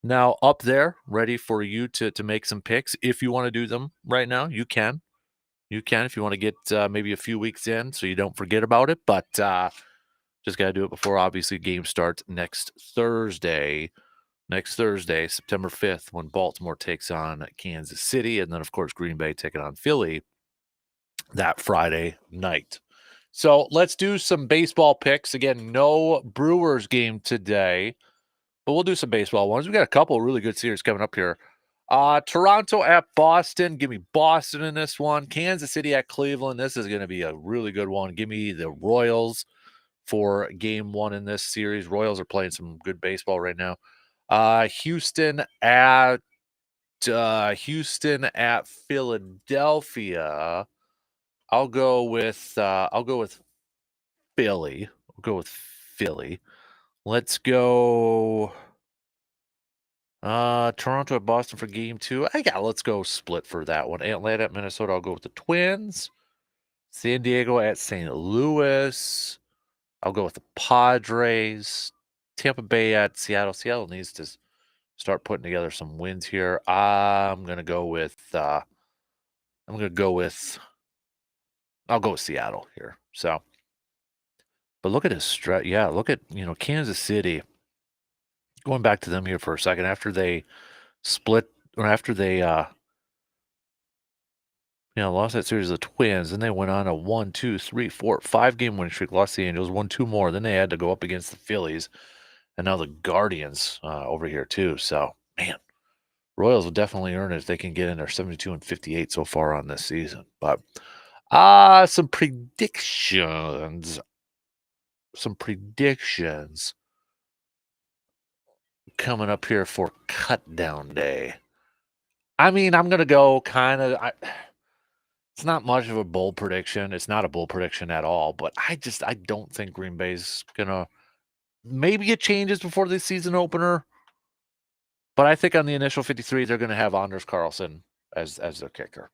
now up there, ready for you to make some picks. If you want to do them right now, you can. You can if you want to get maybe a few weeks in so you don't forget about it. But just got to do it before, obviously, game starts next Thursday. Next Thursday, September 5th, when Baltimore takes on Kansas City. And then, of course, Green Bay taking on Philly that Friday night. So let's do some baseball picks. Again, no Brewers game today, but we'll do some baseball ones. We got a couple of really good series coming up here. Toronto at Boston. Give me Boston in this one. Kansas City at Cleveland. This is going to be a really good one. Give me the Royals for game one in this series. Royals are playing some good baseball right now. Houston at Philadelphia. I'll go with Philly. I'll go with Philly. Let's go Toronto at Boston for game two. Let's go split for that one. Atlanta at Minnesota. I'll go with the Twins. San Diego at St. Louis. I'll go with the Padres. Tampa Bay at Seattle. Seattle needs to start putting together some wins here. I'll go with Seattle here. So, but look at his stretch. Yeah, look at, Kansas City. Going back to them here for a second, after they split or after they lost that series of the Twins, then they went on a 1, 2, 3, 4, 5-game winning streak, lost the Angels, won 2 more. Then they had to go up against the Phillies and now the Guardians over here too. So, man, Royals will definitely earn it if they can get in there 72-58 so far on this season. But some predictions. Coming up here for cut down day. I mean, I'm going to go it's not much of a bold prediction. It's not a bold prediction at all, but I don't think Green Bay's going to, maybe it changes before the season opener, but I think on the initial 53, they're going to have Anders Carlson as their kicker.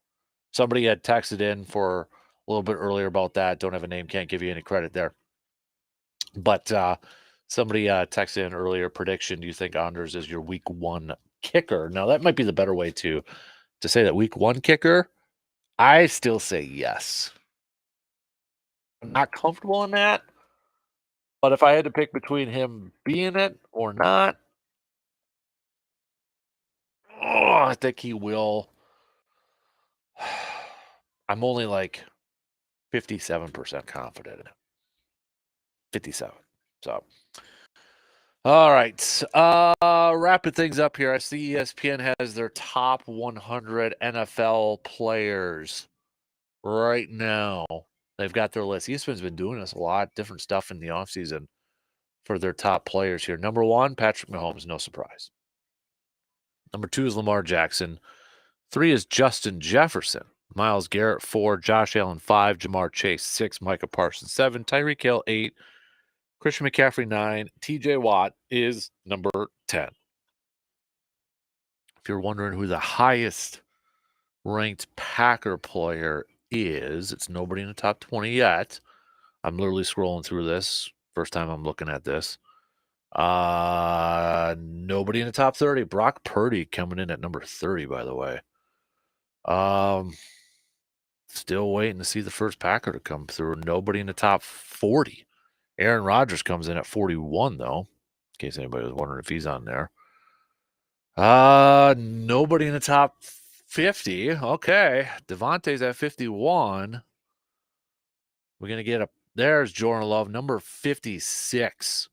Somebody had texted in for a little bit earlier about that. Don't have a name, can't give you any credit there. But somebody texted in earlier, prediction, do you think Anders is your week one kicker? Now, that might be the better way to say that week one kicker. I still say yes. I'm not comfortable in that. But if I had to pick between him being it or not, I think he will. I'm only like 57% confident in it. 57. So, all right. Wrapping things up here. I see ESPN has their top 100 NFL players right now. They've got their list. ESPN's been doing this a lot, different stuff in the offseason for their top players here. Number 1, Patrick Mahomes, no surprise. Number 2 is Lamar Jackson. 3 is Justin Jefferson. Myles Garrett, 4. Josh Allen, 5. Jamar Chase, 6. Micah Parsons, 7. Tyreek Hill, 8. Christian McCaffrey, 9. TJ Watt is number 10. If you're wondering who the highest ranked Packer player is, it's nobody in the top 20 yet. I'm literally scrolling through this. First time I'm looking at this. Nobody in the top 30. Brock Purdy coming in at number 30, by the way. Still waiting to see the first Packer to come through. Nobody in the top 40. Aaron Rodgers comes in at 41, though, in case anybody was wondering if he's on there. Nobody in the top 50. Okay. Devontae's at 51. We're going to get there's Jordan Love, number 56.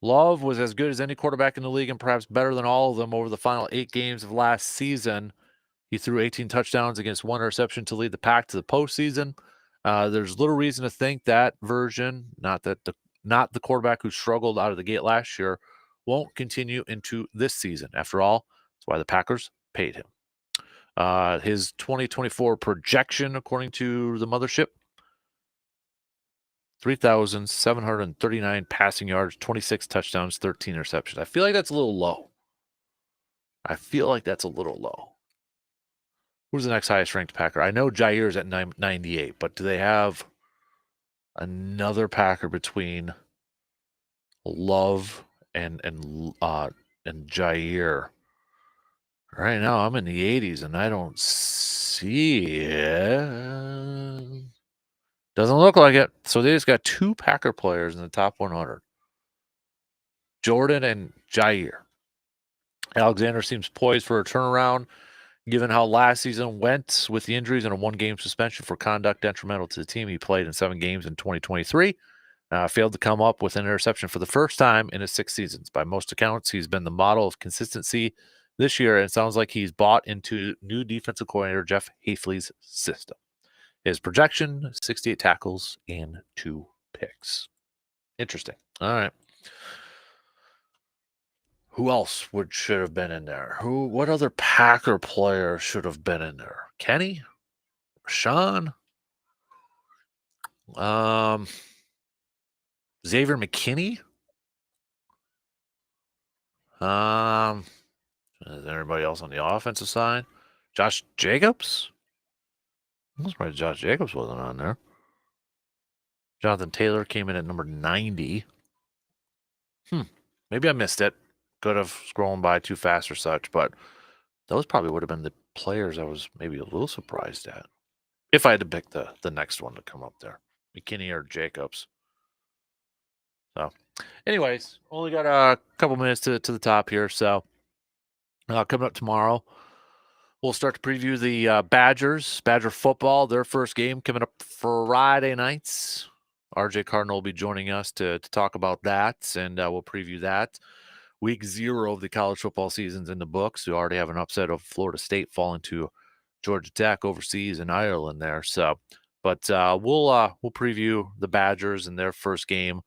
Love was as good as any quarterback in the league and perhaps better than all of them over the final 8 games of last season. He threw 18 touchdowns against 1 interception to lead the pack to the postseason. There's little reason to think that version, not the quarterback who struggled out of the gate last year, won't continue into this season. After all, that's why the Packers paid him. His 2024 projection, according to the mothership, 3,739 passing yards, 26 touchdowns, 13 interceptions. I feel like that's a little low. Who's the next highest ranked Packer? I know Jair's at 98, but do they have another Packer between Love and Jair? Right now, I'm in the 80s, and I don't see it. Doesn't look like it. So they just got 2 Packer players in the top 100. Jordan and Jair. Alexander seems poised for a turnaround, given how last season went with the injuries and a 1-game suspension for conduct detrimental to the team. He played in 7 games in 2023. Failed to come up with an interception for the first time in his 6 seasons. By most accounts, he's been the model of consistency this year, and it sounds like he's bought into new defensive coordinator Jeff Hafley's system. His projection, 68 tackles and 2 picks. Interesting. All right. Who else should have been in there? What other Packer player should have been in there? Kenny? Sean? Xavier McKinney? Is there anybody else on the offensive side? Josh Jacobs? I'm surprised Josh Jacobs wasn't on there. Jonathan Taylor came in at number 90. Maybe I missed it. Could have scrolling by too fast or such, but those probably would have been the players I was maybe a little surprised at. If I had to pick the next one to come up there. McKinney or Jacobs. So, anyways, only got a couple minutes to the top here. So, coming up tomorrow, we'll start to preview the Badger football, their first game coming up Friday nights. RJ Cardinal will be joining us to talk about that, and we'll preview that. Week 0 of the college football season's in the books. We already have an upset of Florida State falling to Georgia Tech overseas in Ireland there. So, but we'll preview the Badgers and their first game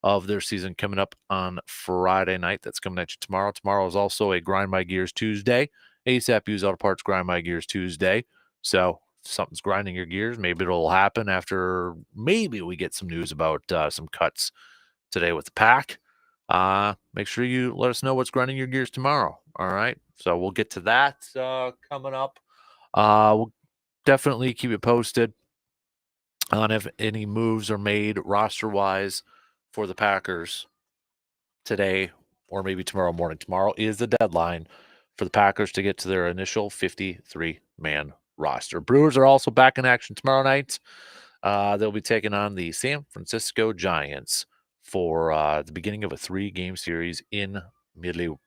of their season coming up on Friday night. That's coming at you tomorrow. Tomorrow is also a Grind My Gears Tuesday. ASAP Used Auto Parts Grind My Gears Tuesday. So if something's grinding your gears, maybe it'll happen after maybe we get some news about some cuts today with the pack. Make sure you let us know what's grinding your gears tomorrow. All right. So we'll get to that coming up. We'll definitely keep it posted on if any moves are made roster-wise for the Packers today or maybe tomorrow morning. Tomorrow is the deadline for the Packers to get to their initial 53-man roster. Brewers are also back in action tomorrow night. They'll be taking on the San Francisco Giants for the beginning of a 3-game series in Milwaukee.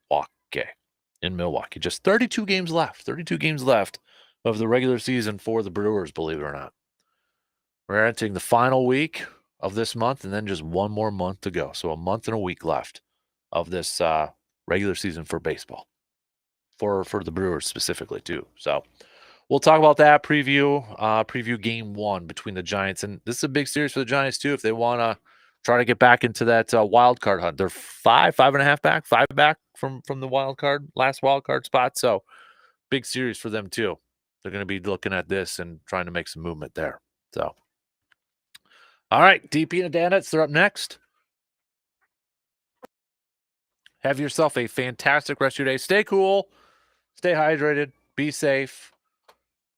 Just 32 games left. 32 games left of the regular season for the Brewers, believe it or not. We're entering the final week of this month and then just one more month to go. So a month and a week left of this regular season for baseball. For the Brewers specifically too. So we'll talk about that, preview game 1 between the Giants. And this is a big series for the Giants too if they want to try to get back into that wild card hunt. They're 5.5 back, 5 back from the last wild card spot. So big series for them too. They're going to be looking at this and trying to make some movement there. So, all right, DP and Danettes, they're up next. Have yourself a fantastic rest of your day. Stay cool, stay hydrated, be safe.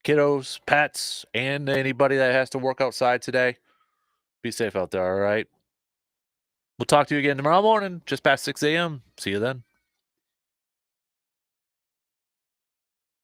Kiddos, pets, and anybody that has to work outside today, be safe out there, all right? We'll talk to you again tomorrow morning, just past 6 a.m. See you then.